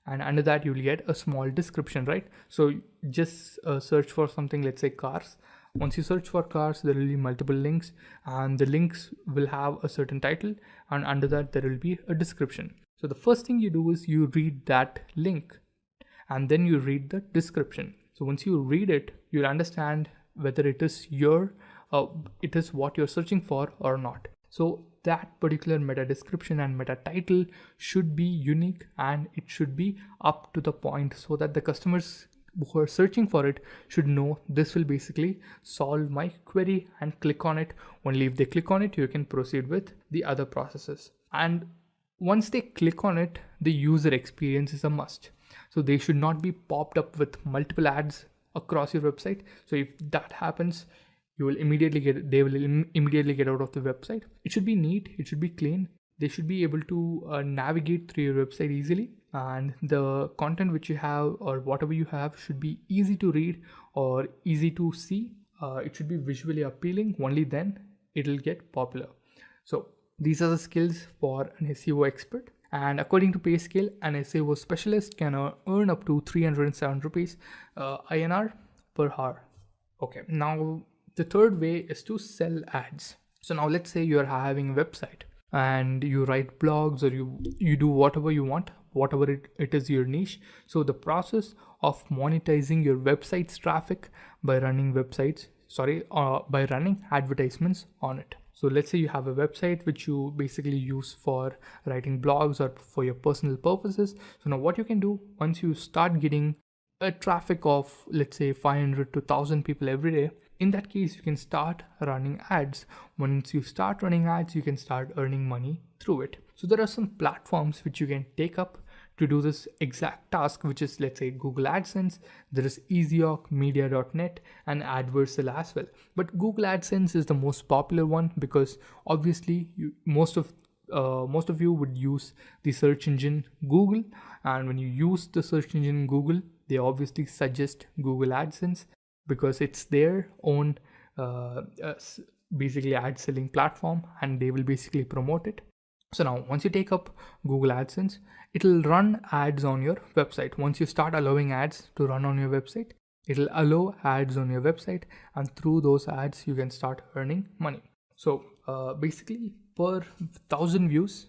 Speaker 5: and under that you'll get a small description, right? So just search for something, let's say cars. Once you search for cars, there will be multiple links, and the links will have a certain title, and under that there will be a description. So the first thing you do is you read that link, and then you read the description. So once you read it, you'll understand whether it is it is what you're searching for or not. So that particular meta description and meta title should be unique, and it should be up to the point, so that the customers who are searching for it should know this will basically solve my query and click on it. Only if they click on it, you can proceed with the other processes. And once they click on it, the user experience is a must. So they should not be popped up with multiple ads across your website. So if that happens, they will immediately get out of the website. It should be neat, it should be clean. They should be able to navigate through your website easily, and the content which you have or whatever you have should be easy to read or easy to see. It should be visually appealing. Only then it'll get popular. So these are the skills for an SEO expert. And according to pay scale, an SEO specialist can earn up to 307 rupees INR per hour. Okay, now The third way is to sell ads. So now let's say you're having a website and you write blogs, or you do whatever you want, whatever it is your niche. So the process of monetizing your website's traffic by running by running advertisements on it. So let's say you have a website which you basically use for writing blogs or for your personal purposes. So now what you can do, once you start getting a traffic of, let's say, 500 to 1000 people every day, in that case you can start running ads. Once you start running ads, you can start earning money through it. So there are some platforms which you can take up to do this exact task, which is, let's say, Google AdSense. There is Easyhawk, Media.net, and Adversal as well. But Google AdSense is the most popular one because obviously most of you would use the search engine Google, and when you use the search engine Google, they obviously suggest Google AdSense because it's their own basically ad selling platform, and they will basically promote it. So now once you take up Google AdSense, it'll run ads on your website. Once you start allowing ads to run on your website, it'll allow ads on your website, and through those ads you can start earning money. So basically per 1000 views,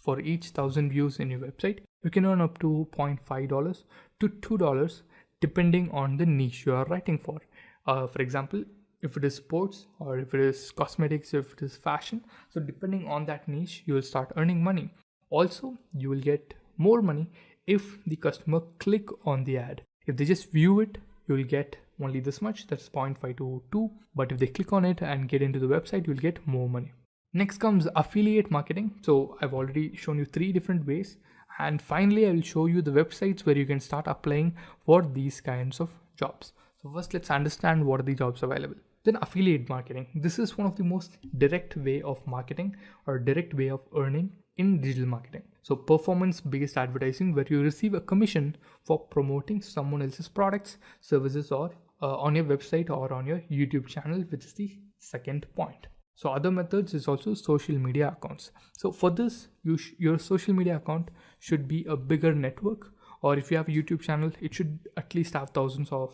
Speaker 5: for each 1000 views in your website, you can earn up to $0.5 to $2 depending on the niche you are writing for. For example, if it is sports, or if it is cosmetics, if it is fashion, so depending on that niche, you will start earning money. Also, you will get more money if the customer click on the ad. If they just view it, you will get only this much, that's 0.5 to 2, but if they click on it and get into the website, you will get more money. Next comes affiliate marketing. So I've already shown you 3 different ways, and finally I will show you the websites where you can start applying for these kinds of jobs. So first, let's understand what are the jobs available. Then affiliate marketing. This is one of the most direct way of marketing, or direct way of earning in digital marketing. So performance-based advertising, where you receive a commission for promoting someone else's products, services, or on your website or on your YouTube channel, which is the second point. So other methods is also social media accounts. So for this, your social media account should be a bigger network, or if you have a YouTube channel, it should at least have thousands of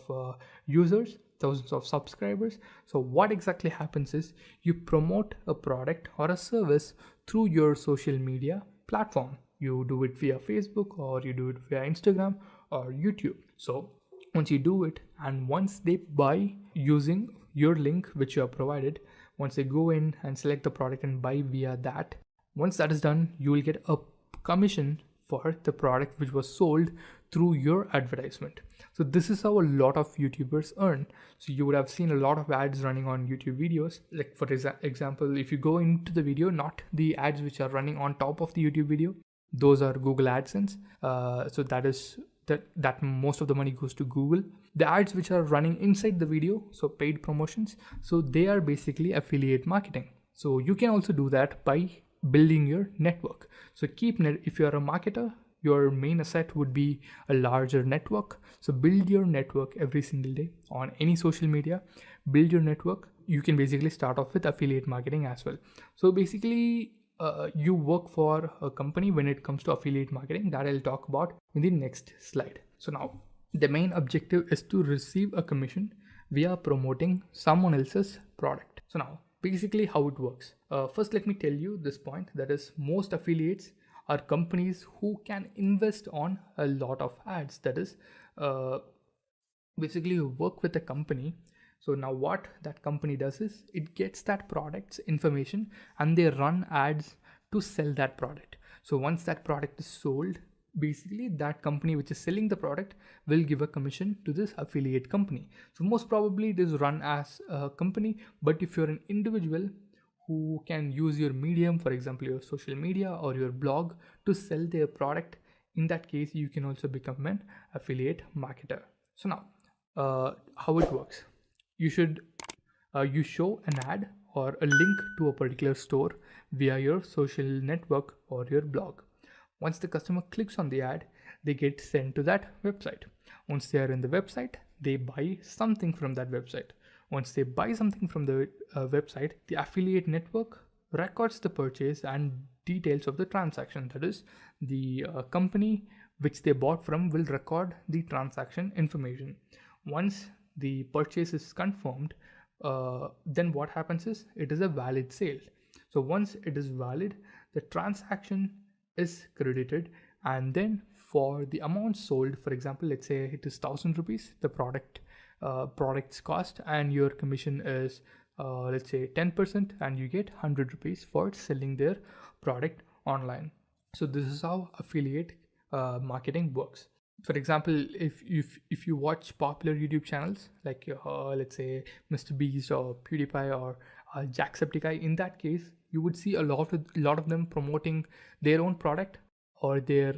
Speaker 5: users, thousands of subscribers. So what exactly happens is you promote a product or a service through your social media platform. You do it via Facebook, or you do it via Instagram or YouTube. So once you do it, and once they buy using your link which you have provided, once they go in and select the product and buy via that, once that is done, you will get a commission for the product which was sold through your advertisement. So this is how a lot of YouTubers earn. So you would have seen a lot of ads running on YouTube videos. Like for example, if you go into the video, not the ads which are running on top of the YouTube video, those are Google AdSense. So that most of the money goes to Google. The ads which are running inside the video, so paid promotions, so they are basically affiliate marketing. So you can also do that by building your network. So if you are a marketer, your main asset would be a larger network. So build your network every single day on any social media. Build your network. You can basically start off with affiliate marketing as well. So basically you work for a company when it comes to affiliate marketing, that I'll talk about in the next slide. So now the main objective is to receive a commission via promoting someone else's product. So now basically how it works. First, let me tell you this point, that is, most affiliates are companies who can invest on a lot of ads. That is, basically you work with a company. So now what that company does is it gets that product's information and they run ads to sell that product. So once that product is sold, basically that company which is selling the product will give a commission to this affiliate company. So most probably it is run as a company, but if you're an individual who can use your medium, for example your social media or your blog, to sell their product, in that case you can also become an affiliate marketer. So now how it works. You show an ad or a link to a particular store via your social network or your blog. Once the customer clicks on the ad, they get sent to that website. Once they are in the website, they buy something from that website. Once they buy something from the website, the affiliate network records the purchase and details of the transaction. That is, the company which they bought from will record the transaction information. Once the purchase is confirmed, then what happens is it is a valid sale. So once it is valid, the transaction is credited, and then for the amount sold, for example, let's say it is 1,000 rupees, the product's cost, and your commission is let's say 10%, and you get 100 rupees for selling their product online. So this is how affiliate marketing works. For example, if you watch popular YouTube channels like let's say Mr. Beast or PewDiePie or Jacksepticeye, in that case you would see a lot of them promoting their own product or their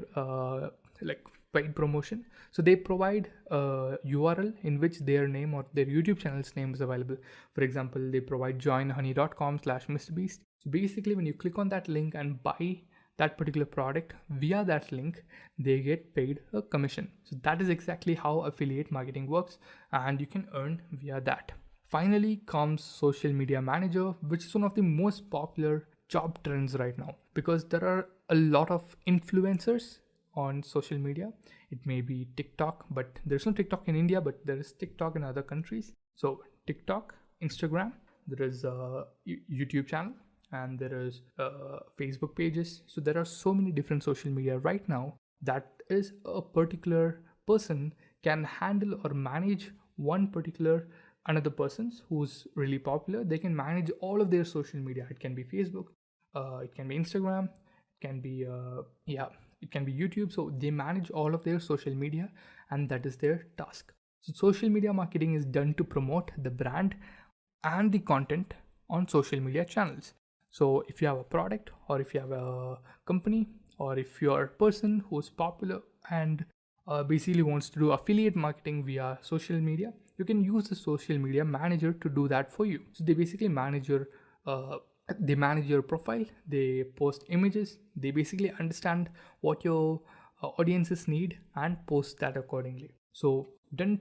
Speaker 5: like paid promotion. So they provide a URL in which their name or their YouTube channel's name is available. For example, they provide joinhoney.com/mrbeast. So basically when you click on that link and buy that particular product via that link, they get paid a commission. So that is exactly how affiliate marketing works, and you can earn via that. Finally comes social media manager, which is one of the most popular job trends right now, because there are a lot of influencers on social media. It may be TikTok, but there's no TikTok in India, but there is TikTok in other countries. So TikTok, Instagram, there is a YouTube channel, and there is Facebook pages. So there are so many different social media right now that is a particular person can handle or manage one particular another person's who's really popular. They can manage all of their social media. It can be Facebook, it can be Instagram, it can be it can be YouTube. So they manage all of their social media, and that is their task. So social media marketing is done to promote the brand and the content on social media channels. So if you have a product, or if you have a company, or if you're a person who's popular and basically wants to do affiliate marketing via social media, you can use the social media manager to do that for you. So they basically manage your profile, they post images, they basically understand what your audiences need and post that accordingly. So due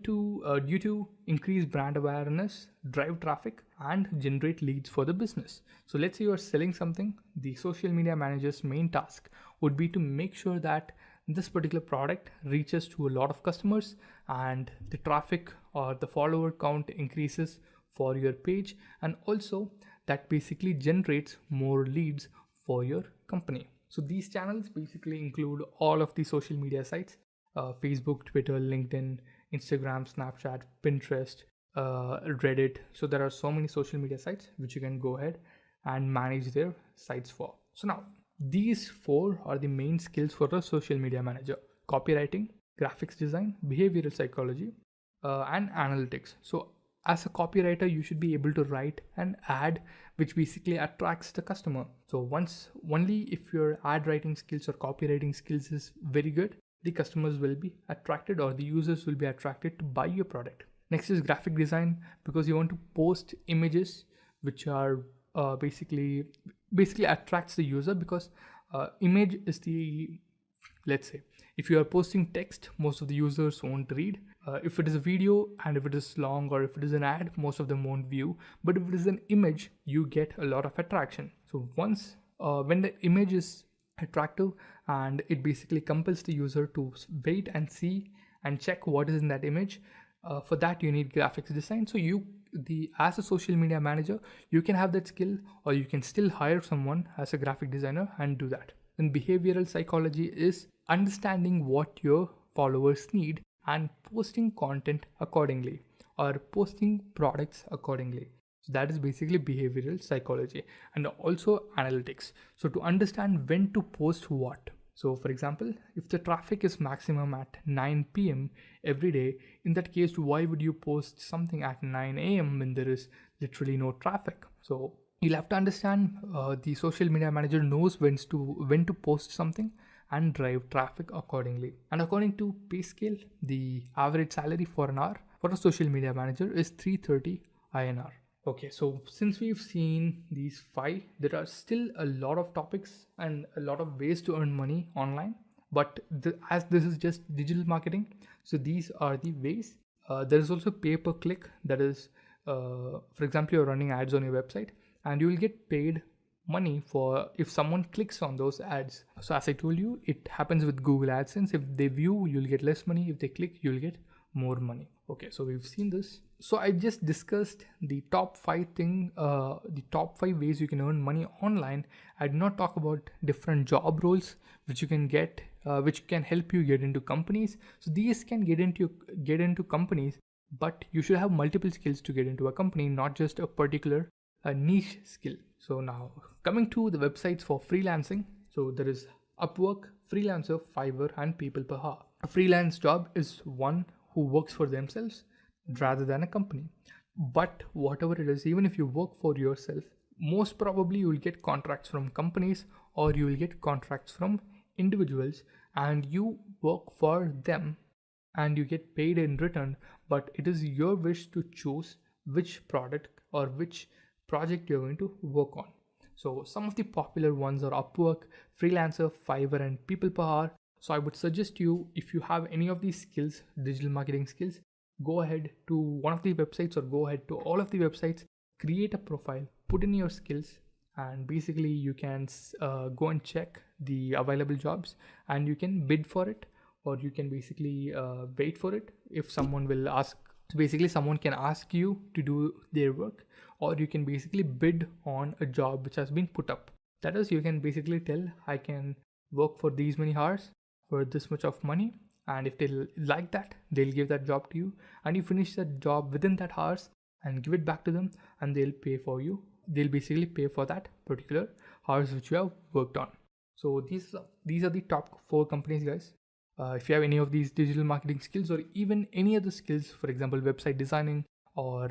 Speaker 5: to increase brand awareness, drive traffic, and generate leads for the business. So let's say you are selling something. The social media manager's main task would be to make sure that this particular product reaches to a lot of customers, and the traffic or the follower count increases for your page, and also that basically generates more leads for your company. So these channels basically include all of the social media sites: Facebook, Twitter, LinkedIn, Instagram, Snapchat, Pinterest, Reddit. So there are so many social media sites which you can go ahead and manage their sites for. So now these four are the main skills for a social media manager: copywriting, graphics design, behavioral psychology, and analytics. So as a copywriter, you should be able to write an ad which basically attracts the customer. So only if your ad writing skills or copywriting skills is very good, the customers will be attracted, or the users will be attracted to buy your product. Next is graphic design, because you want to post images which are basically attracts the user, because image is the, let's say if you are posting text, most of the users won't read. If it is a video and if it is long, or if it is an ad, most of them won't view. But if it is an image, you get a lot of attraction. So once when the image is attractive, and it basically compels the user to wait and see and check what is in that image, for that you need graphics design. So as a social media manager, you can have that skill, or you can still hire someone as a graphic designer and do that. Then behavioral psychology is understanding what your followers need and posting content accordingly, or posting products accordingly. So that is basically behavioral psychology. And also analytics, so to understand when to post what. So for example, if the traffic is maximum at 9 p.m. every day, in that case, why would you post something at 9 a.m. when there is literally no traffic? So you'll have to understand the social media manager knows when to post something and drive traffic accordingly. And according to pay scale, the average salary for an hour for a social media manager is 330 INR. Okay, so since we've seen these 5, there are still a lot of topics and a lot of ways to earn money online. But as this is just digital marketing, so these are the ways. There is also pay-per-click. That is, for example, you're running ads on your website, and you will get paid money for if someone clicks on those ads. So as I told you, it happens with Google AdSense. If they view, you'll get less money. If they click, you'll get more money. Okay, so we've seen this. So I just discussed the top top 5 ways you can earn money online. I did not talk about different job roles which you can get, which can help you get into companies. So these can get into companies, but you should have multiple skills to get into a company, not just a particular niche skill. So now coming to the websites for freelancing. So there is Upwork, Freelancer, Fiverr, and People Per Hour. A freelance job is one who works for themselves rather than a company. But whatever it is, even if you work for yourself, most probably you will get contracts from companies or you will get contracts from individuals, and you work for them and you get paid in return. But it is your wish to choose which product or which project you're going to work on. So some of the popular ones are Upwork, Freelancer, Fiverr, and People Per Hour. So I would suggest you, if you have any of these skills, digital marketing skills, go ahead to one of the websites or go ahead to all of the websites, create a profile, put in your skills, and basically you can go and check the available jobs and you can bid for it, or you can basically wait for it if someone will ask. So basically someone can ask you to do their work, or you can basically bid on a job which has been put up. That is, you can basically tell, I can work for these many hours for this much of money, and if they like that, they'll give that job to you, and you finish that job within that hours and give it back to them, and they'll pay for you. They'll basically pay for that particular hours which you have worked on. So these are the top 4 companies, guys. If you have any of these digital marketing skills or even any other skills, for example website designing or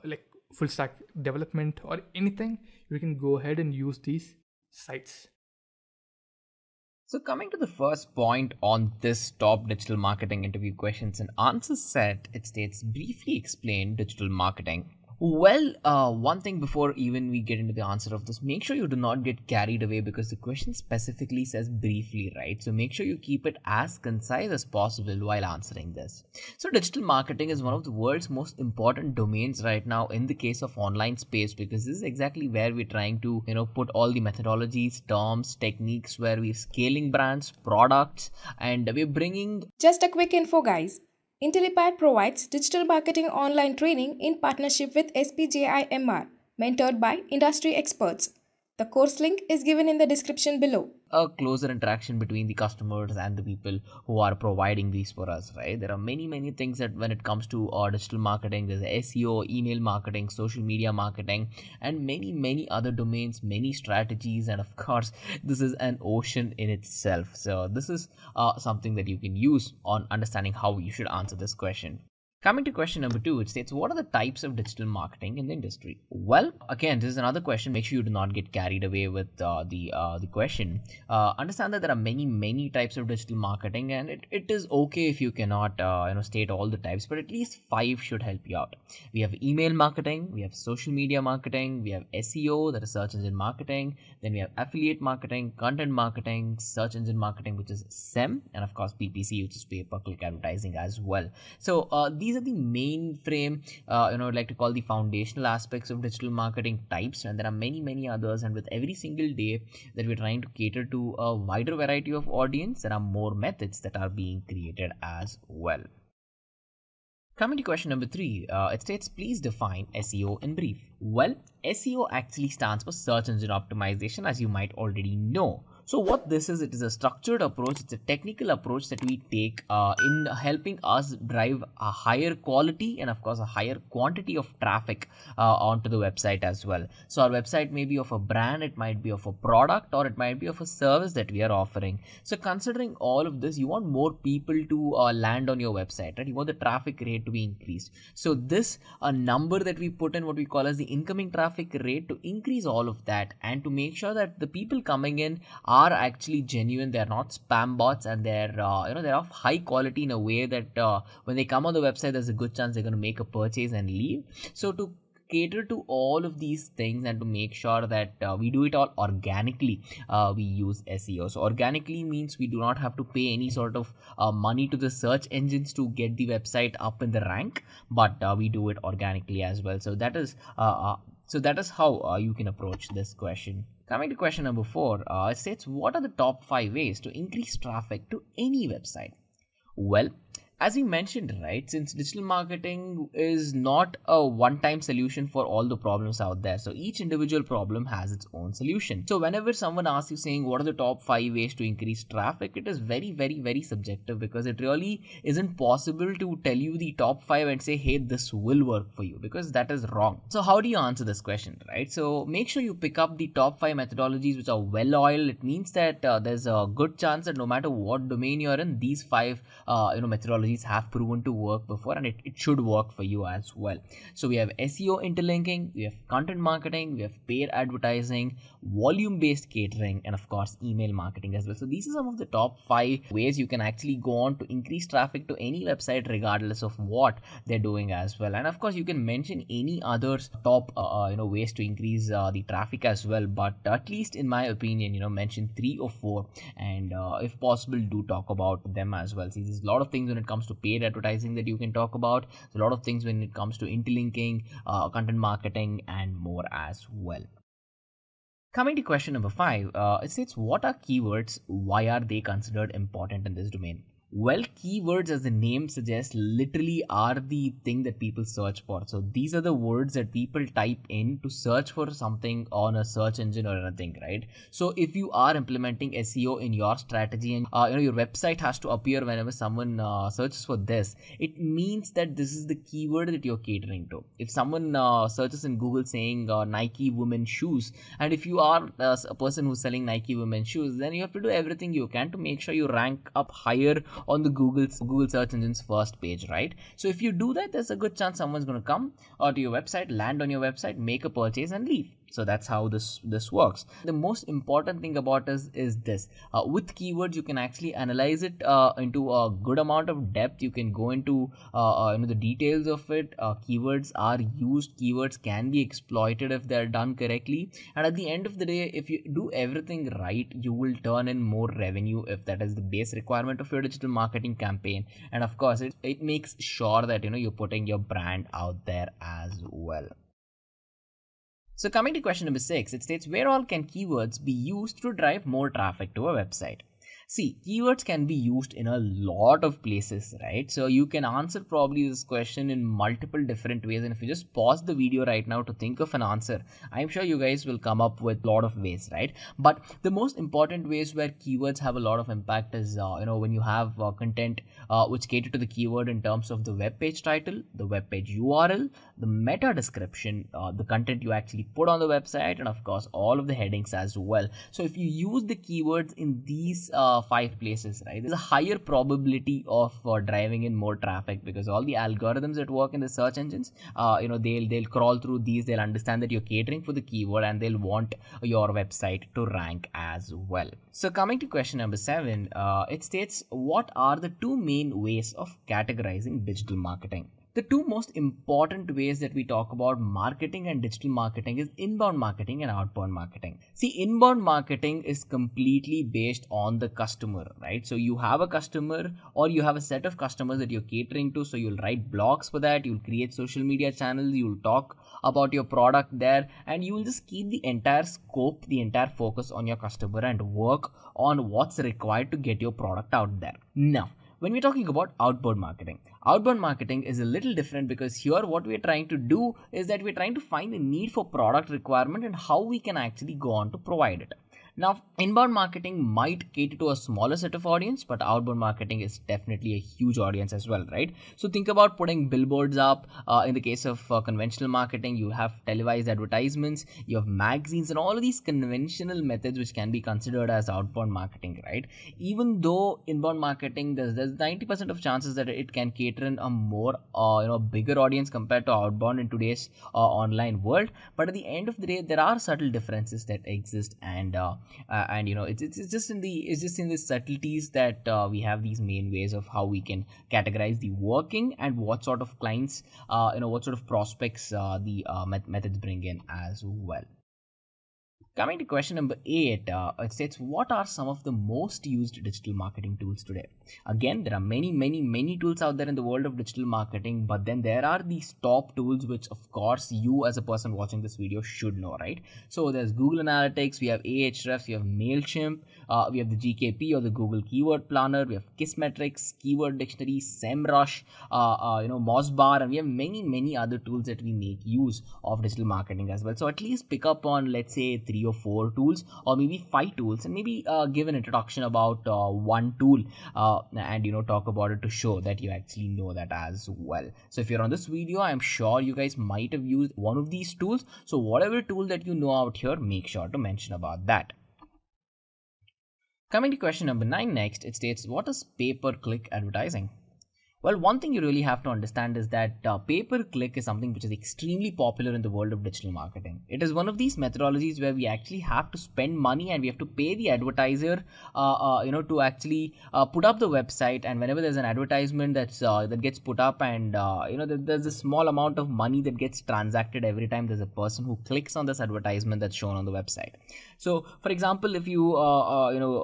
Speaker 5: like full stack development or anything, you can go ahead and use these sites.
Speaker 6: So, coming to the first point on this top digital marketing interview questions and answers set, it states briefly explain digital marketing. Well, one thing before even we get into the answer of this, make sure you do not get carried away because the question specifically says briefly, right? So make sure you keep it as concise as possible while answering this. So digital marketing is one of the world's most important domains right now in the case of online space, because this is exactly where we're trying to, put all the methodologies, terms, techniques, where we're scaling brands, products, and we're bringing.
Speaker 1: Just a quick info, guys. Intellipaat provides digital marketing online training in partnership with SPJIMR, mentored by industry experts. The course link is given in the description below.
Speaker 6: A closer interaction between the customers and the people who are providing these for us, right? There are many things that when it comes to digital marketing, there's SEO, email marketing, social media marketing, and many other domains, many strategies, and of course this is an ocean in itself. So this is something that you can use on understanding how you should answer this question. Coming to question number 2, it states, what are the types of digital marketing in the industry? Well, again, this is another question. Make sure you do not get carried away with the question. Understand that there are many types of digital marketing, and it is okay if you cannot state all the types, but at least 5 should help you out. We have email marketing, we have social media marketing, we have SEO, that is search engine marketing, then we have affiliate marketing, content marketing, search engine marketing, which is SEM, and of course PPC, which is pay per click advertising as well. So these are the mainframe, I'd like to call the foundational aspects of digital marketing types, and there are many others, and with every single day that we're trying to cater to a wider variety of audience, there are more methods that are being created as well. Coming to question number 3, it states, please define SEO in brief. Well, SEO actually stands for search engine optimization, as you might already know. So what this is, it is a structured approach, it's a technical approach that we take in helping us drive a higher quality and of course a higher quantity of traffic onto the website as well. So our website may be of a brand, it might be of a product, or it might be of a service that we are offering. So considering all of this, you want more people to land on your website, right? You want the traffic rate to be increased. So this number that we put in, what we call as the incoming traffic rate, to increase all of that and to make sure that the people coming in are actually genuine, they're not spam bots, and they're they're of high quality in a way that when they come on the website, there's a good chance they're going to make a purchase and leave. So to cater to all of these things and to make sure that we do it all organically, we use SEO. So organically means we do not have to pay any sort of money to the search engines to get the website up in the rank, but we do it organically as well. So that is how you can approach this question. Coming to question number 4, it states, what are the top 5 ways to increase traffic to any website? Well, As we mentioned, right, since digital marketing is not a one time solution for all the problems out there, so each individual problem has its own solution. So whenever someone asks you saying what are the top 5 ways to increase traffic, it is very subjective, because it really isn't possible to tell you the top 5 and say, hey, this will work for you, because that is wrong. So how do you answer this question, right? So make sure you pick up the top 5 methodologies which are well oiled. It means that there's a good chance that no matter what domain you're in, these 5 methodologies have proven to work before, and it should work for you as well. So we have SEO interlinking, we have content marketing, we have paid advertising, volume based catering, and of course email marketing as well. So these are some of the top 5 ways you can actually go on to increase traffic to any website regardless of what they're doing as well. And of course you can mention any other top ways to increase the traffic as well, but at least in my opinion, mention 3 or 4, and if possible do talk about them as well. See, there's a lot of things when it comes to paid advertising that you can talk about. There's a lot of things when it comes to interlinking, content marketing, and more as well. Coming to question number 5, it states, what are keywords? Why are they considered important in this domain? Well, keywords, as the name suggests, literally are the thing that people search for. So these are the words that people type in to search for something on a search engine or anything, right? So if you are implementing SEO in your strategy, and your website has to appear whenever someone searches for this, it means that this is the keyword that you're catering to. If someone searches in Google saying Nike women shoes, and if you are a person who's selling Nike women shoes, then you have to do everything you can to make sure you rank up higher on the Google search engine's first page, right? So if you do that, there's a good chance someone's going to come to your website, land on your website, make a purchase, and leave. So that's how this works. The most important thing about us is this: with keywords, you can actually analyze it into a good amount of depth. You can go into the details of it. Keywords are used. Keywords can be exploited if they're done correctly. And at the end of the day, if you do everything right, you will turn in more revenue if that is the base requirement of your digital marketing campaign. And of course, it makes sure that you're putting your brand out there as well. So coming to question number 6, it states, where all can keywords be used to drive more traffic to a website? See, keywords can be used in a lot of places, right? So you can answer probably this question in multiple different ways. And if you just pause the video right now to think of an answer, I'm sure you guys will come up with a lot of ways, right? But the most important ways where keywords have a lot of impact is, when you have content which cater to the keyword in terms of the web page title, the web page URL, the meta description, the content you actually put on the website, and of course all of the headings as well. So if you use the keywords in these 5 places, right, there's a higher probability of driving in more traffic, because all the algorithms that work in the search engines, they'll crawl through these, they'll understand that you're catering for the keyword, and they'll want your website to rank as well. So coming to question number 7, it states, what are the 2 main ways of categorizing digital marketing? The 2 most important ways that we talk about marketing and digital marketing is inbound marketing and outbound marketing. See, inbound marketing is completely based on the customer, right? So you have a customer, or you have a set of customers that you're catering to. So you'll write blogs for that, you'll create social media channels, you'll talk about your product there, and you will just keep the entire scope, the entire focus on your customer, and work on what's required to get your product out there. Now, when we're talking about outbound marketing is a little different, because here what we're trying to do is that we're trying to find the need for product requirement and how we can actually go on to provide it. Now, inbound marketing might cater to a smaller set of audience, but outbound marketing is definitely a huge audience as well, right? So think about putting billboards up. In the case of conventional marketing, you have televised advertisements, you have magazines, and all of these conventional methods which can be considered as outbound marketing, right? Even though inbound marketing, there's 90% of chances that it can cater in a more bigger audience compared to outbound in today's online world. But at the end of the day, there are subtle differences that exist, and it's just in the subtleties that we have these main ways of how we can categorize the working, and what sort of clients, what sort of prospects the methods bring in as well. Coming to question number 8, it states, what are some of the most used digital marketing tools today? Again, there are many tools out there in the world of digital marketing, but then there are these top tools which, of course, you as a person watching this video should know, right? So there's Google Analytics, we have Ahrefs, we have Mailchimp, we have the GKP or the Google Keyword Planner, we have Kissmetrics, Keyword Dictionary, SEMrush, Mossbar, and we have many other tools that we make use of digital marketing as well. So at least pick up on, let's say, 3 or 4 tools, or maybe 5 tools, and maybe give an introduction about one tool, and talk about it to show that you actually know that as well. So if you're on this video, I'm sure you guys might have used one of these tools. So whatever tool that you know out here, make sure to mention about that. Coming to question number 9 next, it states, what is pay-per-click advertising? Well, one thing you really have to understand is that pay-per-click is something which is extremely popular in the world of digital marketing. It is one of these methodologies where we actually have to spend money and we have to pay the advertiser, to actually put up the website. And whenever there's an advertisement that gets put up, and there's a small amount of money that gets transacted every time there's a person who clicks on this advertisement that's shown on the website. So, for example, if you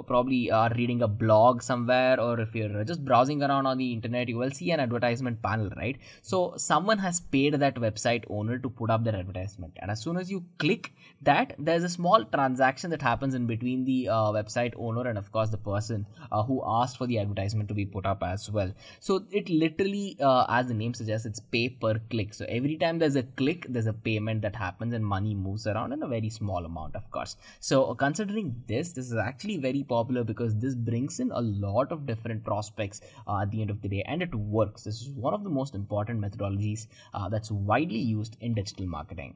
Speaker 6: probably are reading a blog somewhere, or if you're just browsing around on the internet, you will see an advertisement panel, right? So someone has paid that website owner to put up that advertisement, and as soon as you click that, there's a small transaction that happens in between the website owner and, of course, the person who asked for the advertisement to be put up as well. So it literally, as the name suggests, it's pay per click. So every time there's a click, there's a payment that happens, and money moves around in a very small amount, of course. So considering this is actually very popular because this brings in a lot of different prospects at the end of the day, and it works. This is one of the most important methodologies that's widely used in digital marketing.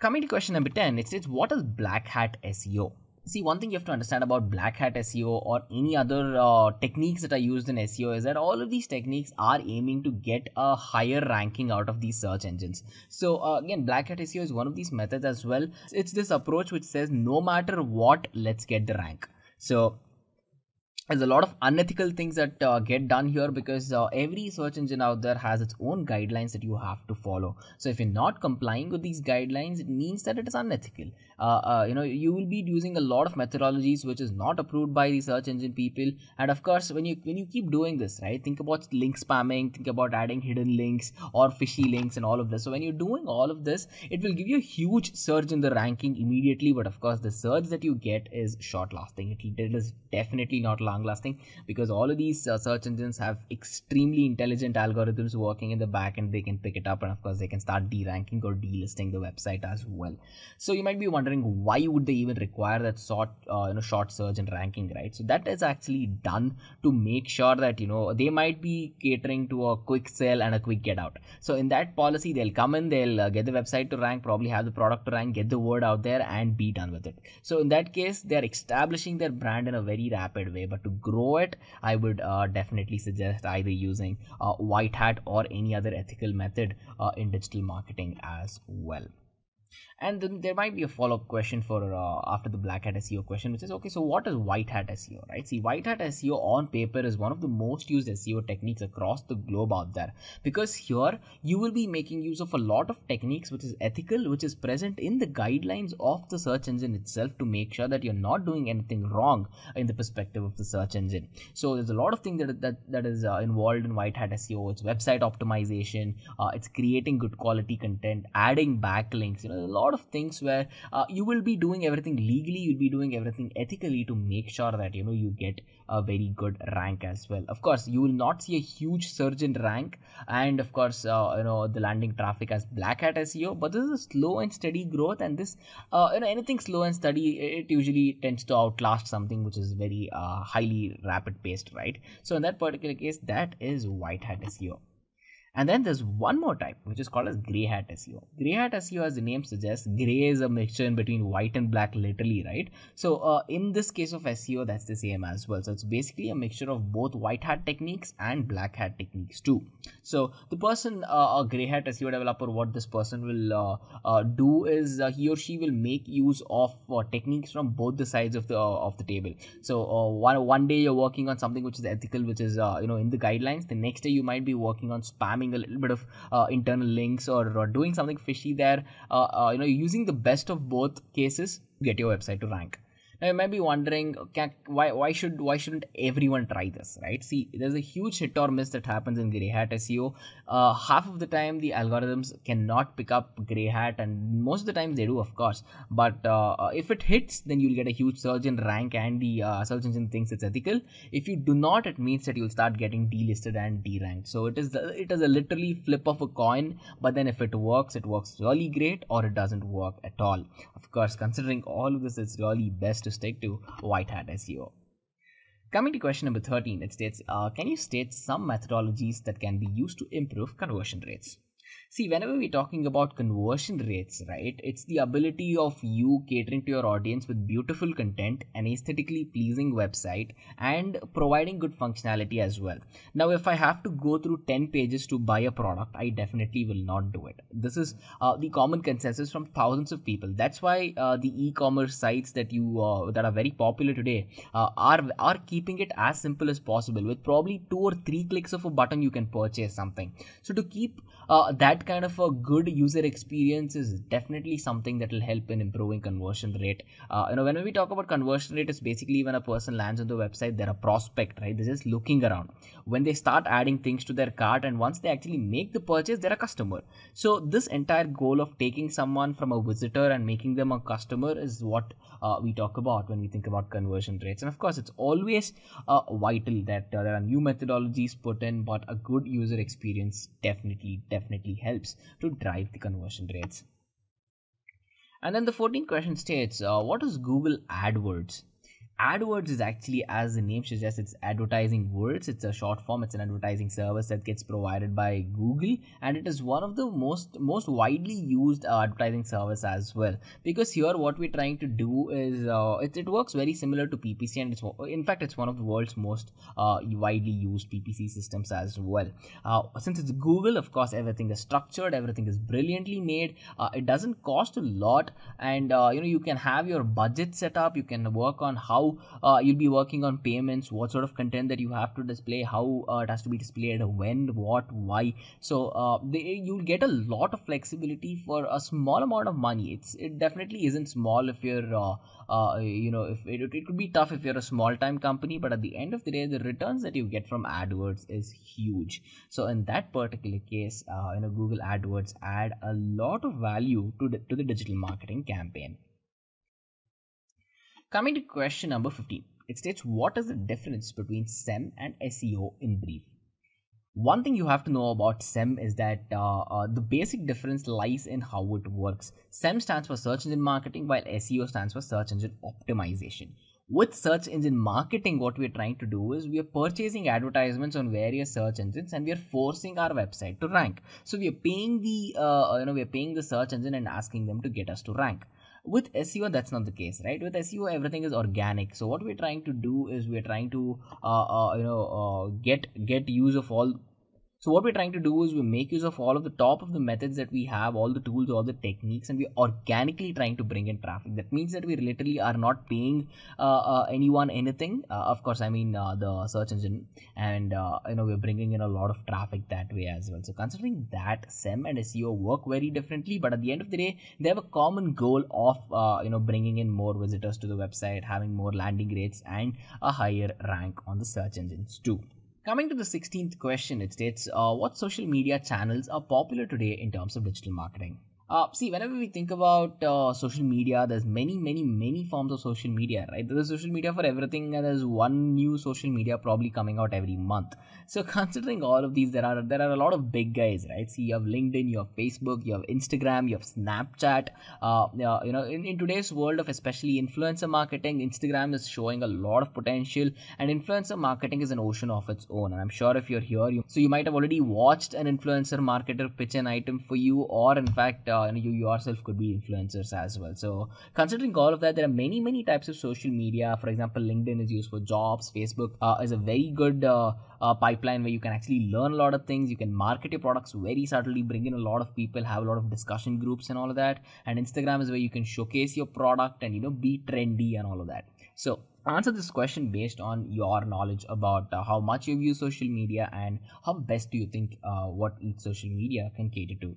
Speaker 6: Coming to question number 10, it says, what is black hat SEO? See, one thing you have to understand about black hat SEO or any other techniques that are used in SEO is that all of these techniques are aiming to get a higher ranking out of these search engines. So again, black hat SEO is one of these methods as well. It's this approach which says no matter what, let's get the rank. So there's a lot of unethical things that get done here because every search engine out there has its own guidelines that you have to follow. So if you're not complying with these guidelines, it means that it is unethical. You will be using a lot of methodologies which is not approved by the search engine people. And of course, when you keep doing this, right, think about link spamming, think about adding hidden links or fishy links and all of this. So when you're doing all of this, it will give you a huge surge in the ranking immediately. But of course, the surge that you get is short lasting. It is definitely not long lasting because all of these search engines have extremely intelligent algorithms working in the back, and they can pick it up, and of course they can start deranking or delisting the website as well. So you might be wondering, why would they even require that short surge in ranking, right? So that is actually done to make sure that they might be catering to a quick sell and a quick get out. So in that policy, they'll come in, they'll get the website to rank, probably have the product to rank, get the word out there, and be done with it. So in that case, they're establishing their brand in a very rapid way. But to grow it, I would definitely suggest either using white hat or any other ethical method in digital marketing as well. And then there might be a follow-up question for after the black hat SEO question, which is, okay, so what is white hat SEO, right? See, white hat SEO on paper is one of the most used SEO techniques across the globe out there, because here you will be making use of a lot of techniques which is ethical, which is present in the guidelines of the search engine itself to make sure that you're not doing anything wrong in the perspective of the search engine. So there's a lot of things that is involved in white hat SEO. It's website optimization, it's creating good quality content, adding backlinks, a lot of things where you will be doing everything legally, you'll be doing everything ethically to make sure that you get a very good rank as well. Of course, you will not see a huge surge in rank, and of course the landing traffic as black hat SEO, but this is a slow and steady growth, and this anything slow and steady, it usually tends to outlast something which is very highly rapid paced, right? So in that particular case, that is white hat SEO. And then there's one more type, which is called as grey hat SEO. Grey hat SEO, as the name suggests, grey is a mixture in between white and black, literally, right? So in this case of SEO, that's the same as well. So it's basically a mixture of both white hat techniques and black hat techniques too. So the person, a grey hat SEO developer, what this person will do is he or she will make use of techniques from both the sides of the table. So one day you're working on something which is ethical, which is in the guidelines. The next day you might be working on spamming a little bit of internal links or doing something fishy there, using the best of both cases get your website to rank. Now you might be wondering, why shouldn't everyone try this, right? See, there's a huge hit or miss that happens in gray hat SEO. Half of the time the algorithms cannot pick up gray hat, and most of the time they do, of course. But if it hits, then you'll get a huge surge in rank, and the search engine thinks it's ethical. If you do not, it means that you'll start getting delisted and deranked. So it is a literally flip of a coin. But then if it works really great, or it doesn't work at all. Of course, considering all of this, it's really best to stick to white hat SEO. Coming to question number 13, it states, can you state some methodologies that can be used to improve conversion rates? See, whenever we're talking about conversion rates, right, it's the ability of you catering to your audience with beautiful content, an aesthetically pleasing website, and providing good functionality as well. Now, if I have to go through 10 pages to buy a product, I definitely will not do it. This is the common consensus from thousands of people. That's why the e-commerce sites that are very popular today are keeping it as simple as possible. With probably 2 or 3 clicks of a button, you can purchase something. So to keep that kind of a good user experience is definitely something that will help in improving conversion rate. When we talk about conversion rate, it's basically when a person lands on the website, they're a prospect, right? They're just looking around. When they start adding things to their cart, and once they actually make the purchase, they're a customer. So this entire goal of taking someone from a visitor and making them a customer is what we talk about when we think about conversion rates. And of course, it's always vital that there are new methodologies put in, but a good user experience definitely helps to drive the conversion rates. And then the 14th question states, what is Google AdWords? AdWords is actually, as the name suggests, it's advertising words. It's a short form. It's an advertising service that gets provided by Google, and it is one of the most widely used advertising service as well. Because here, what we're trying to do is it works very similar to PPC, and it's one of the world's most widely used PPC systems as well. Since it's Google, of course, everything is structured, everything is brilliantly made. It doesn't cost a lot, and you can have your budget set up. You can work on how you'll be working on payments, what sort of content that you have to display, how it has to be displayed, when, what, why. So you'll get a lot of flexibility for a small amount of money. It definitely isn't small if you're if it could be tough if you're a small time company, but at the end of the day, the returns that you get from AdWords is huge. So in that particular case, Google AdWords add a lot of value to the digital marketing campaign. Coming to question number 15, it states, what is the difference between SEM and SEO in brief? One thing you have to know about SEM is that the basic difference lies in how it works. SEM stands for search engine marketing, while SEO stands for search engine optimization. With search engine marketing, what we're trying to do is we are purchasing advertisements on various search engines, and we are forcing our website to rank. So we are paying the search engine and asking them to get us to rank. With SEO, that's not the case, right? With SEO, everything is organic. So what we're trying to do is we're trying to get use of all. So what we're trying to do is we make use of all of the top of the methods that we have, all the tools, all the techniques, and we're organically trying to bring in traffic. That means that we literally are not paying anyone anything. Of course, I mean the search engine, and we're bringing in a lot of traffic that way as well. So considering that, SEM and SEO work very differently, but at the end of the day, they have a common goal of bringing in more visitors to the website, having more landing rates, and a higher rank on the search engines too. Coming to the 16th question, it states, what social media channels are popular today in terms of digital marketing? See, whenever we think about social media, there's many forms of social media, right? There's social media for everything, and there's one new social media probably coming out every month. So considering all of these, there are a lot of big guys, right? See, you have LinkedIn, you have Facebook, you have Instagram, you have Snapchat. In today's world of especially influencer marketing, Instagram is showing a lot of potential, and influencer marketing is an ocean of its own. And I'm sure if you're here, you might have already watched an influencer marketer pitch an item for you, or in fact, you yourself could be influencers as well. So considering all of that, there are many types of social media. For example, LinkedIn is used for jobs. Facebook is a very good pipeline where you can actually learn a lot of things. You can market your products very subtly, bring in a lot of people, have a lot of discussion groups and all of that. And Instagram is where you can showcase your product and be trendy and all of that. So answer this question based on your knowledge about how much you use social media and how best do you think what each social media can cater to.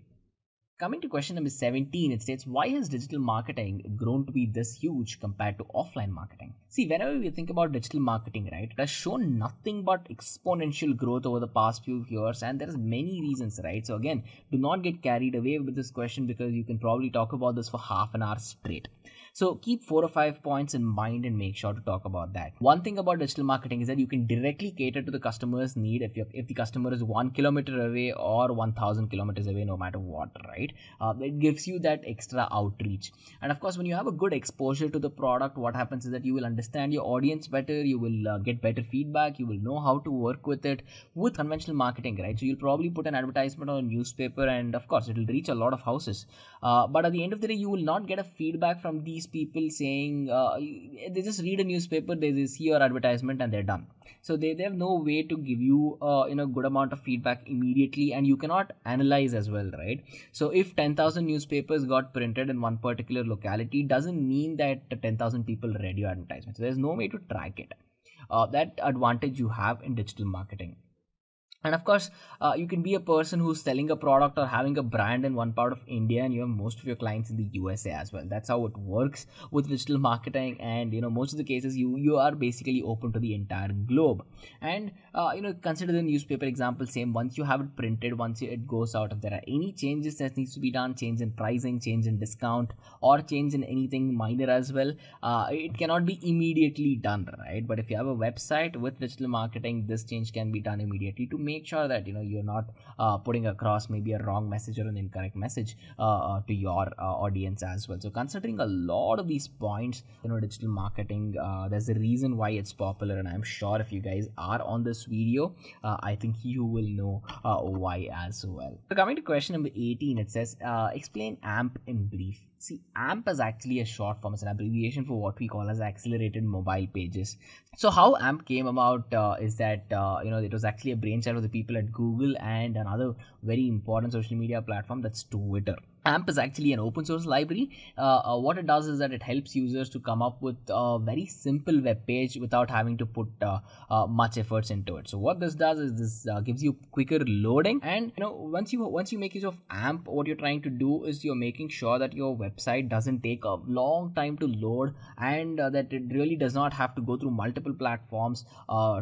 Speaker 6: Coming to question number 17, it states, why has digital marketing grown to be this huge compared to offline marketing? See, whenever we think about digital marketing, right, it has shown nothing but exponential growth over the past few years, and there's many reasons, right? So again, do not get carried away with this question because you can probably talk about this for half an hour straight. So keep 4 or 5 points in mind and make sure to talk about that. One thing about digital marketing is that you can directly cater to the customer's need if the customer is 1 kilometer away or 1,000 kilometers away, no matter what, right? It gives you that extra outreach. And of course, when you have a good exposure to the product, what happens is that you will understand your audience better, you will get better feedback, you will know how to work with it with conventional marketing, right? So you'll probably put an advertisement on a newspaper, and of course, it will reach a lot of houses. But at the end of the day, you will not get a feedback from these people saying they just read a newspaper, they see your advertisement, and they're done. So they have no way to give you good amount of feedback immediately, and you cannot analyze as well, right? So if 10,000 newspapers got printed in one particular locality, doesn't mean that 10,000 people read your advertisement. So there's no way to track it. That advantage you have in digital marketing. And of course, you can be a person who's selling a product or having a brand in one part of India, and you have most of your clients in the USA as well. That's how it works with digital marketing. And most of the cases, you are basically open to the entire globe. And consider the newspaper example. Same, once you have it printed, once it goes out, if there are any changes that needs to be done, change in pricing, change in discount, or change in anything minor as well, it cannot be immediately done, right? But if you have a website with digital marketing, this change can be done immediately to make sure that you're not putting across maybe a wrong message or an incorrect message to your audience as well. So considering a lot of these points, digital marketing, there's a reason why it's popular, and I'm sure if you guys are on this video, I think you will know why as well. So coming to question number 18, it says explain AMP in brief. See, AMP is actually a short form. It's an abbreviation for what we call as accelerated mobile pages. So how AMP came about is that it was actually a brainchild of the people at Google and another very important social media platform, that's Twitter. AMP is actually an open source library. What it does is that it helps users to come up with a very simple web page without having to put much efforts into it. So what this does is this gives you quicker loading, and once you make use of AMP, what you're trying to do is you're making sure that your website doesn't take a long time to load, and that it really does not have to go through multiple platforms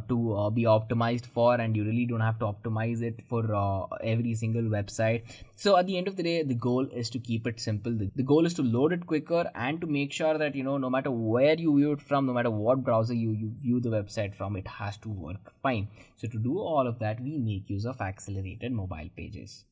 Speaker 6: to be optimized for, and you really don't have to optimize it for every single website. So at the end of the day, the goal is to keep it simple. The goal is to load it quicker and to make sure that no matter where you view it from, no matter what browser you view the website from, it has to work fine. So to do all of that, we make use of accelerated mobile pages.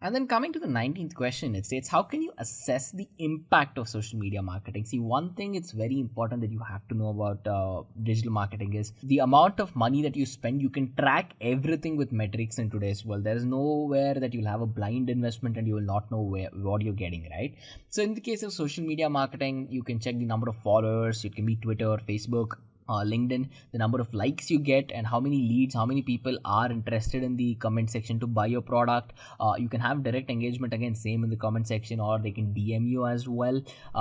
Speaker 6: And then coming to the 19th question, it states, how can you assess the impact of social media marketing? See, one thing it's very important that you have to know about digital marketing is the amount of money that you spend. You can track everything with metrics in today's world. There is nowhere that you'll have a blind investment and you will not know what you're getting, right? So in the case of social media marketing, you can check the number of followers. It can be Twitter, Facebook, LinkedIn, the number of likes you get, and how many leads, how many people are interested in the comment section to buy your product. You can have direct engagement, again same in the comment section, or they can DM you as well.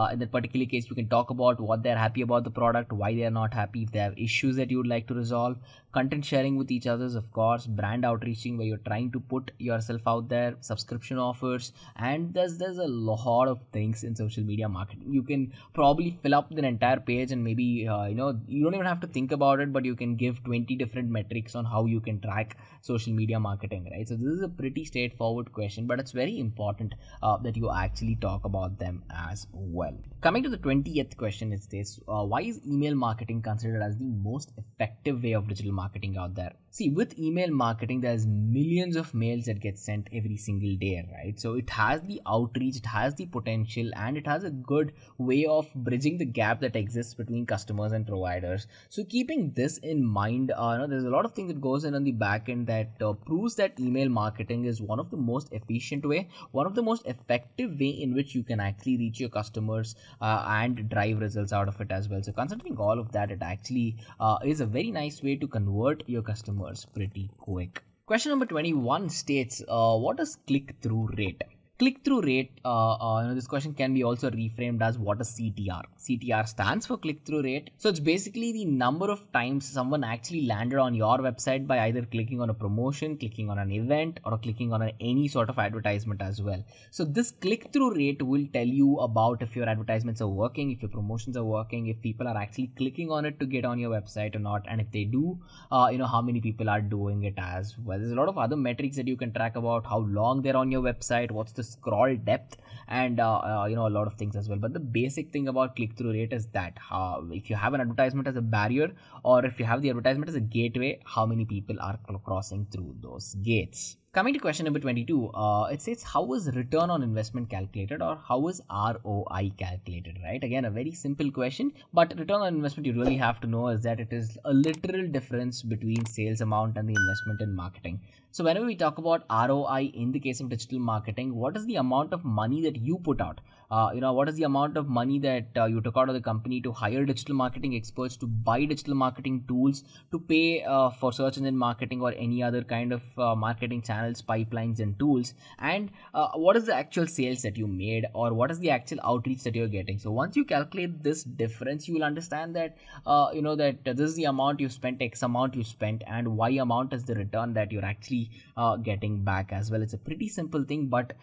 Speaker 6: In that particular case, you can talk about what they're happy about the product, why they're not happy, if they have issues that you would like to resolve. Content sharing with each others, of course, brand outreaching where you're trying to put yourself out there, subscription offers, and there's a lot of things in social media marketing. You can probably fill up the entire page, and maybe you don't even have to think about it, but you can give 20 different metrics on how you can track social media marketing, right? So this is a pretty straightforward question, but it's very important that you actually talk about them as well. Coming to the 20th question, it states, why is email marketing considered as the most effective way of digital marketing out there? See, with email marketing, there's millions of mails that get sent every single day, right? So it has the outreach, it has the potential, and it has a good way of bridging the gap that exists between customers and providers. So keeping this in mind, there's a lot of things that goes in on the back end that proves that email marketing is one of the most efficient way, one of the most effective way in which you can actually reach your customers and drive results out of it as well. So considering all of that, it actually is a very nice way to convert your customers pretty quick. Question number 21 states, what is click-through rate? Click-through rate, this question can be also reframed as what is CTR. CTR stands for click-through rate. So it's basically the number of times someone actually landed on your website by either clicking on a promotion, clicking on an event, or clicking on any sort of advertisement as well. So this click-through rate will tell you about if your advertisements are working, if your promotions are working, if people are actually clicking on it to get on your website or not, and if they do, how many people are doing it as well. There's a lot of other metrics that you can track about how long they're on your website, what's the scroll depth, and a lot of things as well. But the basic thing about click-through rate is that if you have an advertisement as a barrier, or if you have the advertisement as a gateway, how many people are crossing through those gates. Coming to question number 22, it says how is return on investment calculated, or how is ROI calculated, right? Again, a very simple question, but return on investment you really have to know is that it is a literal difference between sales amount and the investment in marketing. So whenever we talk about ROI in the case of digital marketing, what is the amount of money that you put out? What is the amount of money that you took out of the company to hire digital marketing experts, to buy digital marketing tools, to pay for search engine marketing or any other kind of marketing channels, pipelines and tools, and what is the actual sales that you made, or what is the actual outreach that you're getting. So once you calculate this difference, you will understand that that this is the amount you spent, X amount you spent, and Y amount is the return that you're actually getting back as well. It's a pretty simple thing, but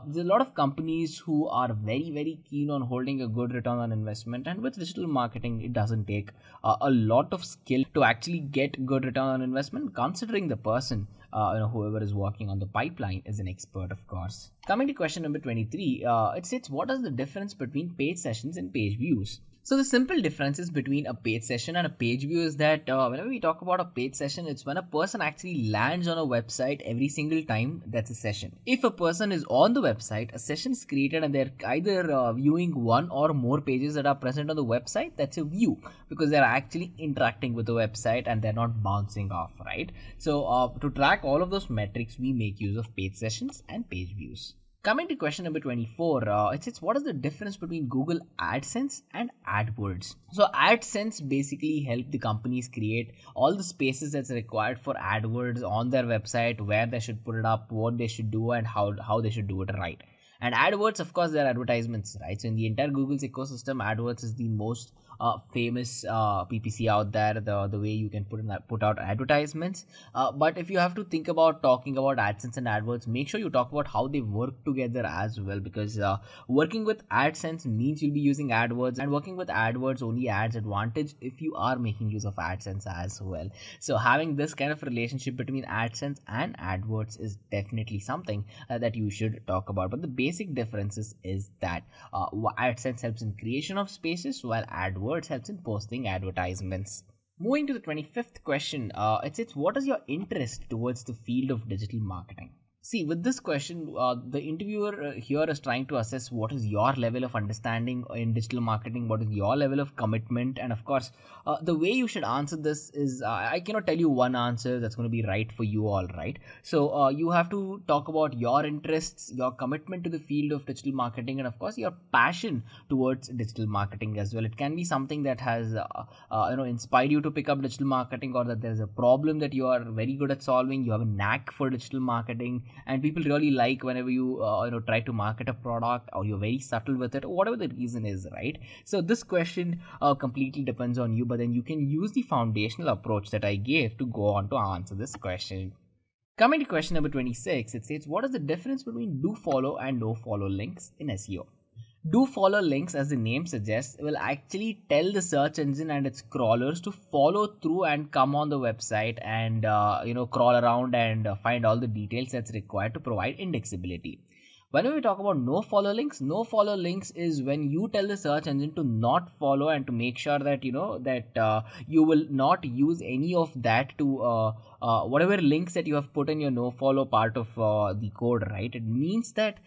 Speaker 6: there's a lot of companies who are very keen on holding a good return on investment, and with digital marketing it doesn't take a lot of skill to actually get good return on investment, considering the person whoever is working on the pipeline is an expert, of course. Coming to question number 23, it states what is the difference between page sessions and page views. So the simple differences between a page session and a page view is that whenever we talk about a page session, it's when a person actually lands on a website every single time. That's a session. If a person is on the website, a session is created and they're either viewing one or more pages that are present on the website. That's a view, because they're actually interacting with the website and they're not bouncing off, right? So to track all of those metrics, we make use of page sessions and page views. Coming to question number 24, it says what is the difference between Google AdSense and AdWords? So AdSense basically help the companies create all the spaces that's required for AdWords on their website, where they should put it up, what they should do, and how they should do it right. And AdWords, of course, they're advertisements, right? So in the entire Google's ecosystem, AdWords is the most famous PPC out there, the way you can put out advertisements. But if you have to think about talking about AdSense and AdWords, make sure you talk about how they work together as well, because working with AdSense means you'll be using AdWords, and working with AdWords only adds advantage if you are making use of AdSense as well. So having this kind of relationship between AdSense and AdWords is definitely something that you should talk about. But the basic differences is that AdSense helps in creation of spaces, while AdWords helps in posting advertisements. Moving to the 25th question, it says what is your interest towards the field of digital marketing? See, with this question, the interviewer here is trying to assess what is your level of understanding in digital marketing, what is your level of commitment, and of course, the way you should answer this is I cannot tell you one answer that's going to be right for you all, right? So you have to talk about your interests, your commitment to the field of digital marketing, and of course, your passion towards digital marketing as well. It can be something that has inspired you to pick up digital marketing, or that there's a problem that you are very good at solving. You have a knack for digital marketing, and people really like whenever you try to market a product, or you're very subtle with it, or whatever the reason is, right? So this question completely depends on you, but then you can use the foundational approach that I gave to go on to answer this question. Coming to question number 26, it says what is the difference between do follow and no follow links in SEO? Do follow links, as the name suggests, will actually tell the search engine and its crawlers to follow through and come on the website and crawl around and find all the details that's required to provide indexability. Whenever we talk about no follow links is when you tell the search engine to not follow, and to make sure that you will not use any of that to whatever links that you have put in your no follow part of the code, right? It means that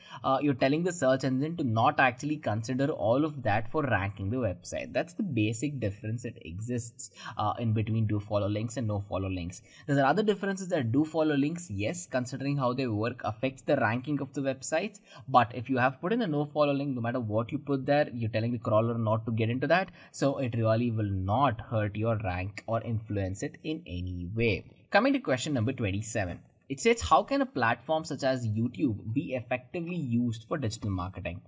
Speaker 6: you're telling the search engine to not actually consider all of that for ranking the website. That's the basic difference that exists in between do follow links and no follow links. There's another difference is that do follow links, yes, considering how they work, affects the ranking of the websites. But if you have put in a no follow link, no matter what you put there, you're telling the crawler not to get into that, so it really will not hurt your rank or influence it in any way. Coming to question number 27. It states, how can a platform such as YouTube be effectively used for digital marketing?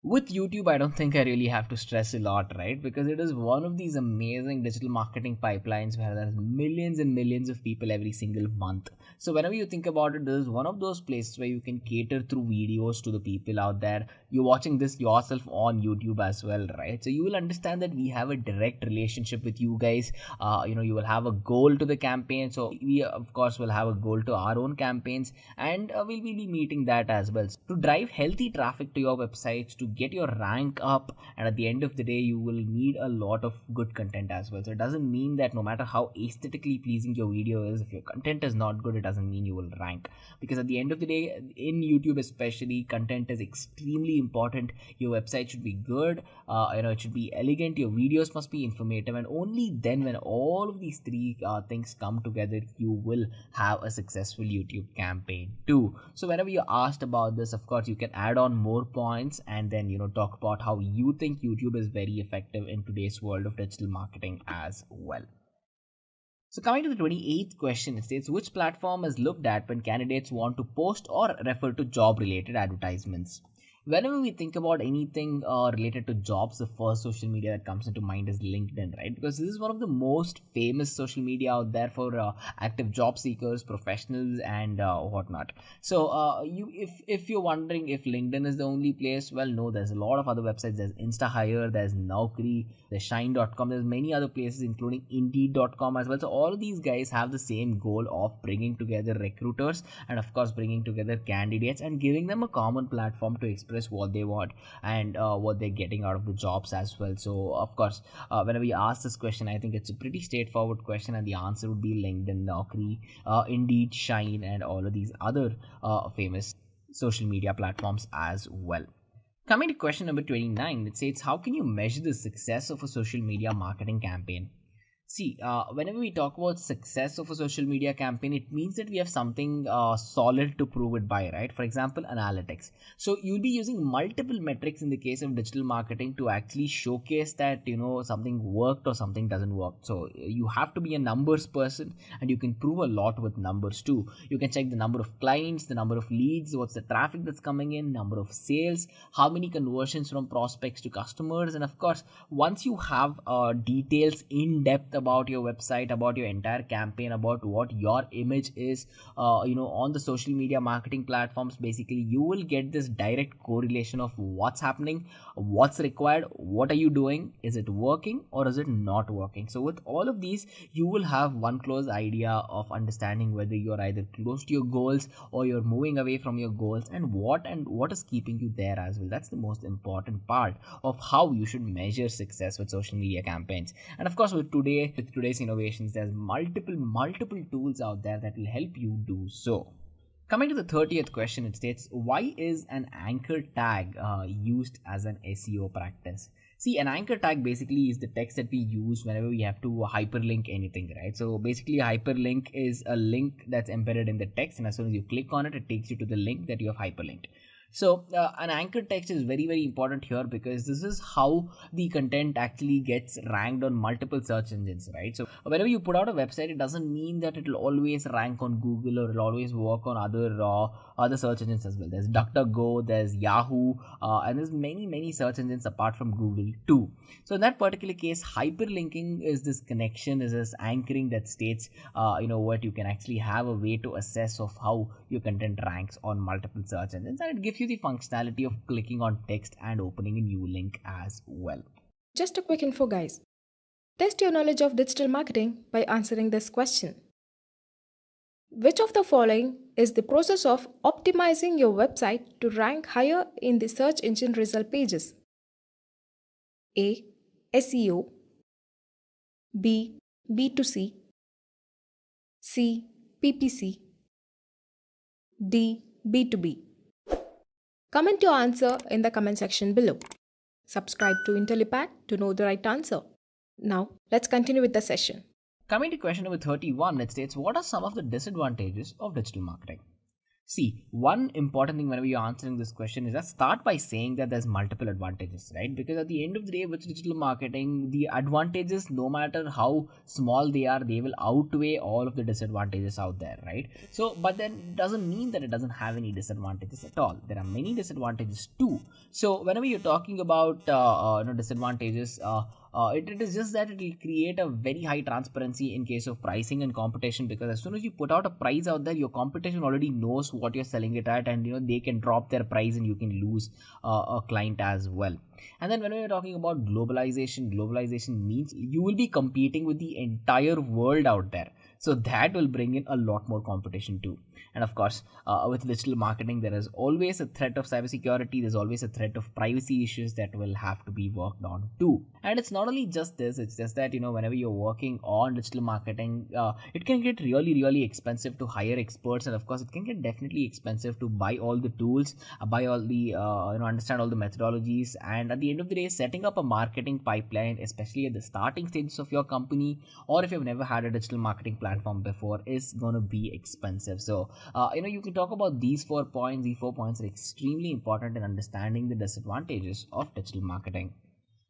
Speaker 6: With YouTube, I don't think I really have to stress a lot, right? Because it is one of these amazing digital marketing pipelines where there's millions and millions of people every single month. So whenever you think about it, this is one of those places where you can cater through videos to the people out there. You're watching this yourself on YouTube as well, right? So you will understand that we have a direct relationship with you guys. You will have a goal to the campaign. So we, of course, will have a goal to our own campaigns, and we'll be meeting that as well. So to drive healthy traffic to your websites, to get your rank up, and at the end of the day, you will need a lot of good content as well. So it doesn't mean that no matter how aesthetically pleasing your video is, if your content is not good, it doesn't mean you will rank. Because at the end of the day, in YouTube especially, content is extremely important. Your website should be good, it should be elegant, your videos must be informative, and only then, when all of these three things come together, you will have a successful YouTube campaign too. So whenever you're asked about this, of course, you can add on more points and then talk about how you think YouTube is very effective in today's world of digital marketing as well. So coming to the 28th question, it states, which platform is looked at when candidates want to post or refer to job related advertisements? Whenever we think about anything related to jobs, the first social media that comes into mind is LinkedIn, right? Because this is one of the most famous social media out there for active job seekers, professionals, and whatnot. So if you're wondering if LinkedIn is the only place, well, no, there's a lot of other websites. There's InstaHire, there's Naukri, there's Shine.com, there's many other places, including Indeed.com as well. So all of these guys have the same goal of bringing together recruiters and, of course, bringing together candidates and giving them a common platform to express what they want and what they're getting out of the jobs as well. So of course, whenever you ask this question, I think it's a pretty straightforward question, and the answer would be LinkedIn, Naukri, Indeed, Shine, and all of these other famous social media platforms as well. Coming to question number 29, it says, how can you measure the success of a social media marketing campaign? See, whenever we talk about success of a social media campaign, it means that we have something solid to prove it by, right? For example, analytics. So you'll be using multiple metrics in the case of digital marketing to actually showcase that, something worked or something doesn't work. So you have to be a numbers person, and you can prove a lot with numbers too. You can check the number of clients, the number of leads, what's the traffic that's coming in, number of sales, how many conversions from prospects to customers. And of course, once you have details in depth about your website, about your entire campaign, about what your image is, on the social media marketing platforms, basically you will get this direct correlation of what's happening, what's required, what are you doing, is it working or is it not working. So with all of these, you will have one close idea of understanding whether you're either close to your goals or you're moving away from your goals, and what is keeping you there as well. That's the most important part of how you should measure success with social media campaigns. And of course, with today's innovations, there's multiple tools out there that will help you do so. Coming to the 30th question, it states, why is an anchor tag used as an SEO practice? See, an anchor tag basically is the text that we use whenever we have to hyperlink anything, right? So basically, a hyperlink is a link that's embedded in the text, and as soon as you click on it, it takes you to the link that you have hyperlinked. So an anchor text is very, very important here, because this is how the content actually gets ranked on multiple search engines, right? So whenever you put out a website, it doesn't mean that it will always rank on Google or it'll always work on other search engines as well. There's DuckDuckGo, there's Yahoo, and there's many search engines apart from Google too. So in that particular case, hyperlinking is this connection, is this anchoring that states what you can actually have a way to assess of how your content ranks on multiple search engines, and it gives you the functionality of clicking on text and opening a new link as well.
Speaker 1: Just a quick info, guys. Test your knowledge of digital marketing by answering this question. Which of the following is the process of optimizing your website to rank higher in the search engine result pages? A. SEO, B. B2C, C. PPC, D. B2B. Comment your answer in the comment section below. Subscribe to Intellipaat to know the right answer. Now, let's continue with the session.
Speaker 6: Coming to question number 31, it states, what are some of the disadvantages of digital marketing? See, one important thing whenever you're answering this question is that start by saying that there's multiple advantages, right? Because at the end of the day, with digital marketing, the advantages, no matter how small they are, they will outweigh all of the disadvantages out there, right? So, but then it doesn't mean that it doesn't have any disadvantages at all. There are many disadvantages too. So, whenever you're talking about disadvantages, it is just that it will create a very high transparency in case of pricing and competition, because as soon as you put out a price out there, your competition already knows what you're selling it at, and they can drop their price and you can lose a client as well. And then when we're talking about globalization means you will be competing with the entire world out there, so that will bring in a lot more competition too. And of course, with digital marketing, there is always a threat of cybersecurity. There's always a threat of privacy issues that will have to be worked on too. And it's not only just this; it's just that whenever you're working on digital marketing, it can get really, really expensive to hire experts, and of course, it can get definitely expensive to buy all the tools, buy all the understand all the methodologies, and at the end of the day, setting up a marketing pipeline, especially at the starting stages of your company, or if you've never had a digital marketing platform before, is going to be expensive. So you can talk about these 4 points. These 4 points are extremely important in understanding the disadvantages of digital marketing.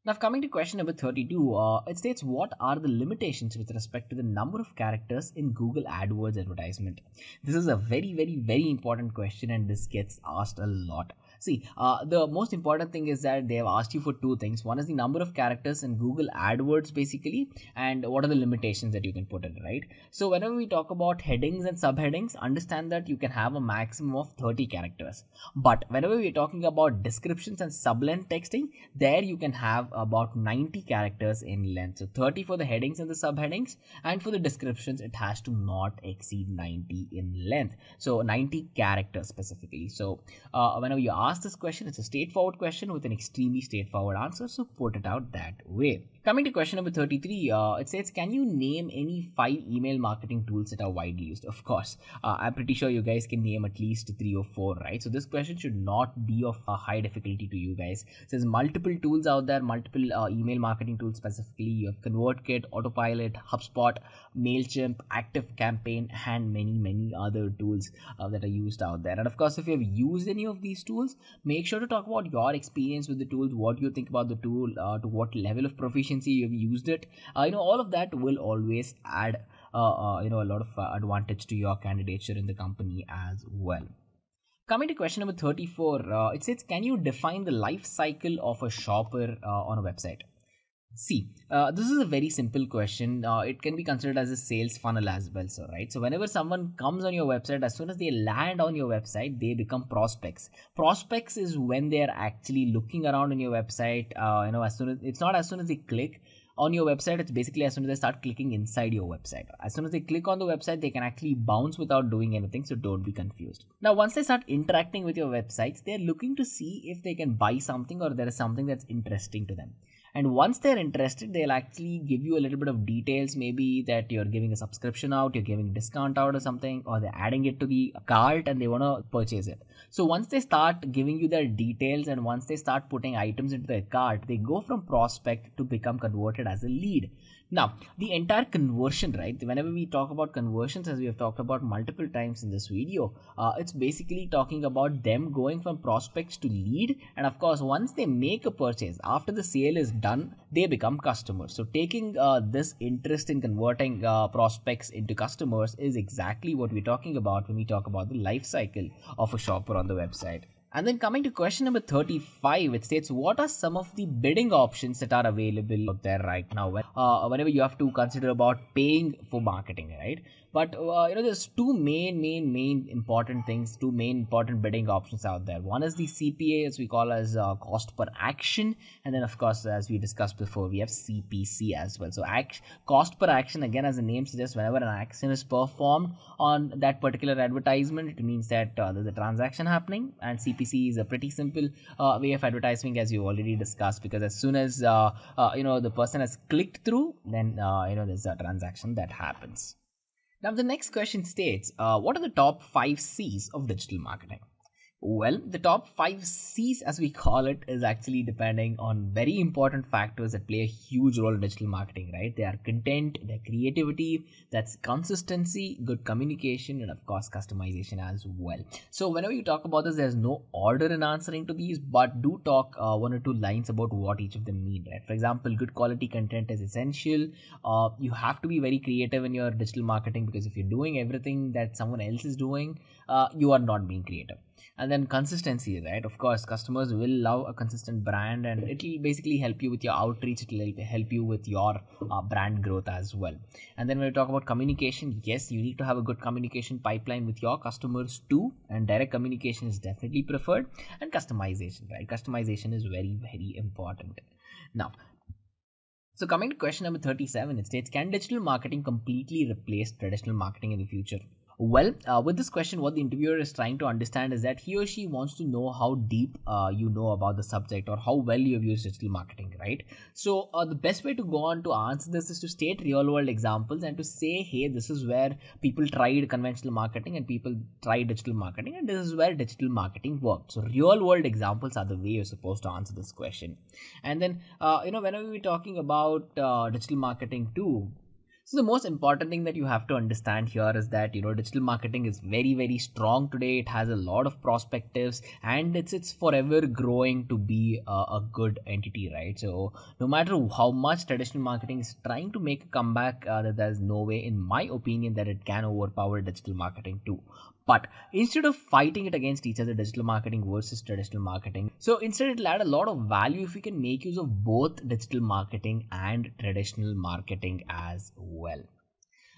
Speaker 6: Now, coming to question number 32, it states, what are the limitations with respect to the number of characters in Google AdWords advertisement? This is a very, very, very important question, and this gets asked a lot. See, the most important thing is that they have asked you for two things. One is the number of characters in Google AdWords basically, and what are the limitations that you can put in, right? So whenever we talk about headings and subheadings, understand that you can have a maximum of 30 characters. But whenever we're talking about descriptions and subline texting, there you can have about 90 characters in length. So 30 for the headings and the subheadings, and for the descriptions, it has to not exceed 90 in length. So 90 characters specifically. So whenever you ask this question, it's a straightforward question with an extremely straightforward answer, so put it out that way. Coming to question number 33, it says, can you name any 5 email marketing tools that are widely used? Of course, I'm pretty sure you guys can name at least 3 or 4, right? So this question should not be of a high difficulty to you guys. So there's multiple tools out there, multiple email marketing tools specifically. You have ConvertKit, Autopilot, HubSpot, MailChimp, ActiveCampaign, and many, many other tools that are used out there. And of course, if you have used any of these tools, make sure to talk about your experience with the tools, what you think about the tool, to what level of proficiency you have used it. All of that will always add a lot of advantage to your candidature in the company as well. Coming to question number 34, it says, can you define the life cycle of a shopper on a website? See, this is a very simple question. It can be considered as a sales funnel as well. So, right. So, whenever someone comes on your website, as soon as they land on your website, they become prospects. Prospects is when they are actually looking around on your website. As soon as it's not as soon as they click on your website, it's basically as soon as they start clicking inside your website. As soon as they click on the website, they can actually bounce without doing anything. So, don't be confused. Now, once they start interacting with your websites, they're looking to see if they can buy something or there is something that's interesting to them. And once they're interested, they'll actually give you a little bit of details, maybe that you're giving a subscription out, you're giving a discount out or something, or they're adding it to the cart and they want to purchase it. So once they start giving you their details and once they start putting items into their cart, they go from prospect to become converted as a lead. Now, the entire conversion, right? Whenever we talk about conversions, as we have talked about multiple times in this video, it's basically talking about them going from prospects to lead. And of course, once they make a purchase, after the sale is done, they become customers. So taking this interest in converting prospects into customers is exactly what we're talking about when we talk about the life cycle of a shopper on the website. And then coming to question number 35, it states, what are some of the bidding options that are available out there right now? Whenever you have to consider about paying for marketing, right? But there's two main important things, two main important bidding options out there. One is the CPA, as we call as cost per action, and then of course, as we discussed before, we have CPC as well. So cost per action, again, as the name suggests, whenever an action is performed on that particular advertisement, it means that there's a transaction happening. And CPC is a pretty simple way of advertising, as you already discussed, because as soon as the person has clicked through, then there's a transaction that happens. Now, the next question states, what are the top 5 C's of digital marketing? Well, the top 5 C's, as we call it, is actually depending on very important factors that play a huge role in digital marketing, right? They are content, their creativity, that's consistency, good communication, and of course, customization as well. So, whenever you talk about this, there's no order in answering to these, but do talk one or two lines about what each of them mean, right? For example, good quality content is essential. You have to be very creative in your digital marketing, because if you're doing everything that someone else is doing, you are not being creative. And then consistency, right? Of course, customers will love a consistent brand, and it'll basically help you with your outreach. It'll help you with your brand growth as well. And then when we talk about communication, yes, you need to have a good communication pipeline with your customers too, and direct communication is definitely preferred. And customization, right? Customization is very, very important. Now, so coming to question number 37, it states, can digital marketing completely replace traditional marketing in the future? Well, with this question, what the interviewer is trying to understand is that he or she wants to know how deep you know about the subject, or how well you have used digital marketing, right? So the best way to go on to answer this is to state real world examples and to say, hey, this is where people tried conventional marketing and people tried digital marketing, and this is where digital marketing worked. So real world examples are the way you're supposed to answer this question. And then, whenever we're talking about digital marketing too, so the most important thing that you have to understand here is that digital marketing is very, very strong today. It has a lot of perspectives, and it's forever growing to be a good entity, right? So no matter how much traditional marketing is trying to make a comeback, there's no way, in my opinion, that it can overpower digital marketing too. But instead of fighting it against each other, digital marketing versus traditional marketing, so instead it'll add a lot of value if we can make use of both digital marketing and traditional marketing as well.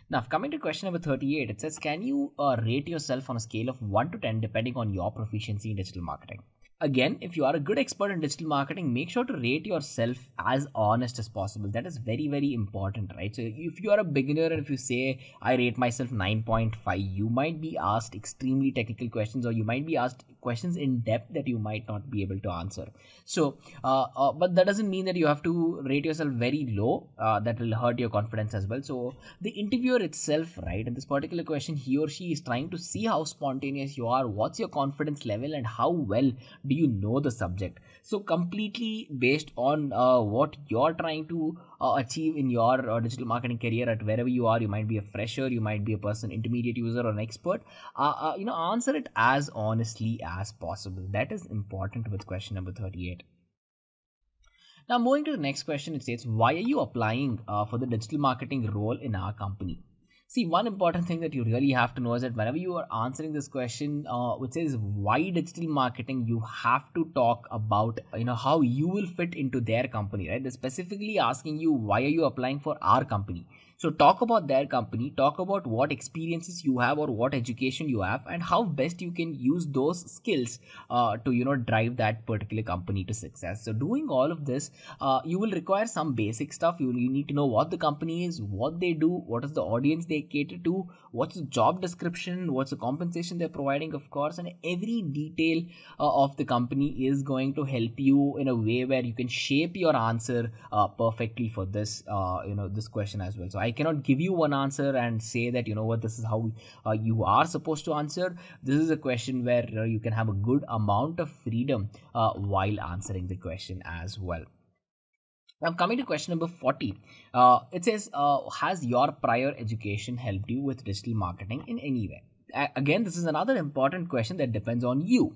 Speaker 6: Now, coming to question number 38, it says, can you rate yourself on a scale of 1 to 10 depending on your proficiency in digital marketing? Again, if you are a good expert in digital marketing, make sure to rate yourself as honest as possible. That is very, very important, right? So if you are a beginner and if you say, I rate myself 9.5, you might be asked extremely technical questions, or you might be asked questions in depth that you might not be able to answer. So but that doesn't mean that you have to rate yourself very low. That will hurt your confidence as well. So the interviewer itself, right, in this particular question, he or she is trying to see how spontaneous you are, what's your confidence level, and how well do you know the subject. So completely based on what you're trying to achieve in your digital marketing career, at wherever you are. You might be a fresher, you might be a person, intermediate user, or an expert. Answer it as honestly as possible. That is important with question number 38. Now, moving to the next question, it says, why are you applying for the digital marketing role in our company? See, one important thing that you really have to know is that whenever you are answering this question, which says why digital marketing, you have to talk about how you will fit into their company, right? They're specifically asking you, why are you applying for our company? So talk about their company, talk about what experiences you have or what education you have, and how best you can use those skills to drive that particular company to success. So doing all of this, you will require some basic stuff. You need to know what the company is, what they do, what is the audience they cater to, what's the job description, what's the compensation they're providing, of course, and every detail of the company is going to help you in a way where you can shape your answer perfectly for this question as well. So I cannot give you one answer and say that this is how you are supposed to answer. This is a question where you can have a good amount of freedom while answering the question as well. Now, coming to question number 40, it says, has your prior education helped you with digital marketing in any way? Again, this is another important question that depends on you.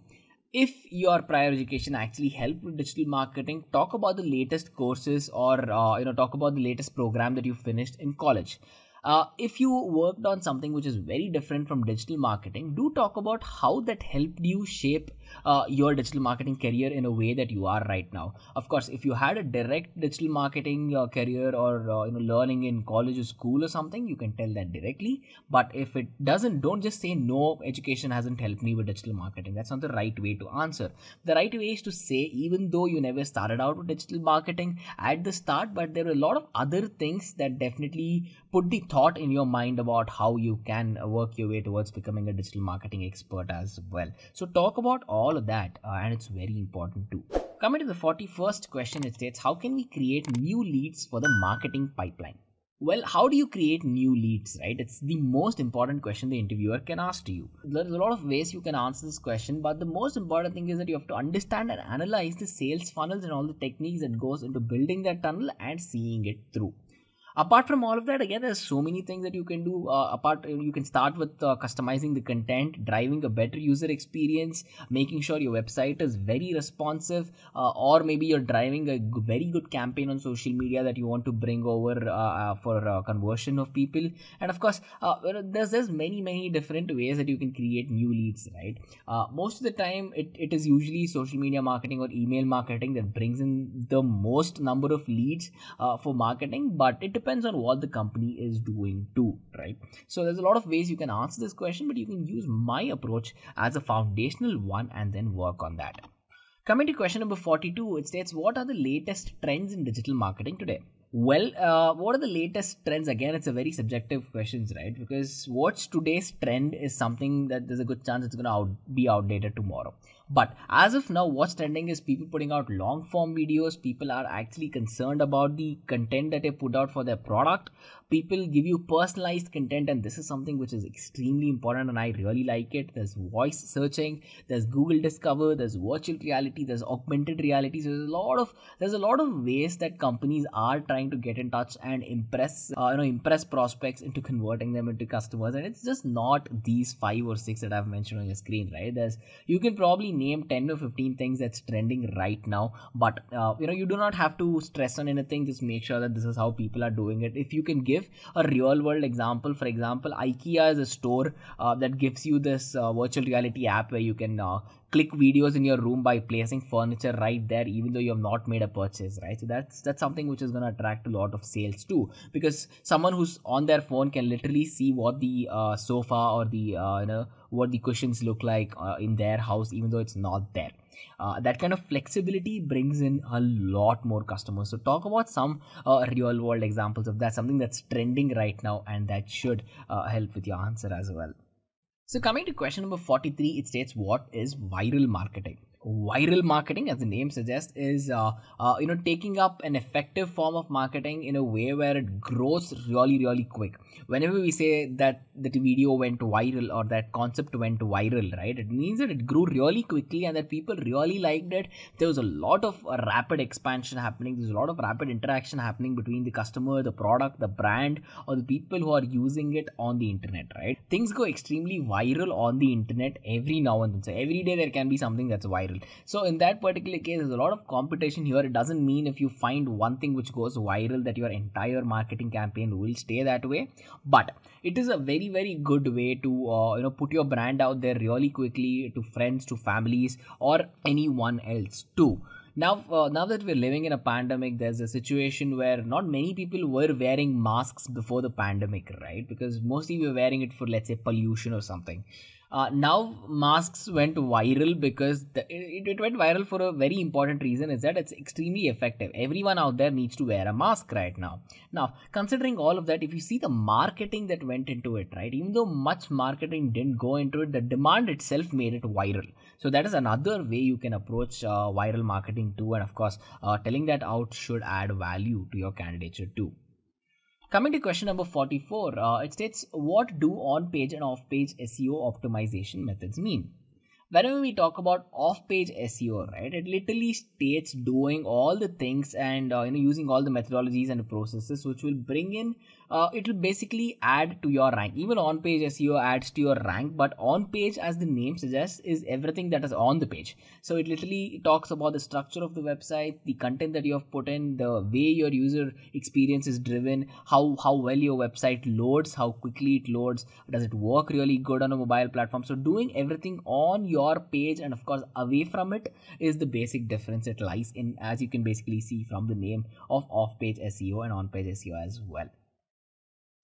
Speaker 6: If your prior education actually helped with digital marketing, talk about the latest courses, or talk about the latest program that you finished in college. If you worked on something which is very different from digital marketing, do talk about how that helped you shape your digital marketing career in a way that you are right now. Of course, if you had a direct digital marketing career, or learning in college or school or something, you can tell that directly. But if it doesn't, don't just say no, education hasn't helped me with digital marketing. That's not the right way to answer. The right way is to say, even though you never started out with digital marketing at the start, but there are a lot of other things that definitely put the thought in your mind about how you can work your way towards becoming a digital marketing expert as well. So talk about all of that, and it's very important too. Coming to the 41st question, it states, how can we create new leads for the marketing pipeline? Well, how do you create new leads, right? It's the most important question the interviewer can ask to you. There's a lot of ways you can answer this question, but the most important thing is that you have to understand and analyze the sales funnels and all the techniques that goes into building that tunnel and seeing it through. Apart from all of that, again, there's so many things that you can do. You can start with customizing the content, driving a better user experience, making sure your website is very responsive, or maybe you're driving a very good campaign on social media that you want to bring over for conversion of people. And of course, there's many different ways that you can create new leads, right? Most of the time, it is usually social media marketing or email marketing that brings in the most number of leads for marketing, but it depends on what the company is doing too, right? So there's a lot of ways you can answer this question, but you can use my approach as a foundational one and then work on that. Coming to question number 42, it states, what are the latest trends in digital marketing today? Well, what are the latest trends? Again, it's a very subjective questions, right? Because what's today's trend is something that there's a good chance it's going to be outdated tomorrow. But as of now, what's trending is people putting out long form videos. People are actually concerned about the content that they put out for their product. People give you personalized content, and this is something which is extremely important, and I really like it. There's voice searching, there's Google Discover, there's virtual reality, there's augmented reality. So there's a lot of ways that companies are trying to get in touch and impress prospects into converting them into customers. And it's just not these 5 or 6 that I've mentioned on your screen, right? You can probably name 10 or 15 things that's trending right now, but you do not have to stress on anything. Just make sure that this is how people are doing it. If you can give a real world example, for example, IKEA is a store that gives you this virtual reality app where you can click videos in your room by placing furniture right there, even though you have not made a purchase, right? So that's something which is going to attract a lot of sales too, because someone who's on their phone can literally see what the sofa or the what the cushions look like in their house, even though it's not there. That kind of flexibility brings in a lot more customers. So talk about some real world examples of that, something that's trending right now, and that should help with your answer as well. So coming to question number 43, it states, what is viral marketing? Viral marketing, as the name suggests, is taking up an effective form of marketing in a way where it grows really quick. Whenever we say that the video went viral or that concept went viral, right, it means that it grew really quickly and that people really liked it. There was a lot of rapid expansion happening. There's a lot of rapid interaction happening between the customer, the product, the brand, or the people who are using it on the internet, right? Things go extremely viral on the internet every now and then. So every day there can be something that's viral. So in that particular case, there's a lot of competition here. It doesn't mean if you find one thing which goes viral that your entire marketing campaign will stay that way, but it is a very good way to put your brand out there really quickly to friends, to families, or anyone else too. Now that we're living in a pandemic, there's a situation where not many people were wearing masks before the pandemic, right? Because mostly we were wearing it for, let's say, pollution or something. Now masks went viral because it went viral for a very important reason, is that it's extremely effective. Everyone out there needs to wear a mask right now. Now, considering all of that, if you see the marketing that went into it, right, even though much marketing didn't go into it, the demand itself made it viral. So that is another way you can approach viral marketing too. And of course, telling that out should add value to your candidature too. Coming to question number 44, it states, what do on-page and off-page SEO optimization methods mean? Whenever we talk about off-page SEO, right, it literally states doing all the things and using all the methodologies and the processes which will bring in, it will basically add to your rank. Even on-page SEO adds to your rank, but on-page, as the name suggests, is everything that is on the page. So it literally talks about the structure of the website, the content that you have put in, the way your user experience is driven, how well your website loads, how quickly it loads, does it work really good on a mobile platform. So doing everything on your page and of course away from it is the basic difference it lies in, as you can basically see from the name of off-page SEO and on-page SEO as well.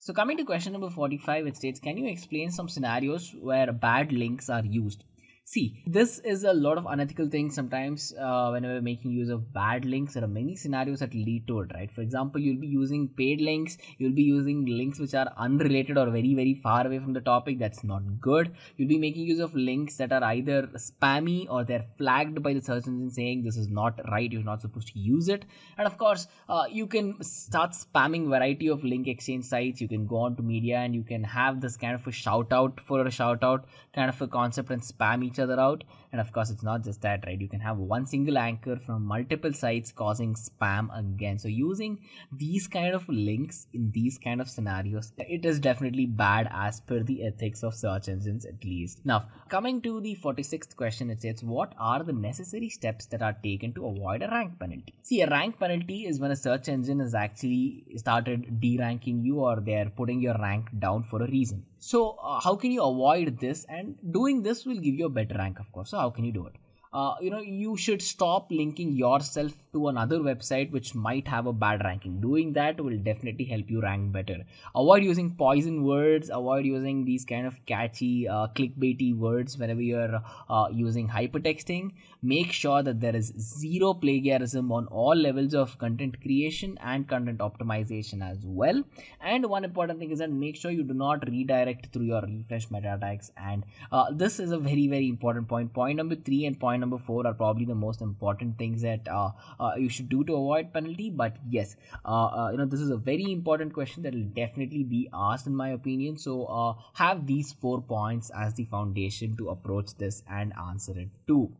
Speaker 6: So coming to question number 45, it states, can you explain some scenarios where bad links are used? See, this is a lot of unethical things sometimes when we're making use of bad links. There are many scenarios that lead to it, right? For example, you'll be using paid links, you'll be using links which are unrelated or very, very far away from the topic. That's not good. You'll be making use of links that are either spammy or they're flagged by the search engine saying this is not right, you're not supposed to use it. And of course, you can start spamming variety of link exchange sites. You can go on to media and you can have this kind of a shout out for a shout out kind of a concept and spam each other out. And of course, it's not just that, right? You can have one single anchor from multiple sites causing spam again. So using these kind of links in these kind of scenarios, it is definitely bad as per the ethics of search engines, at least. Now, coming to the 46th question, it says, what are the necessary steps that are taken to avoid a rank penalty? See, a rank penalty is when a search engine has actually started deranking you or they're putting your rank down for a reason. So how can you avoid this? And doing this will give you a better rank, of course. So how can you do it? You should stop linking yourself to another website which might have a bad ranking. Doing that will definitely help you rank better. Avoid using poison words, avoid using these kind of catchy clickbaity words whenever you're using hypertexting. Make sure that there is zero plagiarism on all levels of content creation and content optimization as well. And one important thing is that make sure you do not redirect through your refresh meta tags. And this is a very, very important point. Point number 3 and point number 4 are probably the most important things that you should do to avoid penalty. But yes, this is a very important question that will definitely be asked in my opinion. So have these 4 points as the foundation to approach this and answer it too.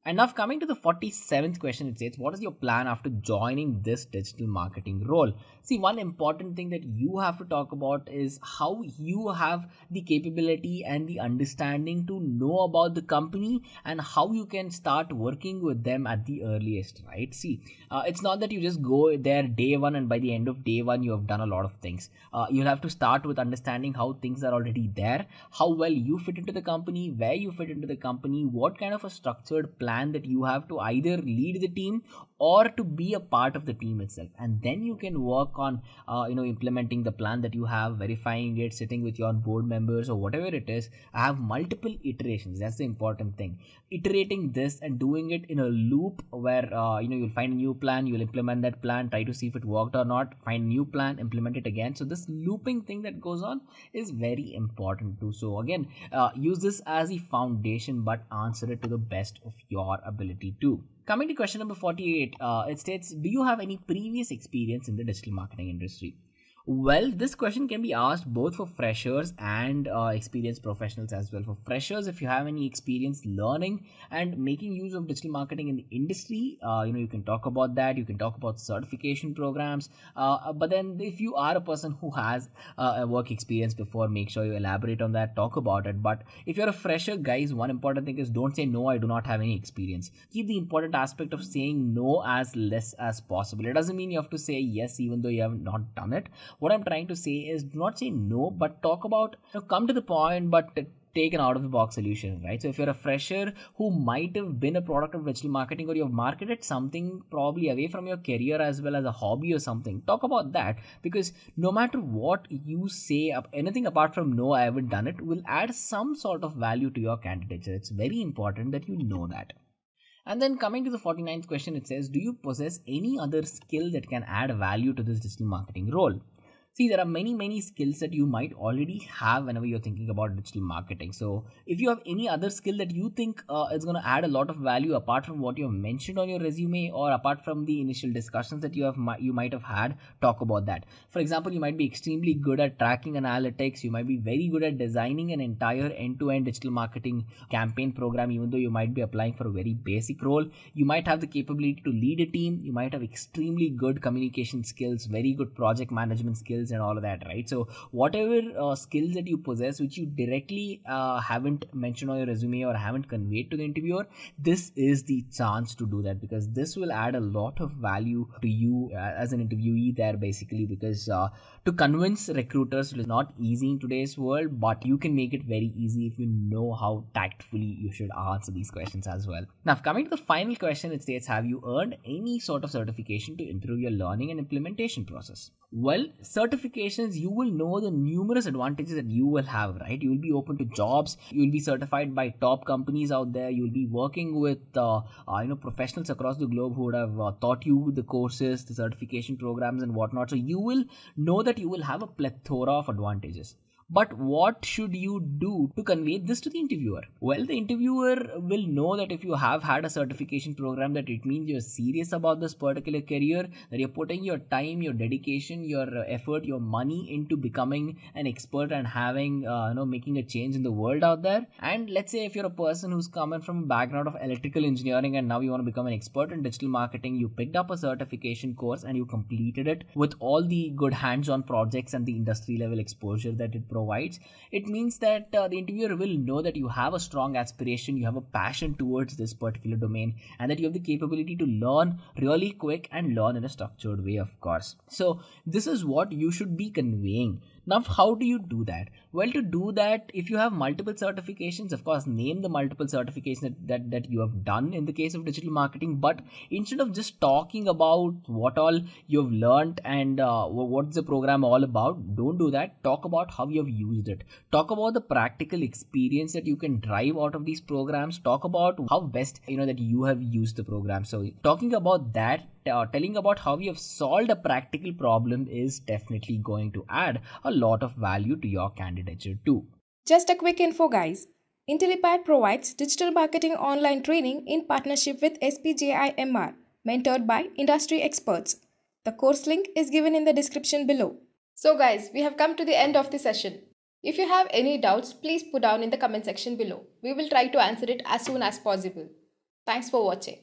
Speaker 6: And now coming to the 47th question, it says, what is your plan after joining this digital marketing role? See, one important thing that you have to talk about is how you have the capability and the understanding to know about the company and how you can start working with them at the earliest, right? See, it's not that you just go there day one and by the end of day one you have done a lot of things. You'll have to start with understanding how things are already there, how well you fit into the company, where you fit into the company, what kind of a structured plan that you have to either lead the team or to be a part of the team itself. And then you can work on implementing the plan that you have, verifying it, sitting with your board members or whatever it is. I have multiple iterations. That's the important thing. Iterating this and doing it in a loop where you'll find a new plan, you'll implement that plan, try to see if it worked or not, find a new plan, implement it again. So this looping thing that goes on is very important too. So again, use this as a foundation but answer it to the best of your ability too. Coming to question number 48, it states, do you have any previous experience in the digital marketing industry? Well, this question can be asked both for freshers and experienced professionals as well. For freshers, if you have any experience learning and making use of digital marketing in the industry, you can talk about that. You can talk about certification programs. But then if you are a person who has a work experience before, make sure you elaborate on that, talk about it. But if you're a fresher, guys, one important thing is don't say, no, I do not have any experience. Keep the important aspect of saying no as less as possible. It doesn't mean you have to say yes even though you have not done it. What I'm trying to say is do not say no, but talk about, come to the point, but take an out of the box solution, right? So if you're a fresher who might have been a product of digital marketing or you've marketed something probably away from your career as well as a hobby or something, talk about that, because no matter what you say, anything apart from no, I haven't done it, will add some sort of value to your candidature. It's very important that you know that. And then coming to the 49th question, it says, do you possess any other skill that can add value to this digital marketing role? See, there are many skills that you might already have whenever you're thinking about digital marketing. So if you have any other skill that you think is going to add a lot of value apart from what you have mentioned on your resume or apart from the initial discussions that you might have had, talk about that. For example, you might be extremely good at tracking analytics. You might be very good at designing an entire end-to-end digital marketing campaign program, even though you might be applying for a very basic role. You might have the capability to lead a team. You might have extremely good communication skills, very good project management skills, and all of that, right? So whatever skills that you possess which you directly haven't mentioned on your resume or haven't conveyed to the interviewer, this is the chance to do that, because this will add a lot of value to you as an interviewee there, basically, because to convince recruiters is not easy in today's world, but you can make it very easy if you know how tactfully you should answer these questions as well. Now, coming to the final question, it states, have you earned any sort of certification to improve your learning and implementation process? Well, certifications, you will know the numerous advantages that you will have, right? You will be open to jobs, you will be certified by top companies out there, you will be working with professionals across the globe who would have taught you the courses, the certification programs and whatnot. So you will know that you will have a plethora of advantages. But what should you do to convey this to the interviewer? Well, the interviewer will know that if you have had a certification program, that it means you're serious about this particular career, that you're putting your time, your dedication, your effort, your money into becoming an expert and having, making a change in the world out there. And let's say if you're a person who's coming from a background of electrical engineering and now you want to become an expert in digital marketing, you picked up a certification course and you completed it with all the good hands-on projects and the industry level exposure that it provides, it means that the interviewer will know that you have a strong aspiration, you have a passion towards this particular domain, and that you have the capability to learn really quick and learn in a structured way, of course. So this is what you should be conveying. Now, how do you do that? Well, to do that, if you have multiple certifications, of course, name the multiple certifications that you have done in the case of digital marketing. But instead of just talking about what all you've learned and what's the program all about, don't do that. Talk about how you have used it. Talk about the practical experience that you can drive out of these programs. Talk about how best that you have used the program. So talking about that, telling about how you have solved a practical problem is definitely going to add a lot of value to your candidature too.
Speaker 1: Just a quick info, guys. Intellipaat provides digital marketing online training in partnership with SPJIMR, mentored by industry experts. The course link is given in the description below. So, guys, we have come to the end of the session. If you have any doubts, please put down in the comment section below. We will try to answer it as soon as possible. Thanks for watching.